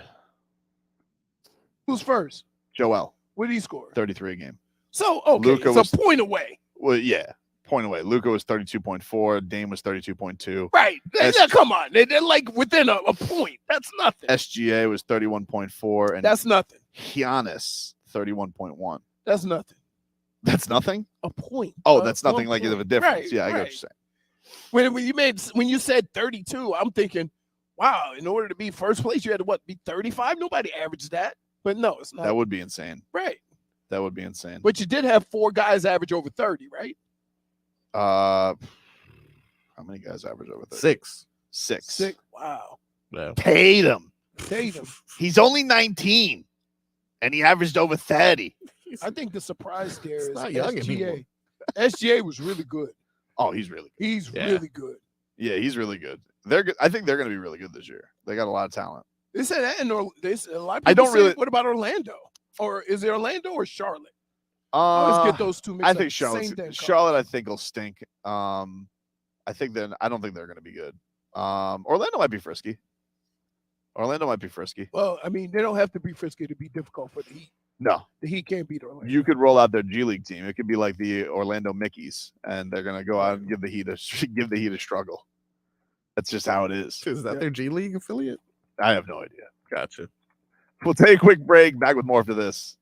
Who's first? Joel. What did he score? 33 a game. So, okay, Luka it's was a point away. Well, yeah, point away. Luka was 32.4. Dame was 32.2. Right. Come on. They're like within a point. That's nothing. SGA was 31.4. And that's nothing. Giannis, 31.1. That's nothing. That's nothing? A point. Oh, that's nothing like of a difference. Right, Yeah, I get right. what you're saying. When you said 32, I'm thinking, wow, in order to be first place, you had to be 35? Nobody averaged that. But no, it's not. That would be insane. Right. That would be insane. But you did have 4 guys average over 30, right? How many guys average over 30? 6. 6. Wow. Yeah. Tatum. He's only 19, and he averaged over 30. I think the surprise there is not young anymore. SGA. SGA was really good. Oh, he's really good. He's really good. Yeah, he's really good. They're good. I think they're going to be really good this year. They got a lot of talent. They said that, and a lot of people I don't say, really- what about Orlando? Or is it Orlando or Charlotte? I always get those two mixed I up. think Same damn Charlotte, I think will stink. I don't think they're going to be good. Orlando might be frisky. Well, I mean, they don't have to be frisky to be difficult for the Heat. No, The Heat can't beat Orlando. you could roll out their G League team. It could be like the Orlando Mickeys, and they're going to go out and give the Heat a struggle. That's just how it is. Is that their G League affiliate? I have no idea. Gotcha. We'll take a quick break. Back with more after this.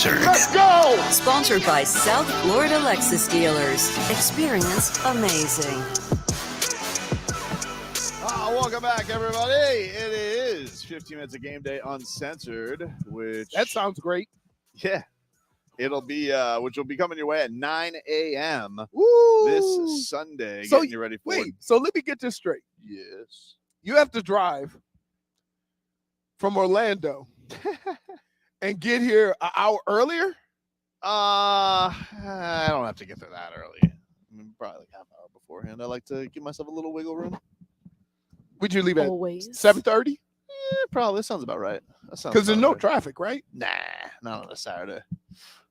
Uncensored. Let's go! Sponsored by South Florida Lexus Dealers. Experience amazing. Welcome back, everybody. It is 15 minutes of game day uncensored, which That sounds great. yeah, it'll be which will be coming your way at 9 a.m. Woo! this Sunday. So Getting you ready for Wait, so let me get this straight. Yes. You have to drive from Orlando and get here an hour earlier? I don't have to get there that early. I mean, probably like half an hour beforehand. I like to give myself a little wiggle room. Would you leave at Always. 7:30? Yeah, probably. That sounds about right. Because there's no traffic, right? Nah, not on a Saturday.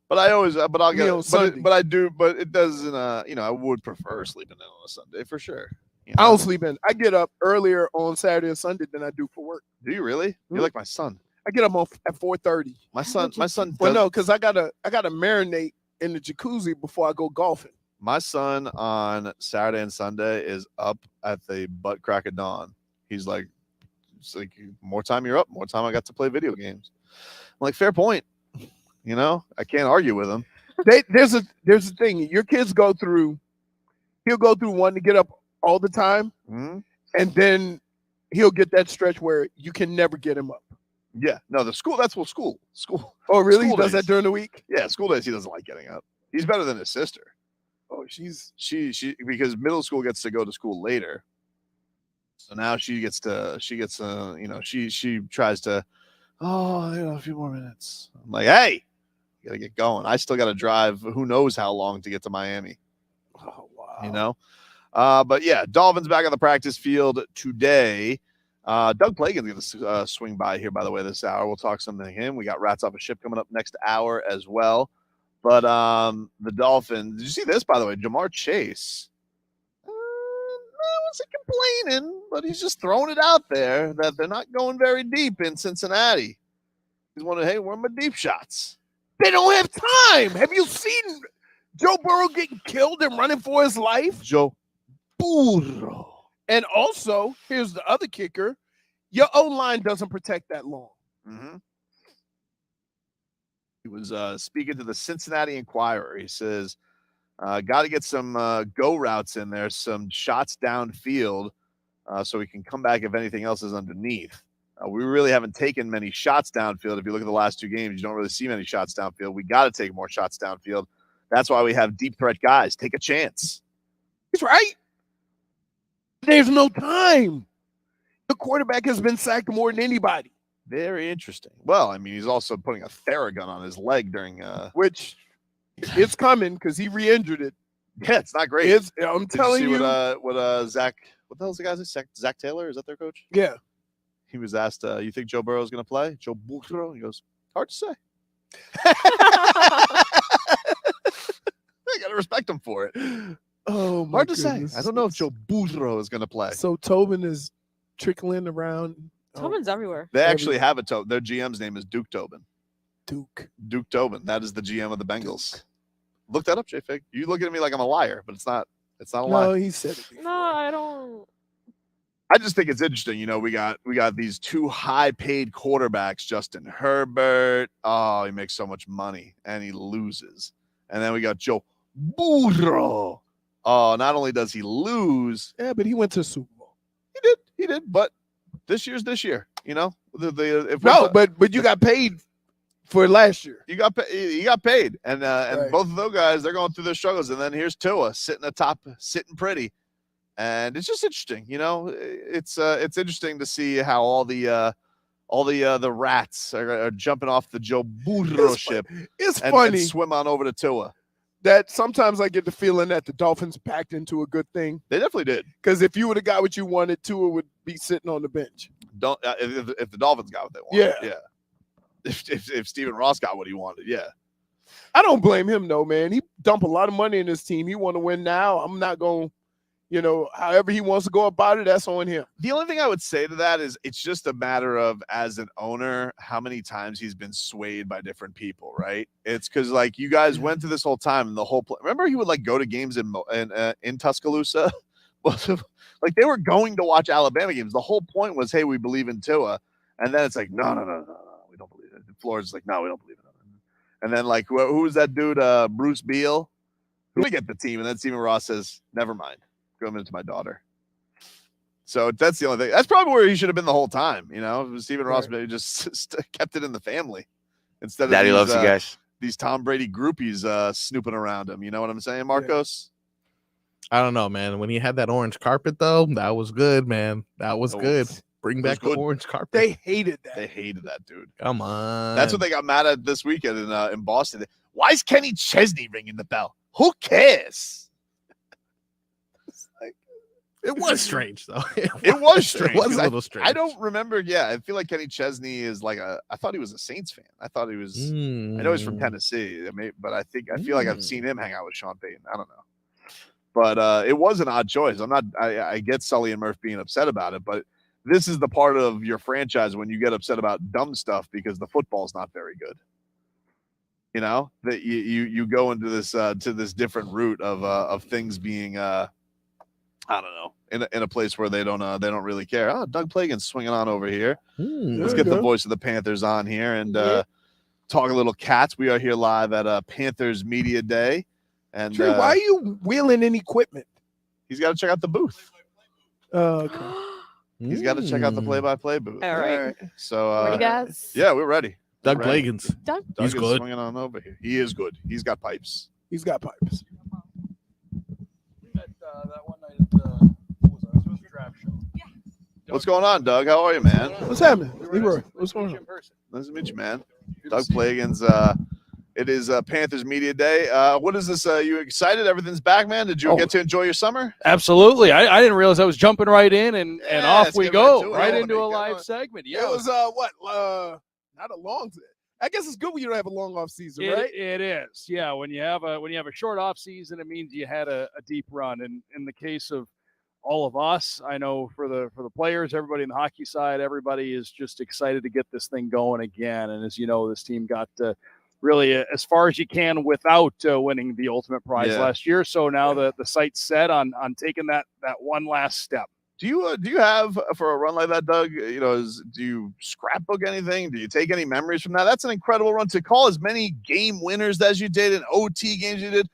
But I always, but I'll get, but I do, but it doesn't. I would prefer sleeping in on a Sunday for sure. You know? I don't sleep in. I get up earlier on Saturday and Sunday than I do for work. Do you really? You're like my son. I get up at 4:30. My son. Well, no, because I gotta marinate in the jacuzzi before I go golfing. My son on Saturday and Sunday is up at the butt crack of dawn. He's like, it's like more time you're up, more time I got to play video games. I'm like, fair point. You know, I can't argue with him. There's a thing. Your kids go through. He'll go through one to get up all the time, and then he'll get that stretch where you can never get him up. Yeah, no, the school. That's what school. Oh, really? He does days. that during the week? Yeah, school days. He doesn't like getting up. He's better than his sister. Oh, she because middle school gets to go to school later. So now she tries to, a few more minutes. I'm like, hey, you gotta get going. I still gotta drive who knows how long to get to Miami. Oh, wow. You know? But yeah, Dolphins back on the practice field today. Doug Plagens going to swing by here, by the way, this hour. We'll talk something to him. We got Rats Off a Ship coming up next hour as well. But the Dolphins, did you see this, by the way? Jamar Chase. I wasn't complaining, but he's just throwing it out there that they're not going very deep in Cincinnati. He's wondering, hey, where are my deep shots? They don't have time. Have you seen Joe Burrow getting killed and running for his life? Joe Burrow. And also, here's the other kicker. Your O-line doesn't protect that long. Mm-hmm. He was speaking to the Cincinnati Enquirer. He says, got to get some go routes in there, some shots downfield, so we can come back if anything else is underneath. We really haven't taken many shots downfield. If you look at the last two games, you don't really see many shots downfield. We got to take more shots downfield. That's why we have deep threat guys. Take a chance. He's right. There's no time. The quarterback has been sacked more than anybody. Very interesting. Well, I mean, he's also putting a Theragun on his leg during which it's coming because he re-injured it. Yeah, it's not great. I'm telling you. What Zach? What the hell's the guy's name? Zach Taylor? Is that their coach? Yeah. He was asked, "You think Joe Burrow is going to play?" Joe Burrow. He goes, "Hard to say." I got to respect him for it. Oh, my hard to goodness. say. I don't know if Joe Burrow is going to play. So Tobin is trickling around. Tobin's everywhere. They actually have a Tobin. Their GM's name is Duke Tobin. Duke Tobin. That is the GM of the Bengals. Look that up, J-Fig. You look at me like I'm a liar, but it's not. It's not a lie. No, he said it. No, I don't. I just think it's interesting. You know, we got these two high-paid quarterbacks, Justin Herbert. Oh, he makes so much money, and he loses. And then we got Joe Burrow. Oh, not only does he lose. Yeah, but he went to the Super Bowl. He did. But this year's this year. You know, but you got paid for last year. You got paid, and Right. both of those guys, they're going through their struggles. And then here's Tua sitting atop, sitting pretty, and it's just interesting. You know, it's interesting to see how all the rats are jumping off the Joe Burrow ship. It's and funny swim on over to Tua. That sometimes I get the feeling that the Dolphins backed into a good thing. They definitely did. Because if you would have got what you wanted, Tua would be sitting on the bench. Don't if the Dolphins got what they wanted. Yeah. If Stephen Ross got what he wanted, yeah. I don't blame him though, man. He dumped a lot of money in his team. He want to win now. I'm not going, however he wants to go about it, that's on him. The only thing I would say to that is it's just a matter of, as an owner, how many times he's been swayed by different people, right? It's because like you guys went through this whole time and the whole remember he would like go to games in Tuscaloosa. Like they were going to watch Alabama games. The whole point was, hey, we believe in Tua, and then it's like, no, we don't believe it. Florida's like, no, we don't believe it. And then like who was that dude? Bruce Beal. Who would get the team? And then Stephen Ross says, "Never mind, go into my daughter." So that's the only thing. That's probably where he should have been the whole time. You know, Stephen Ross maybe just kept it in the family instead of Daddy loves you guys. These Tom Brady groupies snooping around him. You know what I'm saying, Marcos? I don't know, man. When he had that orange carpet, though, that was good, man. That was good. Bring back the orange carpet. They hated that. They hated that, dude. Come on. That's what they got mad at this weekend in Boston. Why is Kenny Chesney ringing the bell? Who cares? It was strange, though. It was strange. It was a little strange. I don't remember. Yeah, I feel like Kenny Chesney is like I thought he was a Saints fan. I thought he was. I know he's from Tennessee, but I feel like I've seen him hang out with Sean Payton. I don't know. But it was an odd choice. I get Sully and Murph being upset about it, but this is the part of your franchise when you get upset about dumb stuff because the football's not very good. You know that you go into this to this different route of things being I don't know, in a place where they don't really care. Oh, Doug Plagens swinging on over here. Let's get the voice of the Panthers on here and talk a little Cats. We are here live at Panthers Media Day. And Trey, why are you wheeling in equipment? He's got to check out the booth. Okay. He's got to check out the play-by-play booth. All right. So, ready, guys? Yeah, we're ready. Doug Plagens. Doug He's is good. Swinging on over here. He is good. He's got pipes. He's got pipes. That one night at it was a draft show. What's going on, Doug? How are you, man? What's happening? Leroy, what's going on? Nice to meet you, man. Doug Plagens. It is Panthers Media Day. What is this? You excited? Everything's back, man? Did you get to enjoy your summer? Absolutely. I didn't realize I was jumping right in and off we go. Right into a live on. segment. Yeah. It was not a long. I guess it's good when you don't have a long off season, right? It is. Yeah. When you have a short off season, it means you had a deep run. And in the case of all of us, I know for the players, everybody in the hockey side, everybody is just excited to get this thing going again. And as you know, this team got really as far as you can without winning the ultimate prize last year. So now the sight's set on taking that one last step. Do you have for a run like that, Doug? You know, do you scrapbook anything? Do you take any memories from that? That's an incredible run to call as many game winners as you did and OT games you did.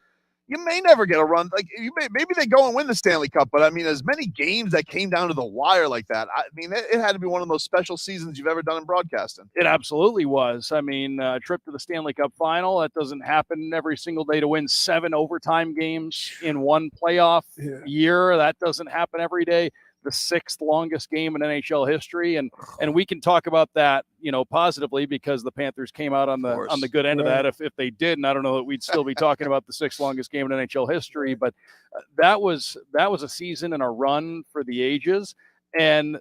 You may never get a run like maybe they go and win the Stanley Cup, but I mean, as many games that came down to the wire like that. I mean, it had to be one of the most special seasons you've ever done in broadcasting. It absolutely was. I mean, a trip to the Stanley Cup final, that doesn't happen every single day to win 7 overtime games in one playoff year. That doesn't happen every day. The 6th longest game in NHL history. And we can talk about that, you know, positively because the Panthers came out on the good end of that. If they didn't, I don't know that we'd still be talking about the 6th longest game in NHL history, but that was a season and a run for the ages. And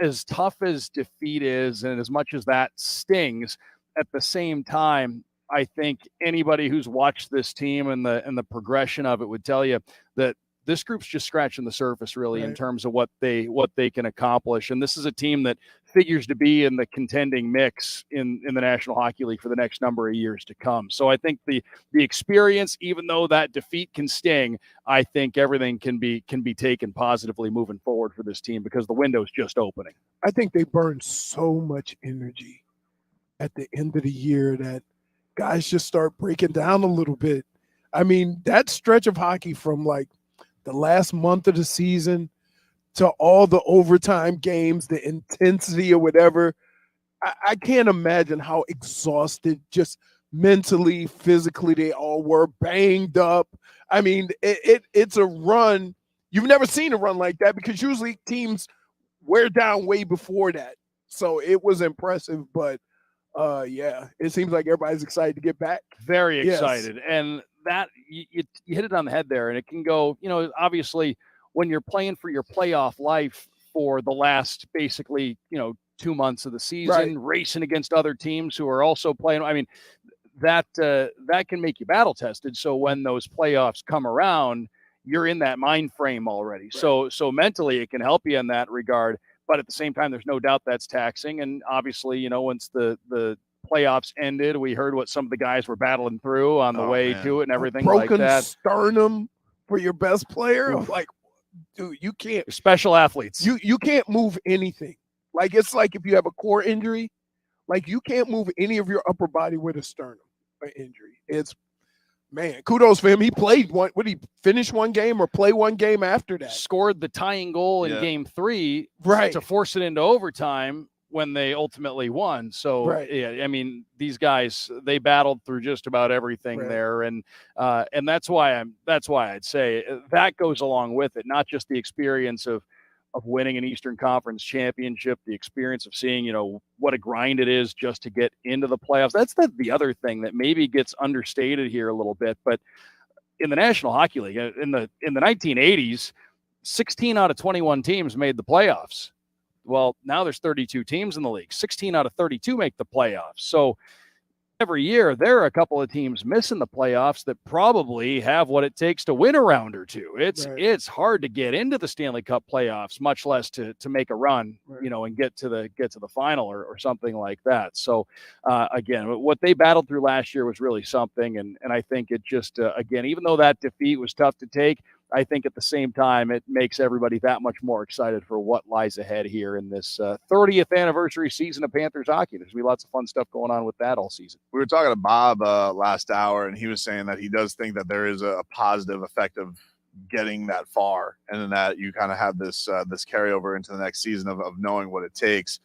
as tough as defeat is, and as much as that stings, at the same time, I think anybody who's watched this team and the progression of it would tell you that this group's just scratching the surface really in terms of what they can accomplish. And this is a team that figures to be in the contending mix in the National Hockey League for the next number of years to come. So I think the experience, even though that defeat can sting, I think everything can be taken positively moving forward for this team because the window's just opening. I think they burned so much energy at the end of the year that guys just start breaking down a little bit. I mean, that stretch of hockey from like the last month of the season to all the overtime games, the intensity or whatever, I can't imagine how exhausted just mentally, physically they all were, banged up. I mean, it's a run. You've never seen a run like that because usually teams wear down way before that. So it was impressive, but it seems like everybody's excited to get back. Very excited. Yes. And that you hit it on the head there, and it can go, you know, obviously when you're playing for your playoff life for the last basically, you know, 2 months of the season, racing against other teams who are also playing. I mean, that can make you battle tested. So when those playoffs come around, you're in that mind frame already. Right. So mentally it can help you in that regard. But at the same time, there's no doubt that's taxing. And obviously, you know, once the playoffs ended, we heard what some of the guys were battling through on the way to it and everything like that. Broken sternum for your best player. Like, dude, you can't. Special athletes. You can't move anything. Like, it's like if you have a core injury, like you can't move any of your upper body with a sternum. an injury. It's, man, kudos for him. He played one. Would he finish one game or play one game after that? Scored the tying goal in Game 3, right, to force it into overtime when they ultimately won. So, right. yeah, I mean, these guys, they battled through just about everything there, and that's why I'd say that goes along with it, not just the experience of winning an Eastern Conference championship, the experience of seeing, what a grind it is just to get into the playoffs. That's the other thing that maybe gets understated here a little bit. But in the National Hockey League, in the 1980s, 16 out of 21 teams made the playoffs. Well, now there's 32 teams in the league. 16 out of 32 make the playoffs. So every year there are a couple of teams missing the playoffs that probably have what it takes to win a round or two. It's hard to get into the Stanley Cup playoffs, much less to make a run, and get to the final or something like that. So again, what they battled through last year was really something, and I think it just again, even though that defeat was tough to take, I think at the same time, it makes everybody that much more excited for what lies ahead here in this 30th anniversary season of Panthers hockey. There's going to be lots of fun stuff going on with that all season. We were talking to Bob last hour, and he was saying that he does think that there is a positive effect of getting that far, and then that you kind of have this carryover into the next season of knowing what it takes.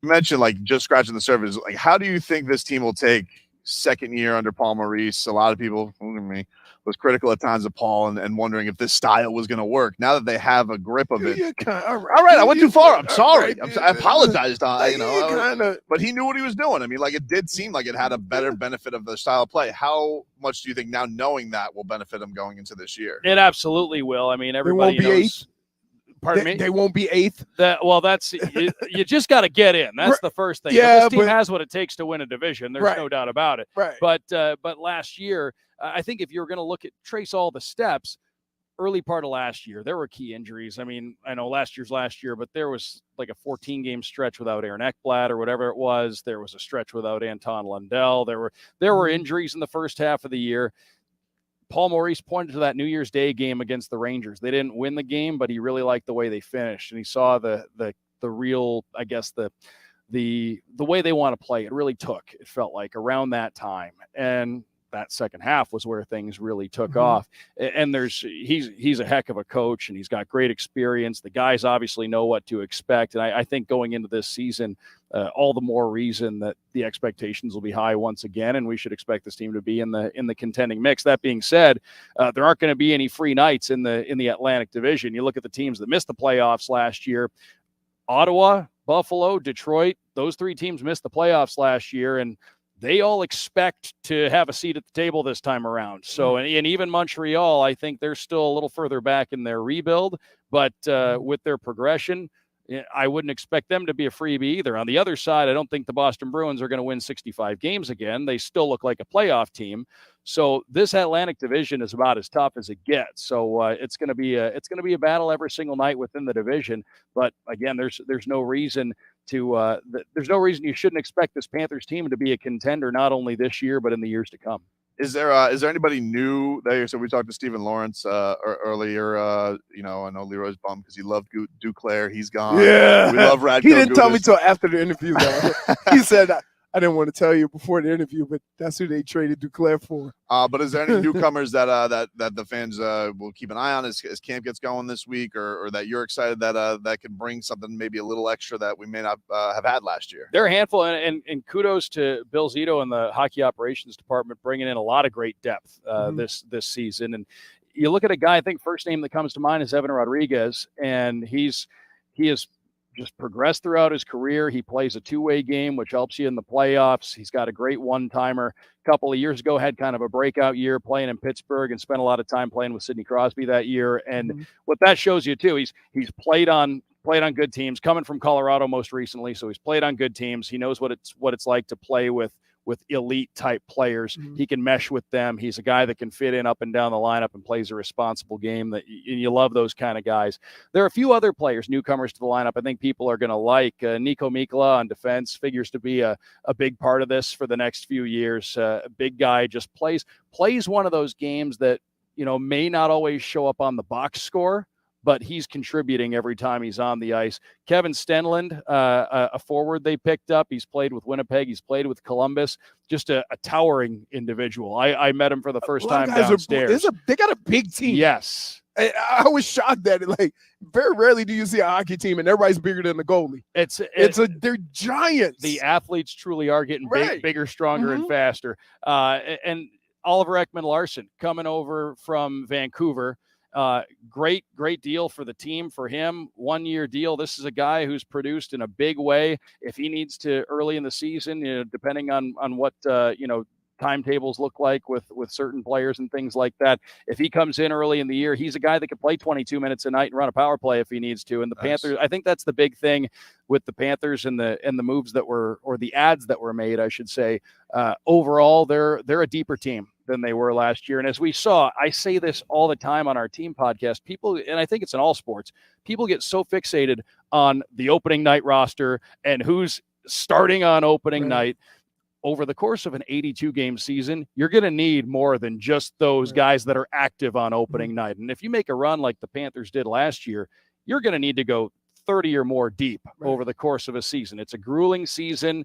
You mentioned, like, just scratching the surface. Like, how do you think this team will take second year under Paul Maurice? A lot of people, including me, was critical at times of Paul and wondering if this style was going to work. Now that they have a grip of it. All right, I went too far. I'm sorry. I apologized. But he knew what he was doing. I mean, like, it did seem like it had a better benefit of the style of play. How much do you think now knowing that will benefit him going into this year? It absolutely will. I mean, everybody knows. Pardon me? They won't be eighth. That's you just got to get in. That's the first thing. Yeah, but this team has what it takes to win a division. There's no doubt about it. Right. But last year, I think if you're going to trace all the steps, early part of last year, there were key injuries. I mean, I know last year, but there was like a 14-game stretch without Aaron Ekblad or whatever it was. There was a stretch without Anton Lundell. There were injuries in the first half of the year. Paul Maurice pointed to that New Year's Day game against the Rangers. They didn't win the game, but he really liked the way they finished, and he saw the real, I guess, the way they want to play. It really took. It felt like around that time, and that second half was where things really took off. And he's a heck of a coach, and he's got great experience. The guys obviously know what to expect, and I think going into this season, all the more reason that the expectations will be high once again, and we should expect this team to be in the contending mix. That being said, there aren't going to be any free nights in the Atlantic Division. You look at the teams that missed the playoffs last year: Ottawa, Buffalo, Detroit. Those three teams missed the playoffs last year, and they all expect to have a seat at the table this time around. So, and even Montreal, I think they're still a little further back in their rebuild, but with their progression, I wouldn't expect them to be a freebie either. On the other side, I don't think the Boston Bruins are going to win 65 games again. They still look like a playoff team. So this Atlantic Division is about as tough as it gets. So it's going to be a battle every single night within the division. But again, there's no reason there's no reason you shouldn't expect this Panthers team to be a contender not only this year but in the years to come. Is there anybody new there? So we talked to Stephen Lorentz earlier. I know Leroy's bummed because he loved Duclair. He's gone. Yeah, we love Radko. He didn't tell me till after the interview, though. He said, I didn't want to tell you before the interview, but that's who they traded Duclair for. But is there any newcomers that the fans will keep an eye on as camp gets going this week, or that you're excited that can bring something maybe a little extra that we may not have had last year? There are a handful, and kudos to Bill Zito and the hockey operations department bringing in a lot of great depth this season. And you look at a guy, I think first name that comes to mind is Evan Rodriguez, and he is just progressed throughout his career. He plays a two-way game, which helps you in the playoffs. He's got a great one-timer. A couple of years ago, had kind of a breakout year playing in Pittsburgh and spent a lot of time playing with Sidney Crosby that year. And what that shows you too, he's played on good teams, coming from Colorado most recently. So he's played on good teams. He knows what it's like to play with elite type players. He can mesh with them. He's a guy that can fit in up and down the lineup and plays a responsible game. That you love those kind of guys. There are a few other players, newcomers to the lineup, I think people are going to like. Nico Mikla on defense figures to be a big part of this for the next few years. A big guy, just plays one of those games that may not always show up on the box score, but he's contributing every time he's on the ice. Kevin Stenlund, a forward they picked up. He's played with Winnipeg. He's played with Columbus. Just a towering individual. I met him for the first time downstairs. They got a big team. Yes. I was shocked that very rarely do you see a hockey team and everybody's bigger than the goalie. They're giants. The athletes truly are getting bigger, stronger, and faster. And Oliver Ekman-Larsson coming over from Vancouver. Great deal for the team, for him. 1-year deal. This is a guy who's produced in a big way. If he needs to early in the season, depending on what timetables look like with certain players and things like that. If he comes in early in the year, he's a guy that could play 22 minutes a night and run a power play if he needs to. And the Panthers, I think that's the big thing with the Panthers and the moves that were, or the ads that were made, I should say. Overall, they're a deeper team than they were last year. And as we saw, I say this all the time on our team podcast, people, and I think it's in all sports, people get so fixated on the opening night roster and who's starting on opening night. Over the course of an 82-game season, you're going to need more than just those guys that are active on opening night. And if you make a run like the Panthers did last year, you're going to need to go 30 or more deep over the course of a season. It's a grueling season.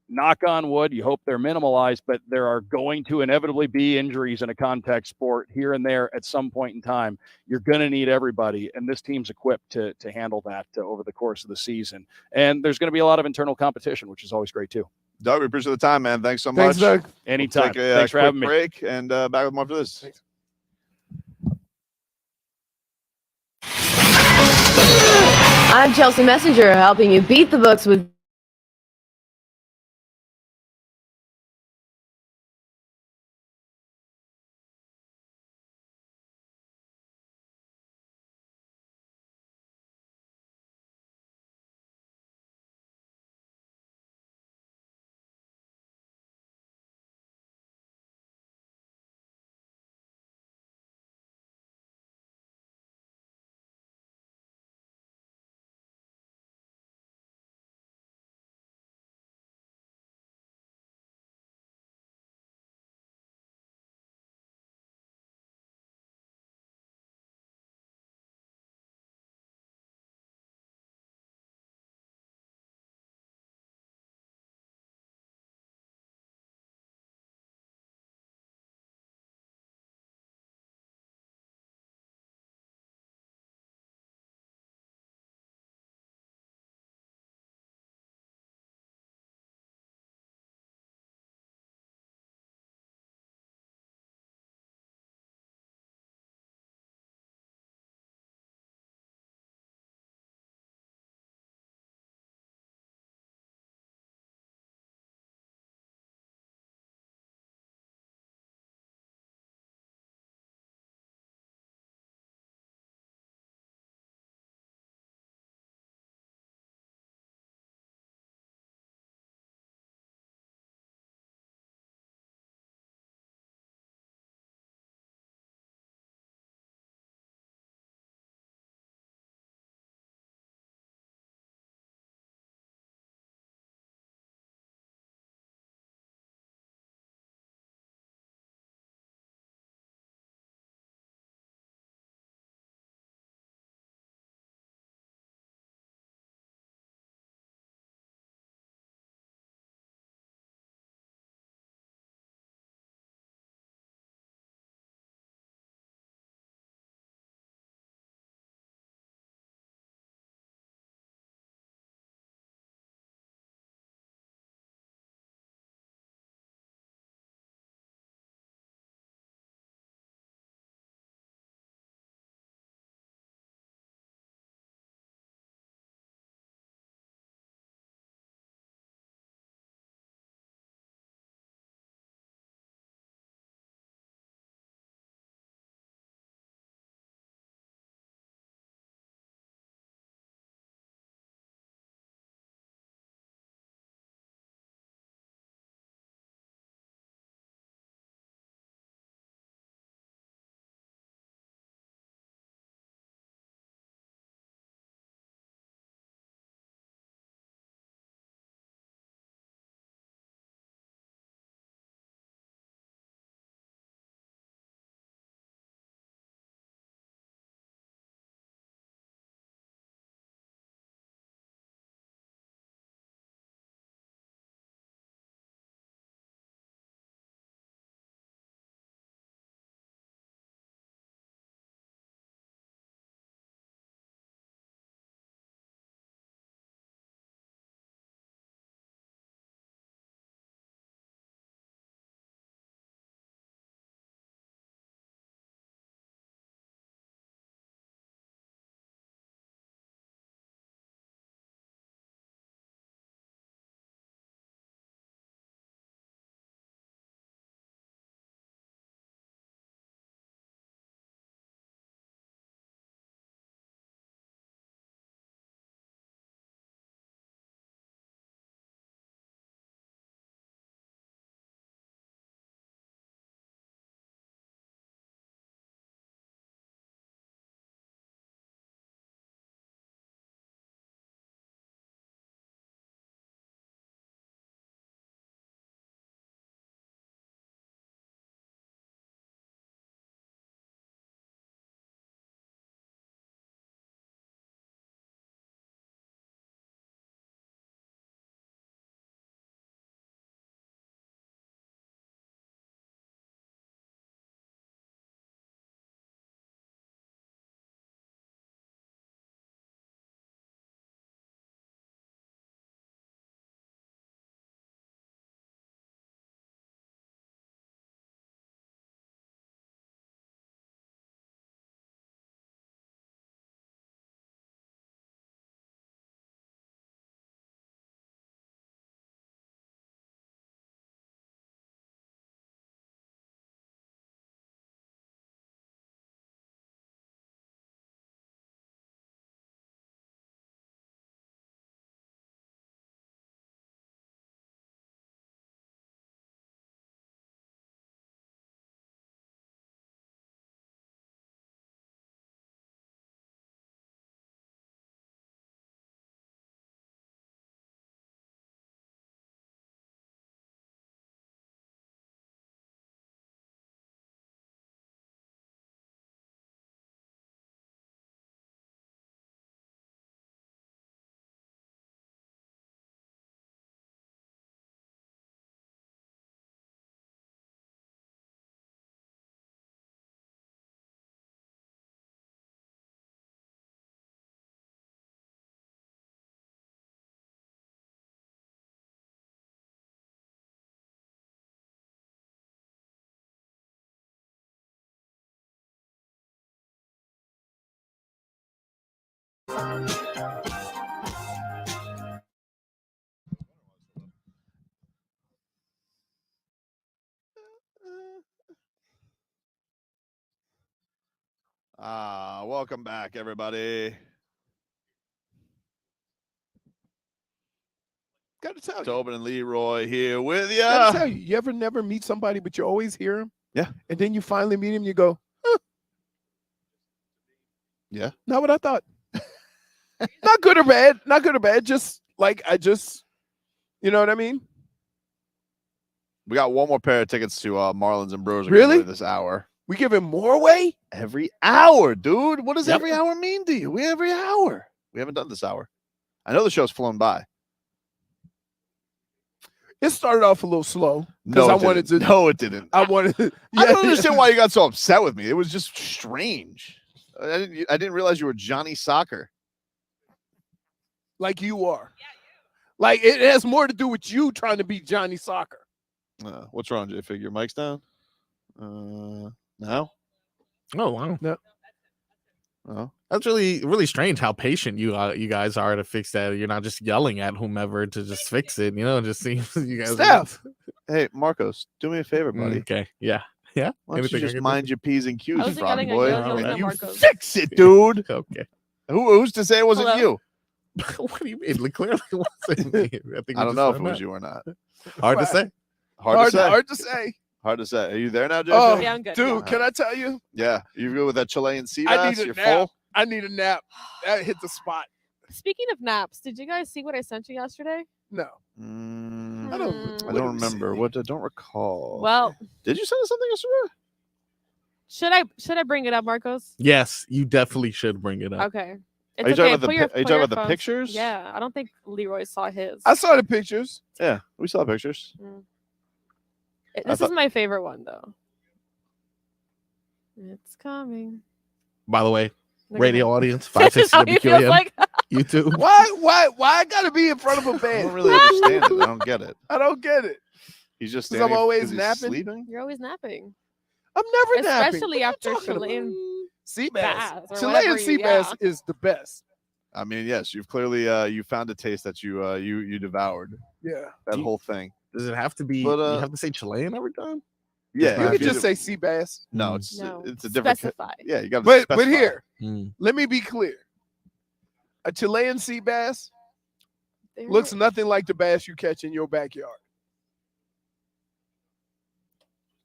Knock on wood, you hope they're minimalized, but there are going to inevitably be injuries in a contact sport here and there at some point in time. You're going to need everybody, and this team's equipped to handle that over the course of the season. And there's going to be a lot of internal competition, which is always great too. Doug, we appreciate the time, man. Thanks so Thanks, much. Doug. Anytime. We'll take Thanks for having me. break and back with more for this. Thanks. I'm Chelsea Messenger, helping you beat the books with Welcome back, everybody. Gotta tell you. Tobin and Leroy here with you. Gotta tell you, you ever never meet somebody, but you always hear him? Yeah. And then you finally meet him, you go, huh. Yeah. Not what I thought. Not good or bad. Not good or bad. Just like you know what I mean? We got one more pair of tickets to Marlins and Brewers Really? this hour. We giving more away? Every hour, dude. What does every hour mean to you? Every hour. We haven't done this hour. I know the show's flown by. It started off a little slow. No, I wanted to. No, it didn't. I wanted to. I don't understand why you got so upset with me. It was just strange. I didn't realize you were Johnny Soccer. Like you are. Like it has more to do with you trying to be Johnny Soccer. What's wrong, Jay? Figure mic's down. Now? Oh wow. No. Oh. That's really strange how patient you guys are to fix that. You're not just yelling at whomever to just fix it. You know, it just seems you guys. Steph. Hey, Marcos, do me a favor, buddy. Okay. Yeah. Yeah. Why don't you Anything I just can mind your P's and Q's, I wasn't froggy yelling at boy? you, I was yelling at You Marcos. fix it, dude. Okay. Who's to say it wasn't Hello? you? What do you mean? Like, clearly it wasn't me. I don't know if it was you or not. Hard to say. Hard to say. Hard to say. Hard to say. Are you there now, Jay? Oh, Yeah, I'm good. dude, can I tell you? Yeah. You go with that Chilean sea I bass? need a You're nap. full? I need a nap. That hit the spot. Speaking of naps, did you guys see what I sent you yesterday? No. I I don't what did we remember. see? What? I don't recall. Well, Did you send us something yesterday? should I bring it up, Marcos? Yes, you definitely should bring it up. Okay. Are you talking about the pictures? Yeah, I don't think Leroy saw his. I saw the pictures. Yeah, we saw pictures. This is my favorite one, though. It's coming. By the way, Look radio at audience, This is how he feels 560 like. YouTube. Why I gotta be in front of a I band? don't really understand it. I don't get it. I don't get it. He's just 'Cause standing. I'm always 'cause he's napping. Sleeping. You're always napping. I'm never napping. Especially What are after you talking about? Chilean Sea bass bass. or Chilean whatever sea you- bass yeah. is the best. I mean, yes, you've clearly you found a taste that you devoured. Yeah. That whole thing. Does it have to be? But, you have to say Chilean every time. Yeah, You if could you just do- say sea bass. no. It's No, it's a different. specify. Yeah, you got to. But here, let me be clear. A Chilean sea bass They're- looks nothing like the bass you catch in your backyard.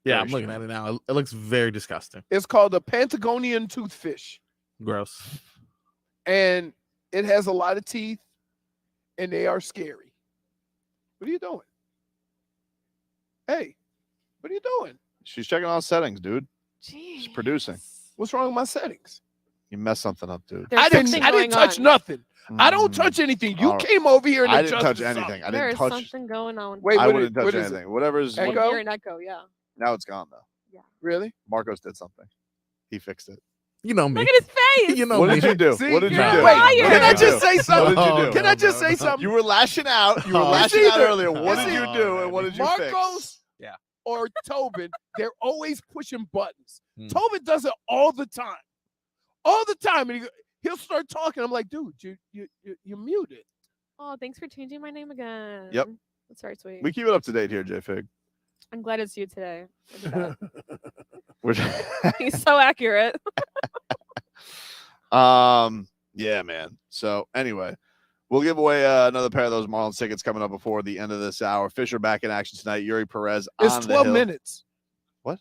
Yeah, Very I'm looking strange. at it now. It looks very disgusting. It's called a Patagonian toothfish, Gross. and it has a lot of teeth, and they are scary. What are you doing? Hey, what are you doing? She's checking on settings, dude. She's producing. What's wrong with my settings? You messed something up, dude. There's I didn't something touch going on. nothing. I don't touch anything. You All right. came over here and I didn't touch adjusted anything. something. I There didn't is touch. something going on. Wait, I what wouldn't is- touch what is it? anything. Whatever's. Echo? I hear an echo, yeah. Now it's gone though. Really? Marcos did something. He fixed it. You know me. Look at his face. You know What me. did you do? See, What did you you're do? a liar. What Can I did you just do? say something? What did you do? Can I just say something? You were lashing out. You were Oh, lashing it's out either- earlier. What it's did you either do? And what did you fix? Marcos Yeah. or Tobin, they're always pushing buttons. Hmm. Tobin does it all the time. All the time. And he'll start talking. I'm like, dude, you're muted. Oh, thanks for changing my name again. Yep. That's very sweet. We keep it up to date here, J Fig. I'm glad it's you today. Look at We're- that. He's so accurate. Yeah, man. So anyway, we'll give away another pair of those Marlins tickets coming up before the end of this hour. Fisher back in action tonight. Yuri Perez It's on the 12 hill. minutes. What?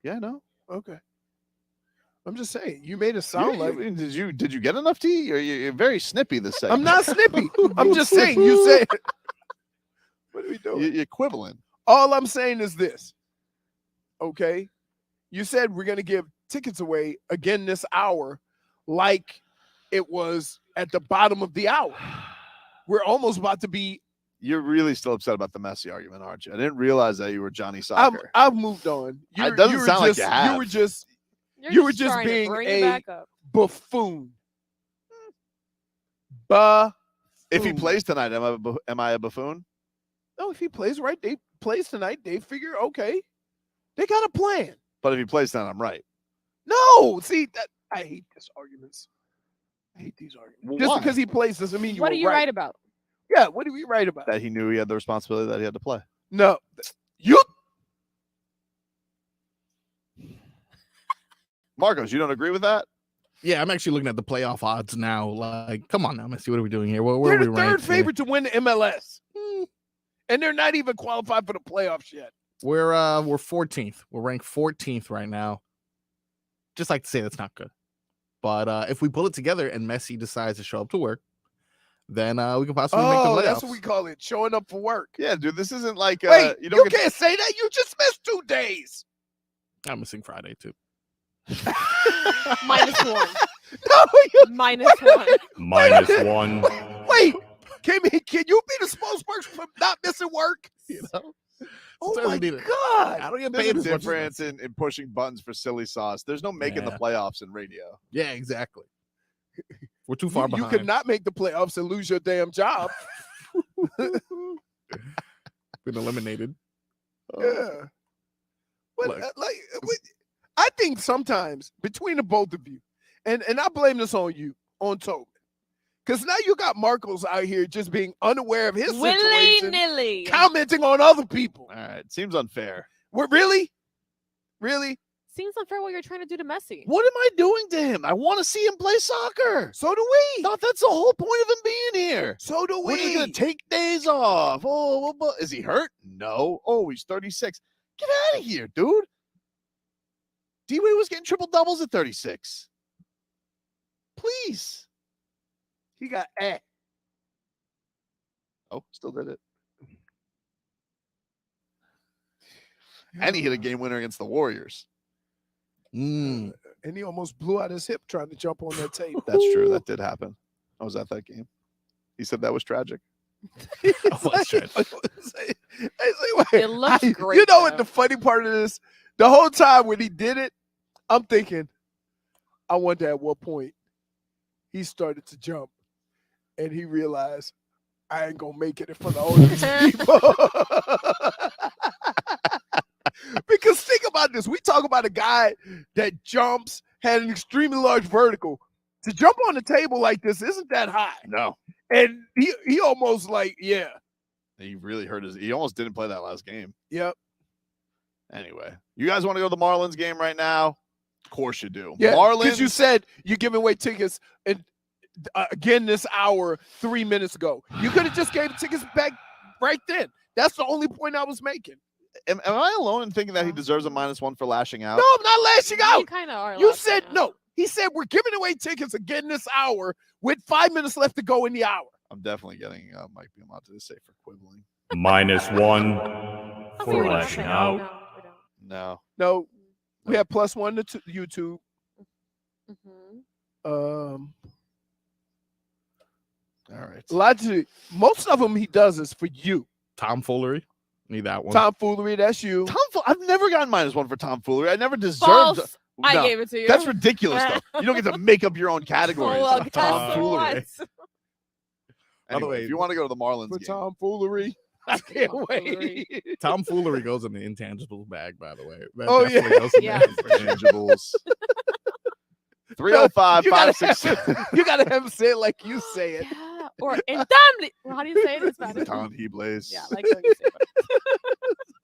Yeah, no. Okay. I'm just saying, you made it sound like Did you get enough tea? You're very snippy this segment. I'm not snippy. I'm just saying, you said what are we doing? You're quibbling. All I'm saying is this. Okay. You said we're gonna give tickets away again this hour, like it was at the bottom of the hour. We're almost about to be. You're really still upset about the Messi argument, aren't you? I didn't realize that you were Johnny Soccer. I've moved on. It doesn't were sound like just, you have. You were just You're you were just trying to being bring it a back up. buffoon. If he plays tonight, am I a buffoon? No, if he plays right, they plays tonight. They figure, okay, they got a plan. But if he plays tonight, I'm right. No, see that I hate this arguments. I hate these arguments. Well, Just why? because he plays doesn't mean you What were are you right about? Yeah, what are we right about? That he knew he had the responsibility that he had to play. No. You Marcos, you don't agree with that? Yeah, I'm actually looking at the playoff odds now. Like, come on now, Messi, what are we doing here? Where they're are we the third ranked here? favorite to win the MLS. And they're not even qualified for the playoffs yet. We're 14th. We're ranked 14th right now. Just like to say that's not good. But if we pull it together and Messi decides to show up to work, then we can possibly make the playoffs. That's what we call it, showing up for work. Yeah, dude, this isn't like Wait, you you can't say that. You just missed 2 days. I'm missing Friday too. -1. No, -1. -1. Wait, can you be the spokesperson for not missing work? You know? Oh Sometimes my we need it. God. I don't get There's paid a as much as difference Messi. in pushing buttons for silly sauce. There's no making the Yeah. playoffs in radio. Yeah, exactly. We're too far You behind. could not make the playoffs and lose your damn job. Been eliminated. Yeah. But, Look. I think sometimes between the both of you, and I blame this on you, on Tobin, because now you got Marcos out here just being unaware of his situation, Willy-nilly. commenting on other people. All right, seems unfair. What, really? Really? Seems unfair what you're trying to do to Messi. What am I doing to him? I want to see him play soccer. So do we. Thought that's the whole point of him being here. So do We're just gonna we. take days off. Oh, is he hurt? No. Oh, he's 36. Get out of here, dude. D-Wade was getting triple doubles at 36. Please. He got Oh, still did it. And he hit a game winner against the Warriors. and he almost blew out his hip trying to jump on that tape. That's true. That did happen. I was at that game. He said that was tragic. It looks great. You know what though. the funny part of this? The whole time when he did it, I'm thinking, I wonder at what point he started to jump and he realized I ain't gonna make it in front of all these people. Because think about this. We talk about a guy that jumps, had an extremely large vertical. To jump on the table like this isn't that high. No. And he almost like, yeah. He really hurt he almost didn't play that last game. Yep. Anyway, you guys want to go to the Marlins game right now? Of course you do. Yeah, Marlins. because you said you're giving away tickets and again this hour 3 minutes ago. You could have just gave tickets back right then. That's the only point I was making. Am I alone in thinking that he deserves a -1 for lashing out? No, I'm not lashing out. You kind of are. You lashing said out. no. He said we're giving away tickets again this hour with 5 minutes left to go in the hour. I'm definitely getting Mike Biamante to say for quibbling. -1 Oh, for we lashing don't. out. No, we don't. No. No, we have +1 to YouTube. Mhm. All right. Logically, most of them he does is for you. Tomfoolery. Need that one. Tomfoolery, that's you. I've never gotten -1 for tomfoolery. I never deserved. False. I No, gave it to you. That's ridiculous, though. You don't get to make up your own categories. Well, of guess tomfoolery. what? Anyway, if you want to go to the Marlins For game, tomfoolery. I can't Tomfoolery. wait. Tomfoolery goes in the intangibles bag, by the way. That Oh, definitely yeah. goes in Yeah. there. intangibles. 305 You gotta 567 you gotta have him say it like you say it. Yeah. Or intamli. Well, how do you say it in Spanish? Don Heblaze. Yeah, like how you say it.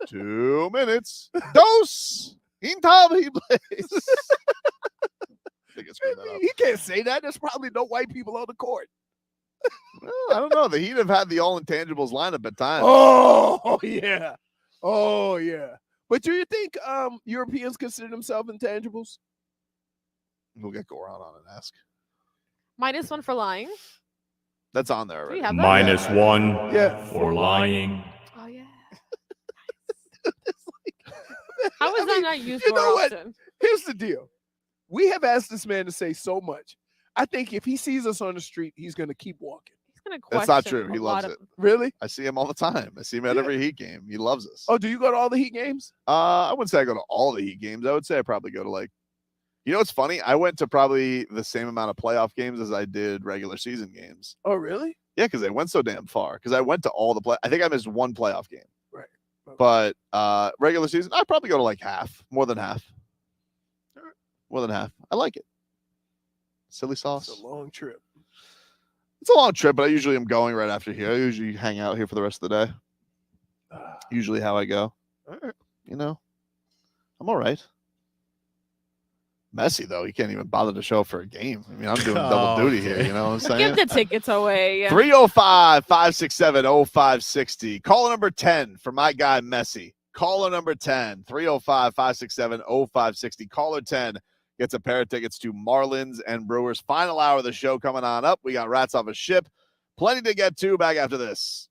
2 minutes. Dos. Intam Heblaze. I think I screwed that up. He can't say that. There's probably no white people on the court. Well, I don't know. The Heat have had the all intangibles lineup at times. Oh yeah. Oh yeah. But do you think Europeans consider themselves intangibles? We'll get Goran on and ask. -1 for lying. That's on there Do we already. have that? -1 Yeah. for lying. Oh yeah. How is that not used you more know what? often? Here's the deal. We have asked this man to say so much. I think if he sees us on the street, he's going to keep walking. He's gonna That's not question true. He a loves lot it. of- Really? I see him all the time. I see him at every Heat game. He loves us. Oh, do you go to all the Heat games? I wouldn't say I go to all the Heat games. I would say I probably go to you know what's funny? I went to probably the same amount of playoff games as I did regular season games. Oh, really? Yeah, because they went so damn far. Because I went to all the I think I missed one playoff game. Right. Okay. But regular season, I probably go to half, more than half. More than half. I like it. Silly sauce. It's a long trip. It's a long trip, but I usually am going right after here. I usually hang out here for the rest of the day. Usually how I go. All right. You know, I'm all right. Messi, though, he can't even bother to show up for a game. I mean, I'm doing double duty here. You know what I'm saying? Give the tickets away. 305-567-0560. Caller number 10 for my guy Messi. Caller number 10, 305-567-0560. Caller 10 gets a pair of tickets to Marlins and Brewers. Final hour of the show coming on up. We got Rats Off a Ship. Plenty to get to. Back after this.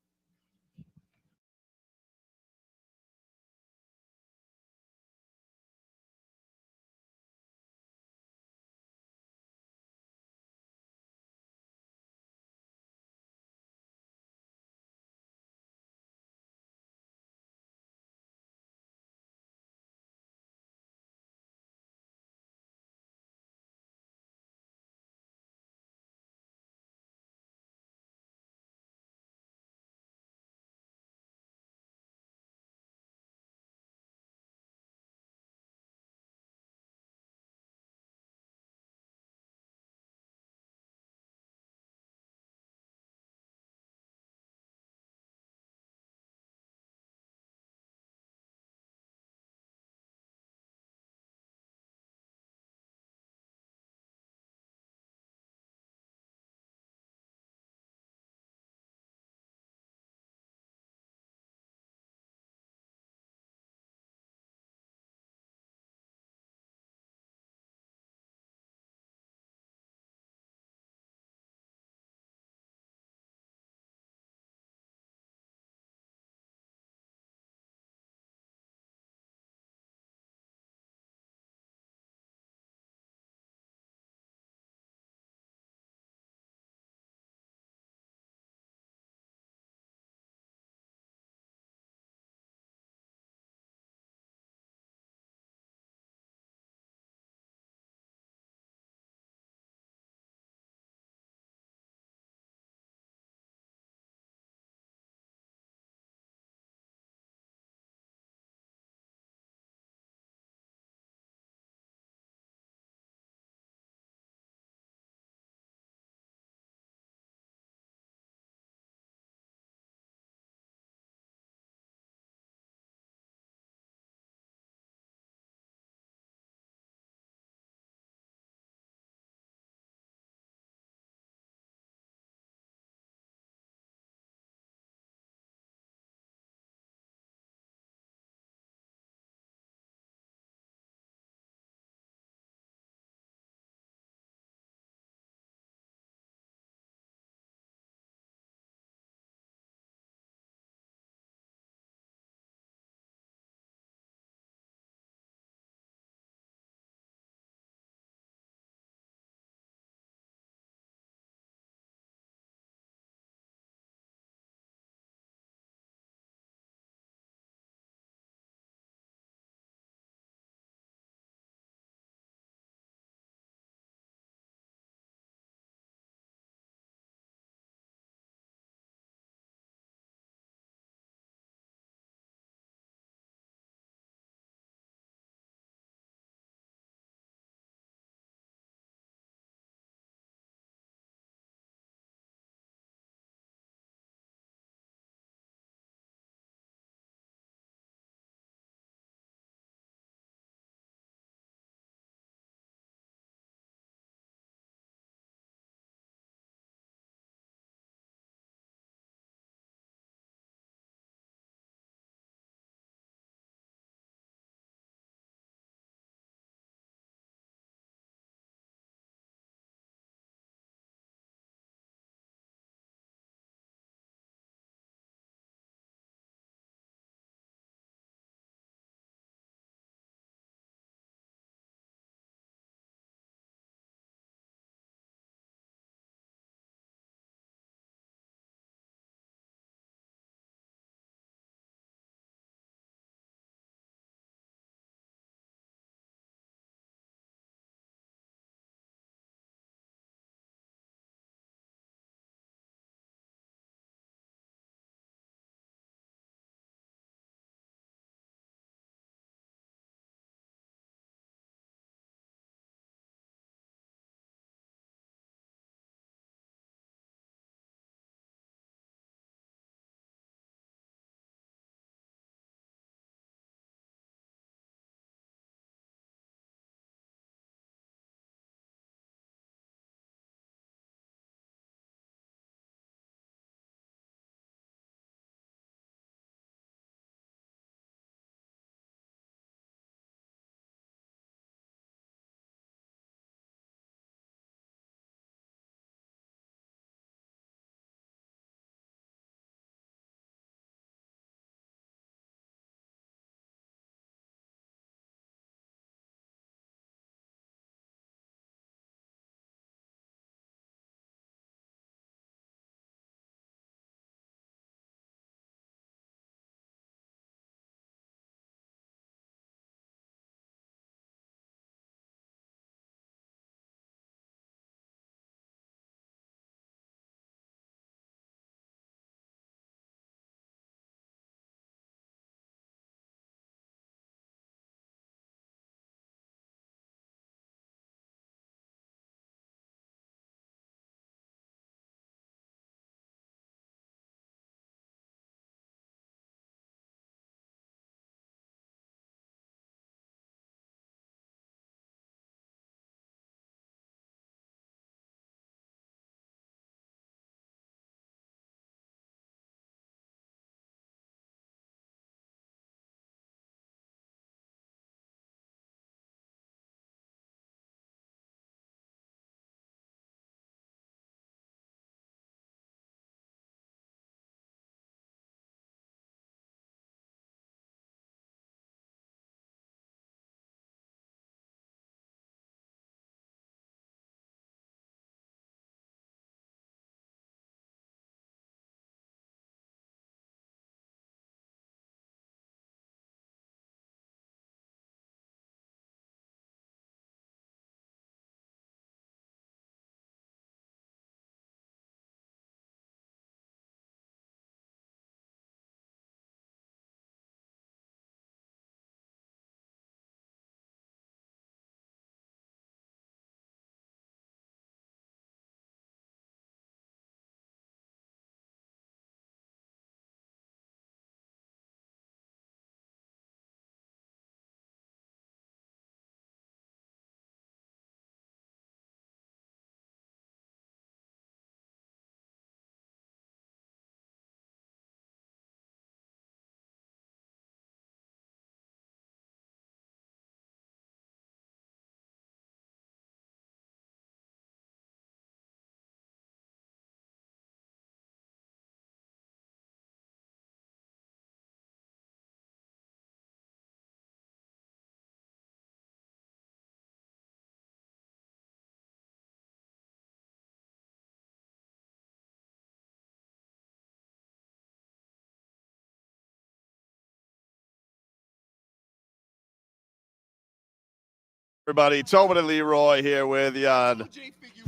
Everybody, Tobin and Leroy here with you on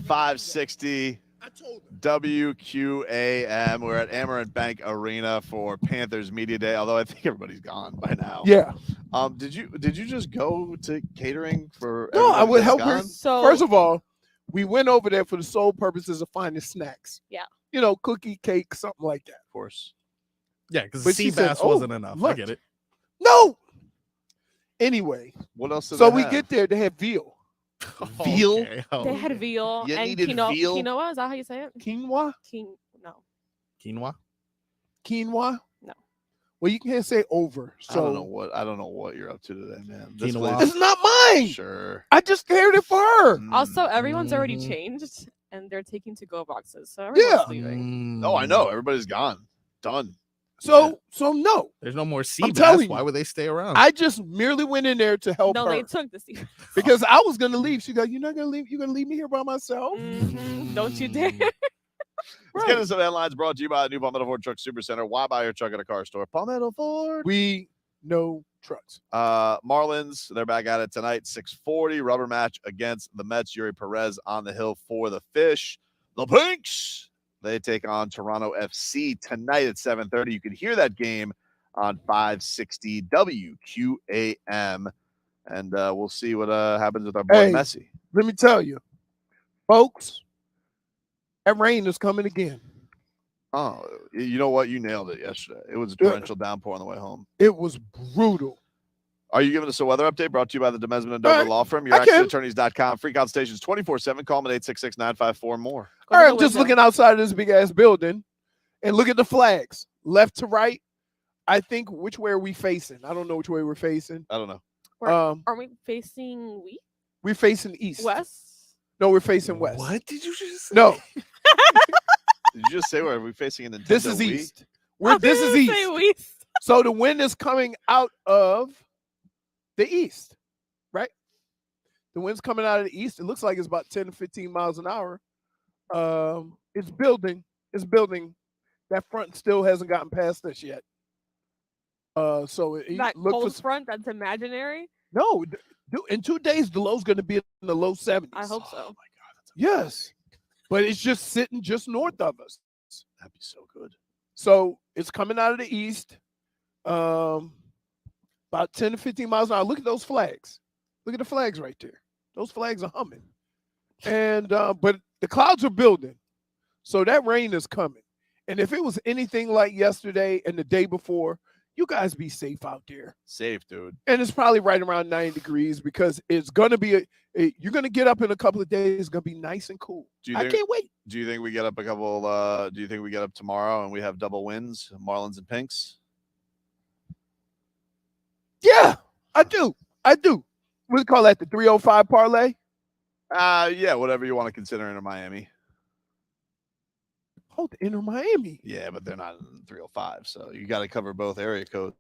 560 WQAM. We're at Amerent Bank Arena for Panthers Media Day, although I think everybody's gone by now. Yeah. Did you just go to catering for No, I everybody would that's help her. gone? So First of all, we went over there for the sole purposes of finding snacks. yeah. You know, cookie, cake, something like that. Of course. Yeah, because But she said, seabass wasn't enough. lunch. I get it. No. Anyway, What else did so they we have? get there, they have veal. Veal? Okay. Oh, They had veal You and needed quinoa. veal? Quinoa, is that how you say it? Quinoa? No. quinoa. Quinoa? No. Well, you can't say over. I don't So know what you're up to today, man. This Quinoa. place- it's not mine. Sure. I just carried it for her. Also, everyone's already Mhm. changed and they're taking to go boxes. So everyone's Yeah. leaving. Oh, I know. Everybody's gone. Done. So no. There's no more telling seabass. you. Why would they stay around? I just merely went in there to help No, her they took the seat. because I was gonna leave. She goes, "You're not gonna leave. You're gonna leave me here by myself." Don't you dare. Let's get into some headlines brought to you by the new Palmetto Ford Truck Super Center. Why buy your truck at a car store? Palmetto Ford. We know trucks. Marlins, they're back at it tonight. 6:40 rubber match against the Mets. Yuri Perez on the hill for the Fish. The Pinks, they take on Toronto FC tonight at 7:30. You can hear that game on 560 WQAM. And we'll see what happens with our boy Hey. Messi. Let me tell you, folks, that rain is coming again. Oh, you know what? You nailed it yesterday. It was a torrential downpour on the way home. It was brutal. Are you giving us a weather update brought to you by the Demesman and Dover All right, Law Firm? I can. YourAccidentAttorneys.com. Free consultations 24/7. Call them at 866-954-MORE. All right, I'm just looking outside of this big ass building and look at the flags, left to right. I think which way are we facing? I don't know which way we're facing. I don't know. Are we facing We're facing east. west? No, we're facing west. What did you just say? No, Did you just say where are we facing a Nintendo this is Wii? east. This is didn't say east. west. So the wind is coming out of the east, right? The wind's coming out of the east. It looks like it's about 10 to 15 miles an hour. It's building. It's building. That front still hasn't gotten past us yet. So That look cold for front that's imaginary? no. In 2 days, the low's going to be in the low 70s. I hope so. Yes, but it's just sitting just north of us. That'd be so good. So it's coming out of the east, about 10 to 15 miles an hour. Look at those flags. Look at the flags right there. Those flags are humming. And but the clouds are building, so that rain is coming. And if it was anything like yesterday and the day before, you guys be safe out there. Safe, dude. And it's probably right around 90 degrees because it's gonna be you're gonna get up in a couple of days. It's gonna be nice and cool. I can't wait. Do you think we get up a couple? Do you think we get up tomorrow and we have double wins, Marlins and Pinks? Yeah, I do. I do. What do you call that? The 305 parlay? Yeah, whatever you want to consider in Miami. Oh, the Inter Miami. Yeah, but they're not in 305, so you got to cover both area codes.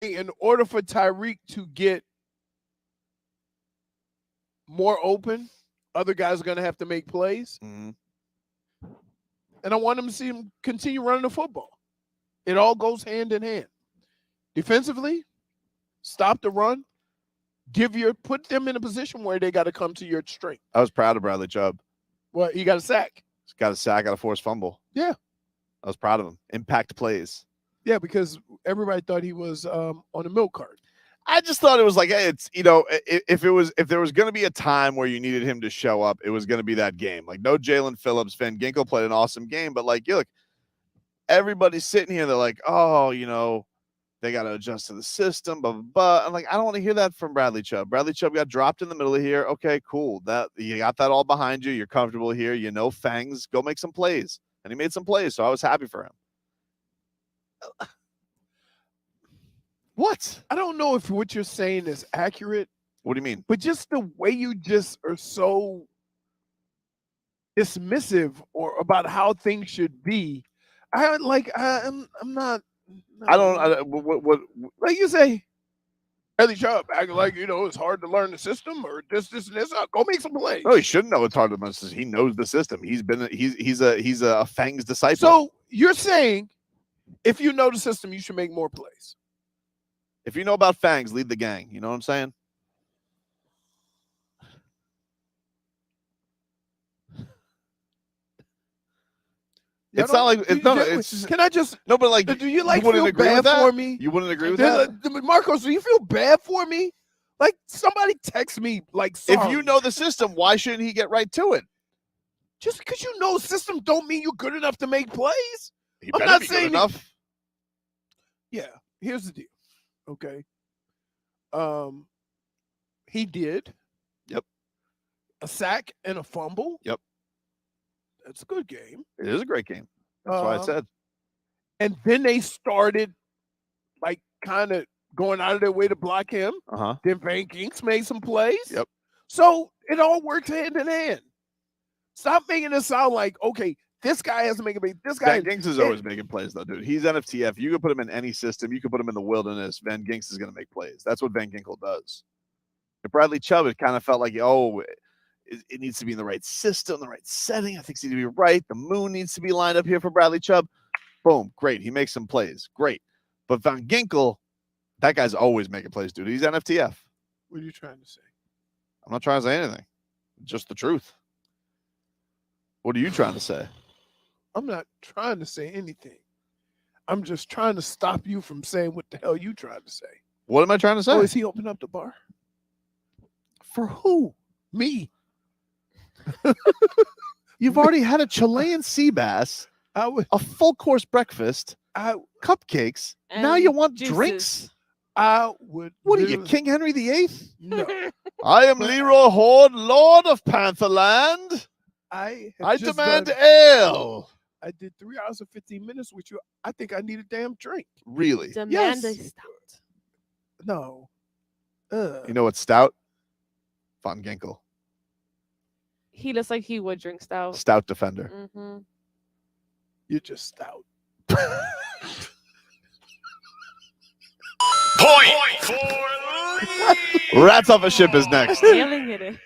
in order for Tyreek to get more open, other guys are going to have to make plays. Mm-hmm. And I want him to see him continue running the football. It all goes hand in hand. Defensively, stop the run. Put them in a position where they got to come to your strength. I was proud of Bradley Chubb. Well, he got a sack. He's got a sack, got a forced fumble. Yeah. I was proud of him. Impact plays. Yeah, because everybody thought he was on a milk cart. I just thought it was like, hey, it's, if there was going to be a time where you needed him to show up, it was going to be that game. Like, no Jalen Phillips. Van Ginkel played an awesome game, but like, look, everybody's sitting here. They're like, oh, they got to adjust to the system, blah, blah, blah. I'm like, I don't want to hear that from Bradley Chubb. Bradley Chubb got dropped in the middle of here. Okay, cool. That you got that all behind you. You're comfortable here. Fangs. Go make some plays. And he made some plays, so I was happy for him. What? I don't know if what you're saying is accurate. What do you mean? But just the way you just are so dismissive or about how things should be. I'm not. No. What like you say, Bradley Chubb acting like it's hard to learn the system or this and this. Go make some plays. No, he shouldn't know it's hard to learn the system. He knows the system. He's a Fang's disciple. So you're saying if you know the system, you should make more plays. If you know about Fangs, lead the gang. You know what I'm saying? It's not like it's just, can I just no, but like, do you like wouldn't feel agree bad with that? for me? You wouldn't agree with that? Marcos, do you feel bad for me? Like somebody text me like, sorry. If you know the system, why shouldn't he get right to it? Just because you know the system don't mean you're good enough to make plays. He I'm better not be saying good enough. Yeah, here's the deal. Okay. He did. Yep. A sack and a fumble. Yep. That's a good game. It is a great game. That's why I said. And then they started like kind of going out of their way to block him. Uh-huh. Then Van Ginks made some plays. Yep. So it all works hand in hand. Stop making it sound like, okay, this guy has to make a big. This guy. Van Ginks is always making plays, though, dude. He's NFTF. You could put him in any system. You could put him in the wilderness. Van Ginks is going to make plays. That's what Van Ginkel does. If Bradley Chubb, it kind of felt like, it needs to be in the right system, the right setting. I think it needs to be right. The moon needs to be lined up here for Bradley Chubb. Boom. Great. He makes some plays. Great. But Van Ginkel, that guy's always making plays, dude. He's NFTF. What are you trying to say? I'm not trying to say anything. Just the truth. What are you trying to say? I'm not trying to say anything. I'm just trying to stop you from saying what the hell you trying to say. What am I trying to say? Oh, is he opening up the bar? For who? Me. You've already had a Chilean sea bass, a full course breakfast, cupcakes. Now you want juices. drinks? I would. What are you, King Henry VIII? No. I am Leroy Horde, Lord of Pantherland. I demand ale. I did 3 hours and 15 minutes with you. I think I need a damn drink. Really? Demand a Yes. stout. No. You know what's stout? Von Ginkel. He looks like he would drink stout. Stout defender. Mm-hmm. You're just stout. Point for Rats off a ship is next. Yelling at it.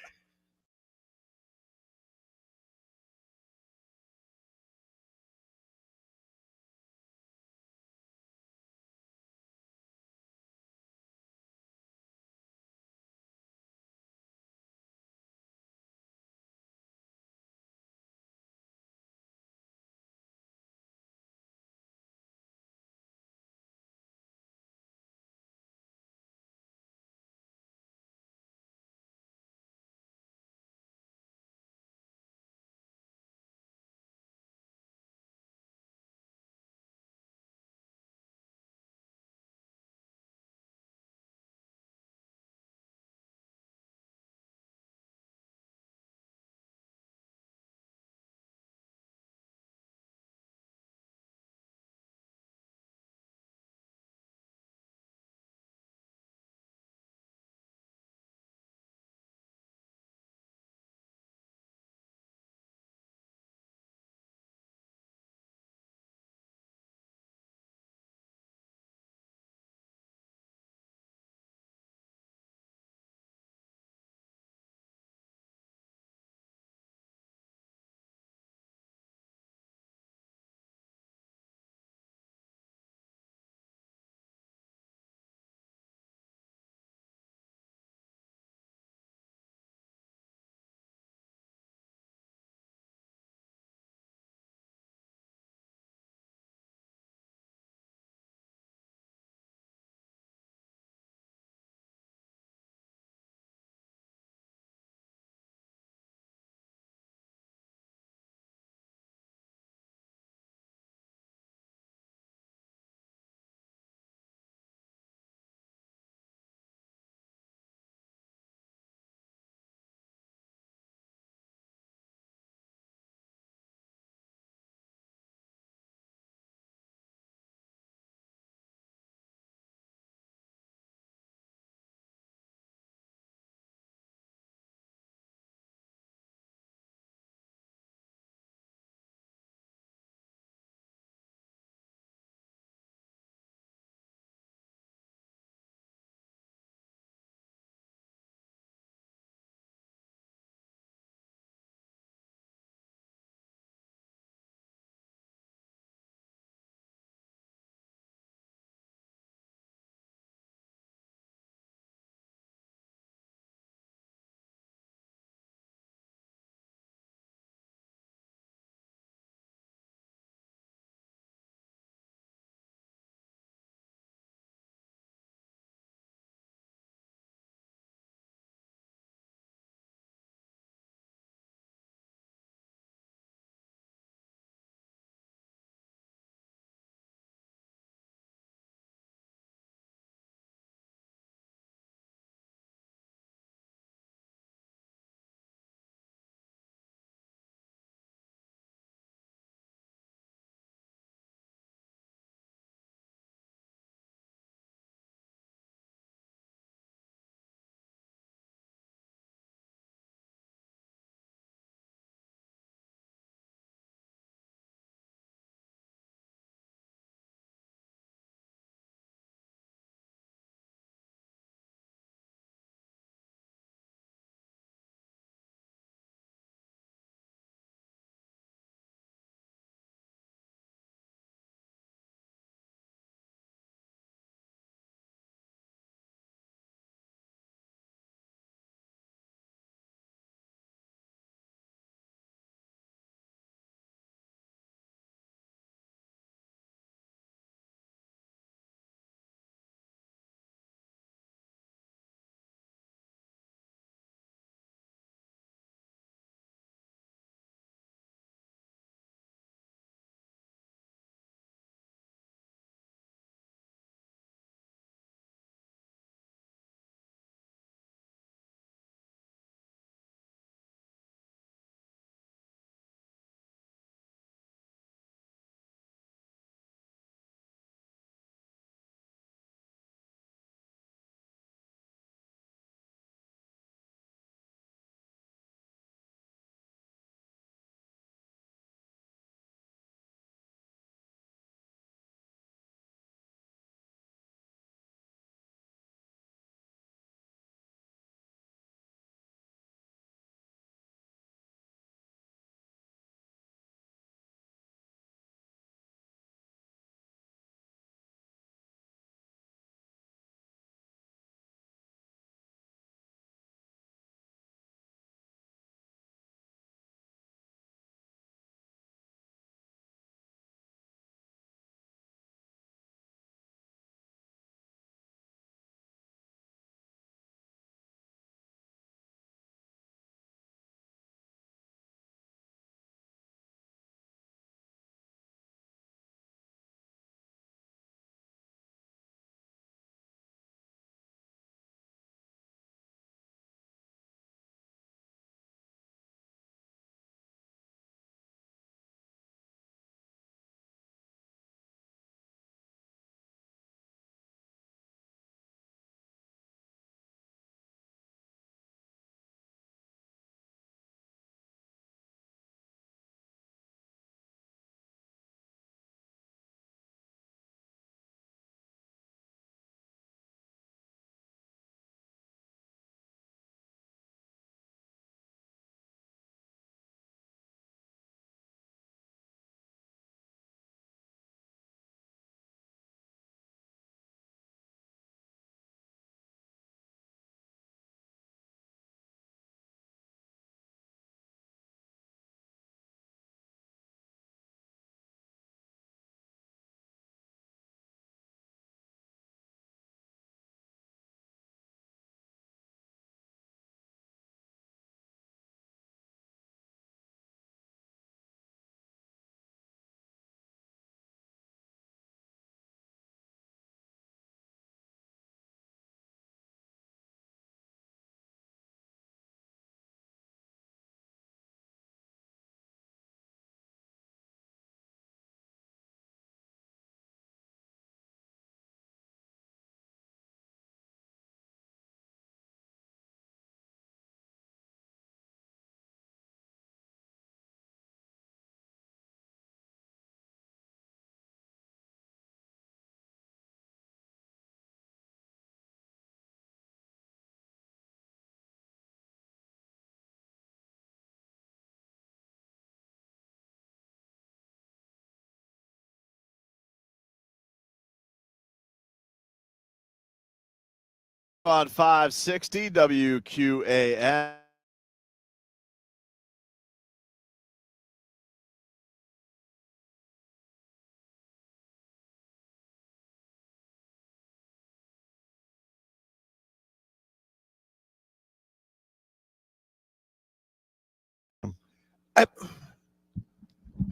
on 560 WQAM.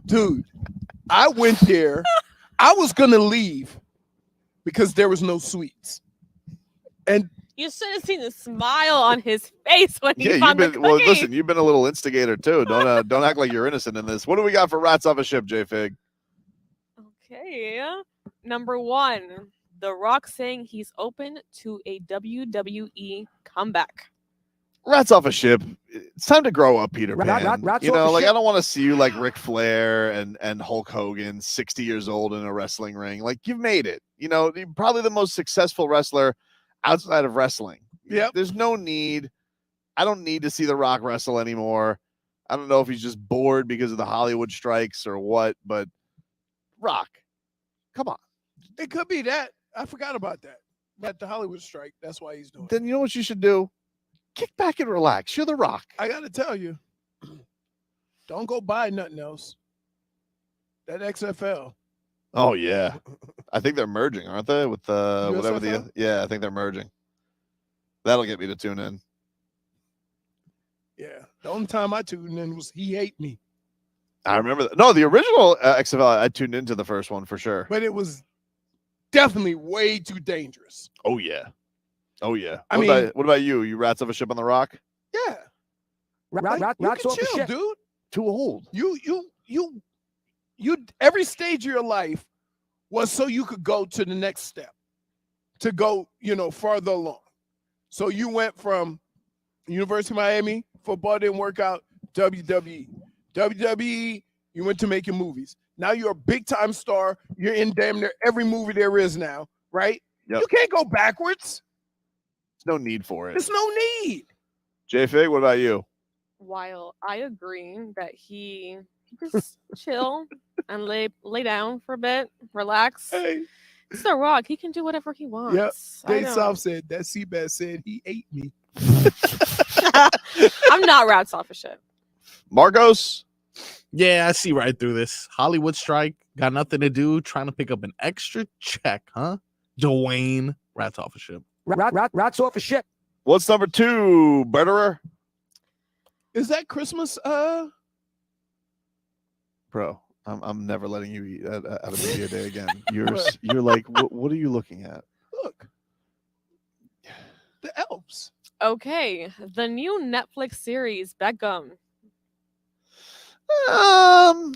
Dude, I went there. I was gonna leave because there was no suites. And you should have seen the smile on his face when he Yeah, you've found the been cookie. well. Listen, you've been a little instigator too. Don't act like you're innocent in this. What do we got for rats off a ship, J Fig? Okay. Number 1, The Rock saying he's open to a WWE comeback. Rats off a ship. It's time to grow up, Peter Rats Pan. off You a know, like ship. I don't want to see you like Ric Flair and Hulk Hogan, 60 years old in a wrestling ring. Like you've made it. You know, you're probably the most successful wrestler outside of wrestling. Yep. There's no need. I don't need to see The Rock wrestle anymore. I don't know if he's just bored because of the Hollywood strikes or what, but Rock, come on. it could be that. I forgot about that. But the Hollywood strike, that's why he's doing it. Then you know what you should do? Kick back and relax. You're The Rock. I gotta tell you, don't go buy nothing else. That XFL. Oh yeah, I think they're merging, aren't they? With whatever USFL? yeah, I think they're merging. That'll get me to tune in. Yeah. The only time I tuned in was He Hate Me. I remember that. No, the original XFL. I tuned into the first one for sure. But it was definitely way too dangerous. Oh yeah, oh yeah. I What mean- about, what about you? You rats of a ship on the Rock? Yeah. Rats You off can the chill, ship. dude. Too old. You every stage of your life was so you could go to the next step, to go, farther along. So you went from University of Miami, football didn't work out, WWE. WWE, you went to making movies. Now you're a big time star. You're in damn near every movie there is now, right? Yep. You can't go backwards. There's no need for it. There's no need. J Fig, what about you? While I agree that he just chill and lay down for a bit, relax. Hey. It's The Rock. He can do whatever he wants. Yep. I Dave don't- South said that Seabass said he ate me. I'm not rats off a ship. Marcos? Yeah, I see right through this. Hollywood strike, got nothing to do, trying to pick up an extra check, huh? Dwayne, rats off a ship. Rats off a ship. What's number 2, Berterer? Is that Christmas? Bro, I'm never letting you eat at a media day again. You're like, what are you looking at? Look. The elves. Okay, the new Netflix series Beckham.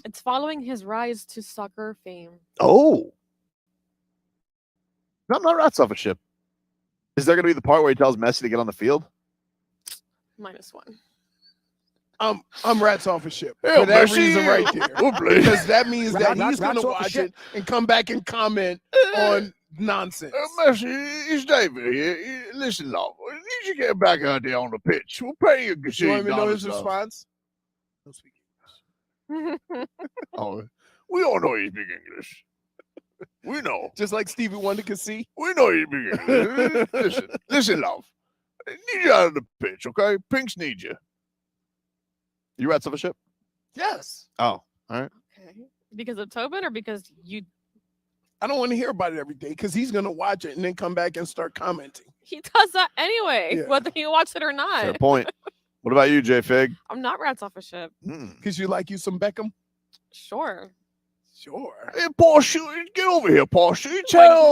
It's following his rise to soccer fame. Oh. No, I'm not rats off a ship. Is there going to be the part where he tells Messi to get on the field? -1. I'm rats off a ship Hell, for that Messi. reason right there. Oh, please. Because that means that Rats he's going to off a watch ship. it and come back and comment on nonsense. Messi, it's David here. Listen, love, you should get back out there on the pitch. We'll pay you. You want me to know his response? Don't speak Oh, we all know you speak English. We know. Just like Stevie Wonder could see. We know you speak English. Listen, love. I need you out of the pitch, okay? Pinks need you. You rats off a ship? Yes. Oh, all right. Okay. Because of Tobin or because you I don't want to hear about it every day because he's going to watch it and then come back and start commenting. he does that anyway, Yeah. whether you watch it or not. Fair point. What about you, J Fig? I'm not rats off a ship. Because you like you some Beckham? Sure. Sure. Hey, Porsche, get over here, Porsche.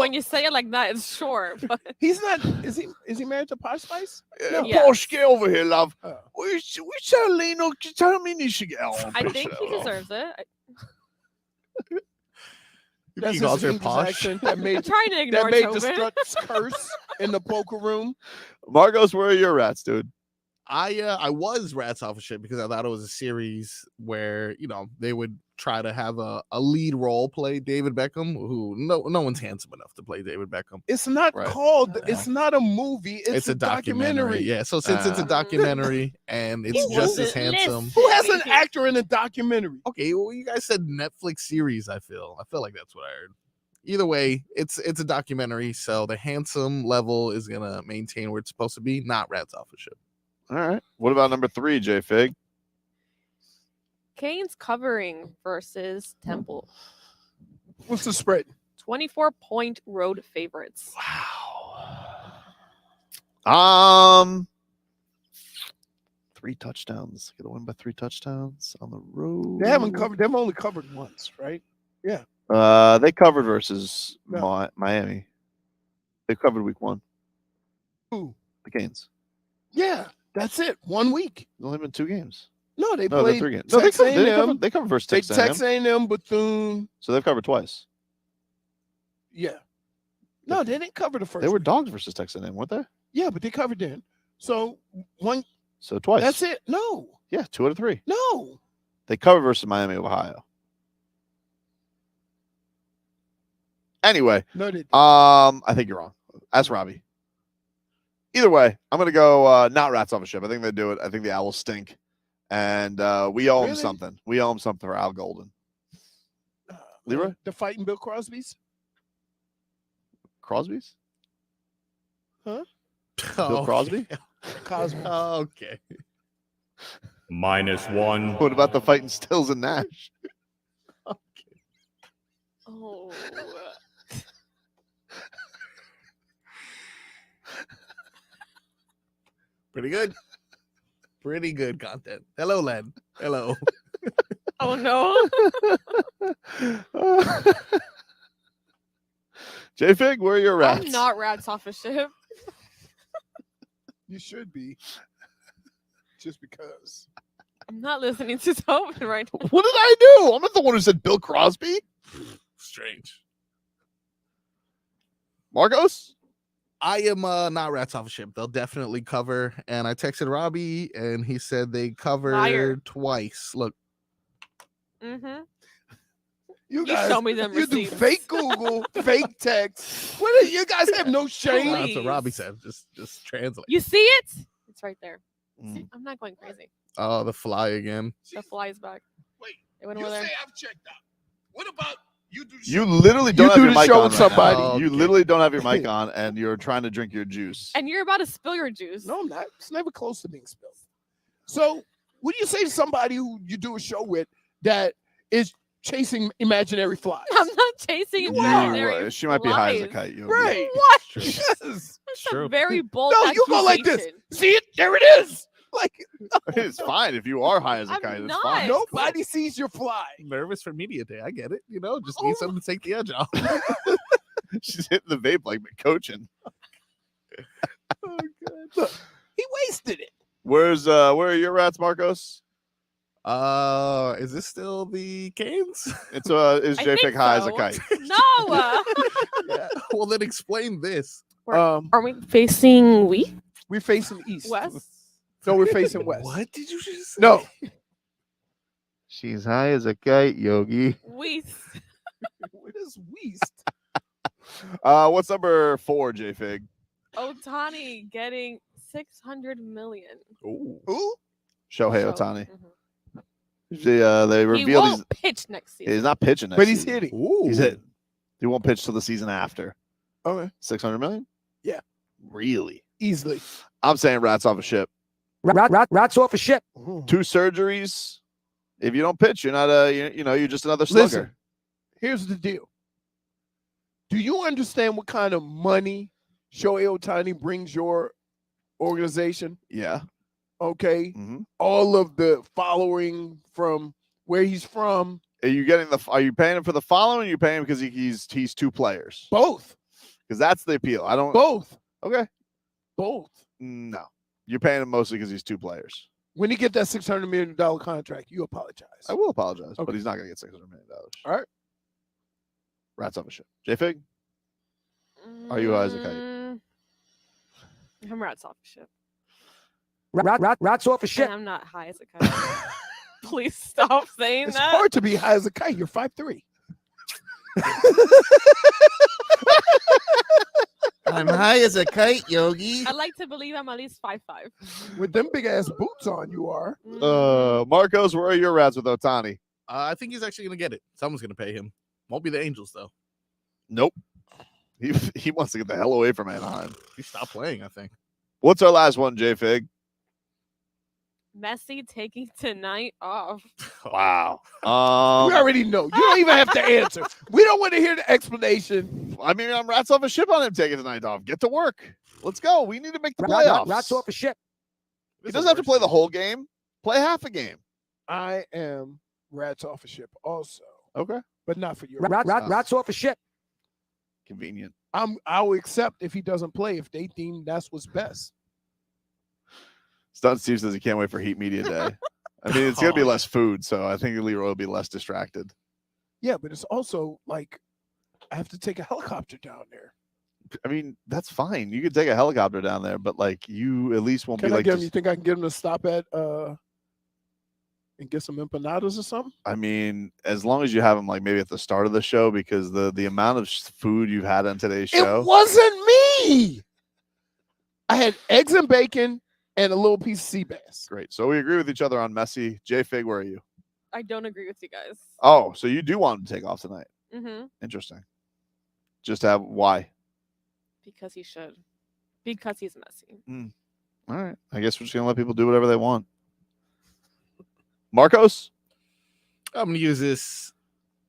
When you say it like that, it's sure. But He's not. Is he married to Posh Spice? Yeah, Yes. Porsche, get over here, love. Oh. We tell Lino, tell me you should get on. I think he deserves it. That's He calls his her English posh. accent that made, I'm trying to ignore that made the Tobin. struts curse in the poker room. Marcos, where are your rats, dude? I was rats off a ship because I thought it was a series where they would try to have a lead role play David Beckham, who no one's handsome enough to play David Beckham. It's not Right. called. It's not a movie. It's a documentary. Yeah, so since it's a documentary and it's He just as wasn't handsome. Who has an actor in a documentary? Okay, well, you guys said Netflix series. I feel like that's what I heard. either way, it's a documentary, so the handsome level is gonna maintain where it's supposed to be, not rats off a ship. All right. What about number 3, J Fig? Canes covering versus Temple. What's the spread? 24-point road favorites. Wow. 3 touchdowns. Gonna win by 3 touchdowns on the road. They haven't covered. They've only covered once, right? Yeah. They covered versus No. Miami. They covered week 1. Who? The Canes. Yeah, that's it. 1 week. It's only been 2 games. No, they No, they're played 3 games. No, they Texas covered, A&M. they covered versus They Texas A&M. Texas A&M, Bethune. So they've covered twice. Yeah. No, they didn't cover the first. They were week. dogs versus Texas A&M, weren't they? Yeah, but they covered then. So one. So twice. That's it. No. Yeah, 2 out of 3. No. They covered versus Miami of Ohio. Anyway, No, they didn't. I think you're wrong. Ask Robbie. Either way, I'm gonna go not rats off a ship. I think they do it. I think the Owls stink, and we owe them Really? something. We owe them something for Al Golden. Leroy The fighting Bill Crosby's. Crosby's. Huh? Bill Crosby. Cosby. Okay. -1. What about the fighting Stills and Nash? Oh. Pretty good. Pretty good content. Hello, Len. Hello. Oh no. J Fig, where are your rats? I'm not rats off a ship. You should be. Just because. I'm not listening to Tobin right now. What did I do? I'm not the one who said Bill Crosby. Strange. Marcos? I am not rats off a ship. They'll definitely cover. And I texted Robbie, and he said they covered Liar. twice. Look, Mm-hmm. You You guys, show me them you do receipts. fake Google, fake text. What are, you guys have no shame. that's what Robbie said. Just translate. You see it? It's right there. Mm. See, I'm not going crazy. Oh, the fly again. The fly's back. Wait, It went you over say there. I've checked out. What about you do the You show? literally don't You have do your the mic show on with right somebody. now. You Okay. literally don't have your mic on, and you're trying to drink your juice. And you're about to spill your juice. No, I'm not. It's never close to being spilled. So, what do you say to somebody who you do a show with that is chasing imaginary flies? I'm not chasing imaginary She might be high as a flies. kite. You Right. What? Yes. That's True. a very bold No, you go like this. accusation. See it? There it is. Like It's fine if you are high as a I'm kite. It's not. fine. nobody sees your fly. Nervous for media day. I get it. You know, just Oh need something to take the edge off. She's hitting the vape like coaching. Look, he wasted it. Where are your rats, Marcos? Is this still the Canes? It's is I JFig think high as a so. kite? No. Yeah. Well, then explain this. Are we facing We're facing east. west? No, we're facing west. What did you just say? No. She's high as a kite, Yogi. West. What is west? What's number 4, JFig? Otani getting 600 million. Ooh. Who? Shohei So- Otani. Mhm. They He revealed won't pitch next season. he's not pitching next But he's season. hitting. Ooh. He's hitting. He won't pitch till the season after. Okay. 600 million? Yeah. Really? Easily. I'm saying rats off a ship. Rats off a ship. 2 surgeries. If you don't pitch, you're not you're just another slugger. Listen, here's the deal. Do you understand what kind of money Shohei Ohtani brings your organization? Yeah. Okay. Mhm. All of the following from where he's from. Are you paying him for the following? Or are you paying him because he's 2 players? Both. Because that's the appeal. I don't. Both. Okay. Both. No, you're paying him mostly because he's 2 players. When you get that $600 million contract, you apologize. I will apologize, but Okay. he's not going to get $600 million. All right. Rats off a ship. JFig, are you high as a kite? I'm rats off a ship. Rats off a ship. And I'm not high as a kite. Please stop saying It's that. hard to be high as a kite. You're 5'3". I'm high as a kite, Yogi. I like to believe I'm at least 5'5". With them big ass boots on, you are. Marcos, where are your rats with Otani? I think he's actually going to get it. Someone's going to pay him. Won't be the Angels, though. Nope. He wants to get the hell away from Anaheim. He stopped playing, I think. What's our last one, J-Fig? Messi taking tonight off. Wow. We already know. You don't even have to answer. We don't want to hear the explanation. I mean, I'm rats off a ship on him taking the night off. Get to work. Let's go. We need to make the playoffs. Rats off a ship. He doesn't have to play the whole game. Play half a game. I am rats off a ship also. Okay. But not for you. Rats off a ship. Convenient. I'll accept if he doesn't play if they deem that's what's best. Stunt Steve says he can't wait for Heat Media Day. I mean, it's going to be less food, so I think Leroy will be less distracted. Yeah, but it's also like I have to take a helicopter down there. I mean, that's fine. You could take a helicopter down there, but like you at least won't Can be I like. get him? You think I can get him to stop at and get some empanadas or something? I mean, as long as you have him like maybe at the start of the show, because the amount of food you've had on today's show. It wasn't me. I had eggs and bacon and a little piece of sea bass. Great. So we agree with each other on Messi. J-Fig, where are you? I don't agree with you guys. Oh, so you do want him to take off tonight? Mm-hmm. Interesting. Just have why? Because he should. Because he's Messi. All right. I guess we're just gonna let people do whatever they want. Marcos? I'm going to use this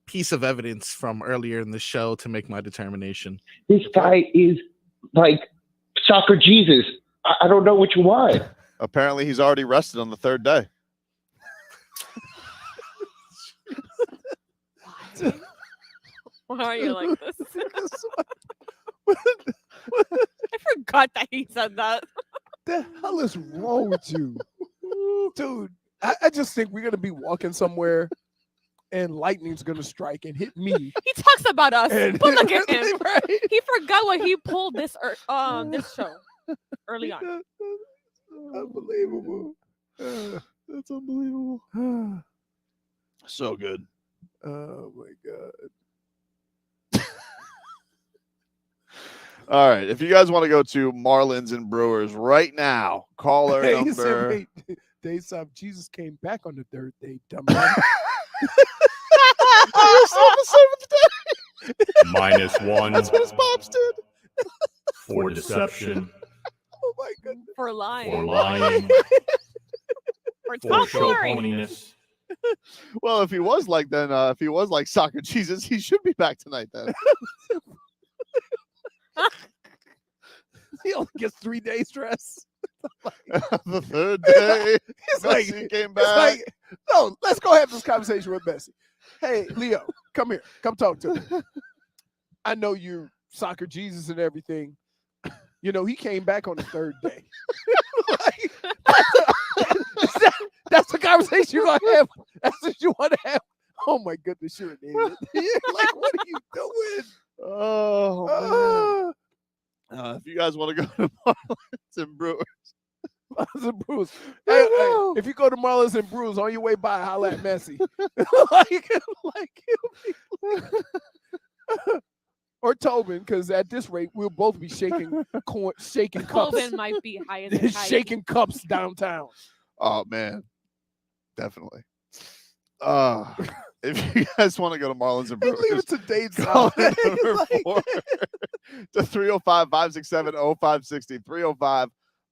piece of evidence from earlier in the show to make my determination. This guy is like soccer Jesus. I don't know what you want. Apparently, he's already rested on the third day. Why are you like this? I forgot that he said that. The hell is wrong with you? Dude, I just think we're going to be walking somewhere and lightning's going to strike and hit me. He talks about us, And- but look at him. Right? He forgot what he pulled this this show early on. Unbelievable. That's unbelievable. So good. Oh, my God. All right. If you guys want to go to Marlins and Brewers right now, caller He said, number. wait, they said Jesus came back on the third day, dumbass. -1 That's what his pops did. for deception, Oh, my goodness. For lying. for lying, For for show tomfoolery. phoniness. Well, if he was like if he was like soccer Jesus, he should be back tonight then. He only gets 3 days rest. The third day, He's like, Messi came it's back. like, no, let's go have this conversation with Messi. Hey, Leo, come here. Come talk to me. I know you're soccer Jesus and everything. You know, he came back on the third day. Like, that's the conversation you're going to have. That's what you want to have. Oh, my goodness, you're an idiot. Like, what are you doing? Oh, man. If you guys want to go to Marlins and Brewers, Marlins and Brewers. Hey, if you go to Marlins and Brewers on your way by, holla at Messi. Or Tobin, because at this rate, we'll both be shaking cups. Tobin might be high as a kite. Shaking cups downtown. oh man, definitely. If you guys want to go to Marlins and Brewers, Leave it to Dave's call side. number 4 to 305-567-0560.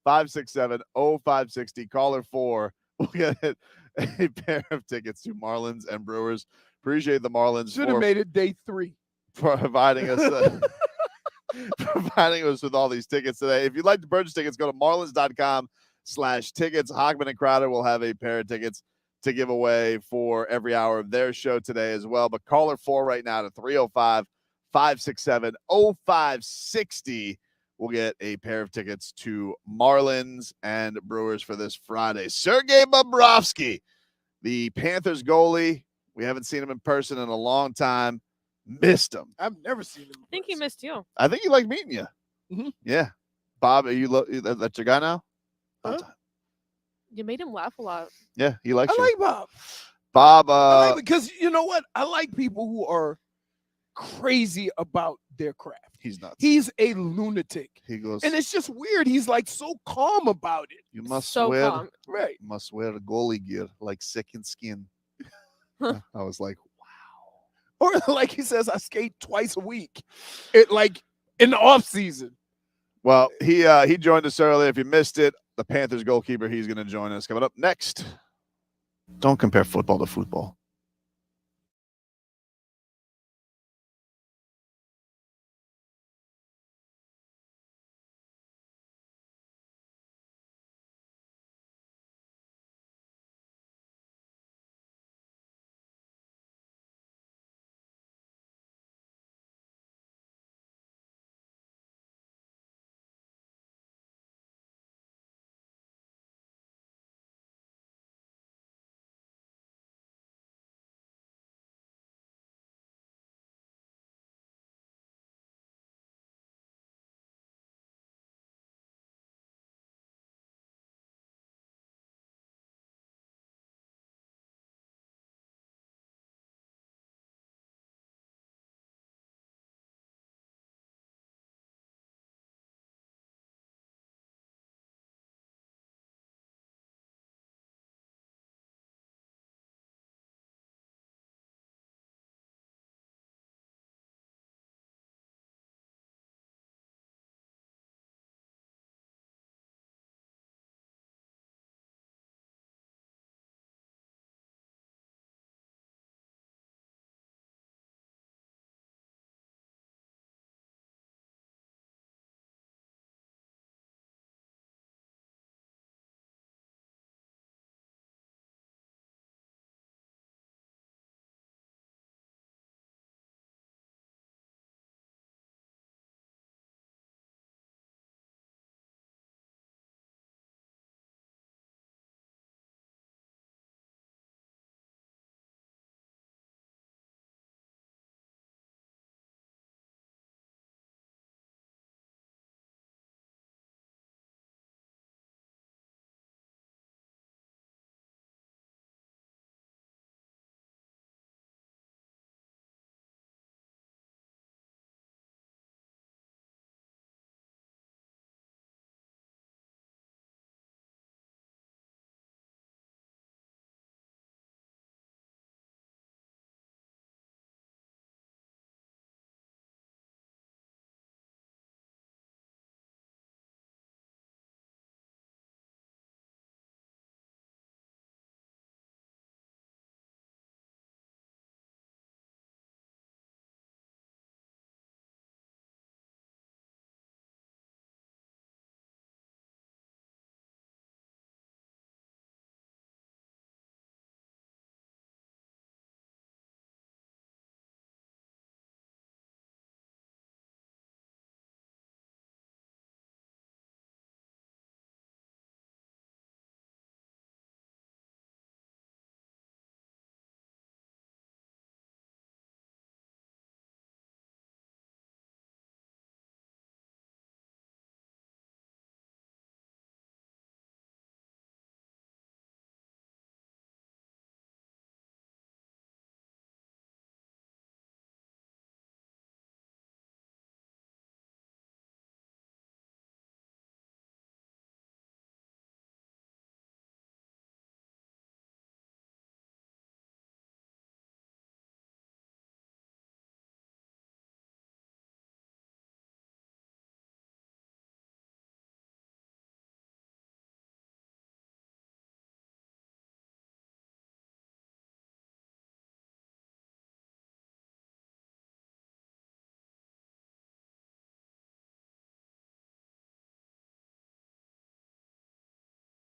305-567-0560. Caller 4 will get a pair of tickets to Marlins and Brewers. Appreciate the Marlins Should have made it day 3. for providing us with all these tickets today. If you'd like to purchase tickets, go to marlins.com/tickets. Hockman and Crowder will have a pair of tickets to give away for every hour of their show today as well. But caller 4 right now to 305-567-0560 will get a pair of tickets to Marlins and Brewers for this Friday. Sergei Bobrovsky, the Panthers goalie. We haven't seen him in person in a long time. Missed him. I've never seen him. I think he missed you. I think he liked meeting you. Mm-hmm. Yeah. Bob, are you that's your guy now? Huh? You made him laugh a lot. Yeah, he likes I you. like Bob. Bob, because you know what? I like people who are crazy about their craft. He's nuts. He's a lunatic. He goes, And it's just weird. He's like so calm about it. you must So wear calm. Right. you must wear goalie gear like second skin. I was like, Or like he says, I skate twice a week. It like in the off season. Well, he joined us earlier. If you missed it, the Panthers goalkeeper, he's going to join us coming up next. Don't compare football to football.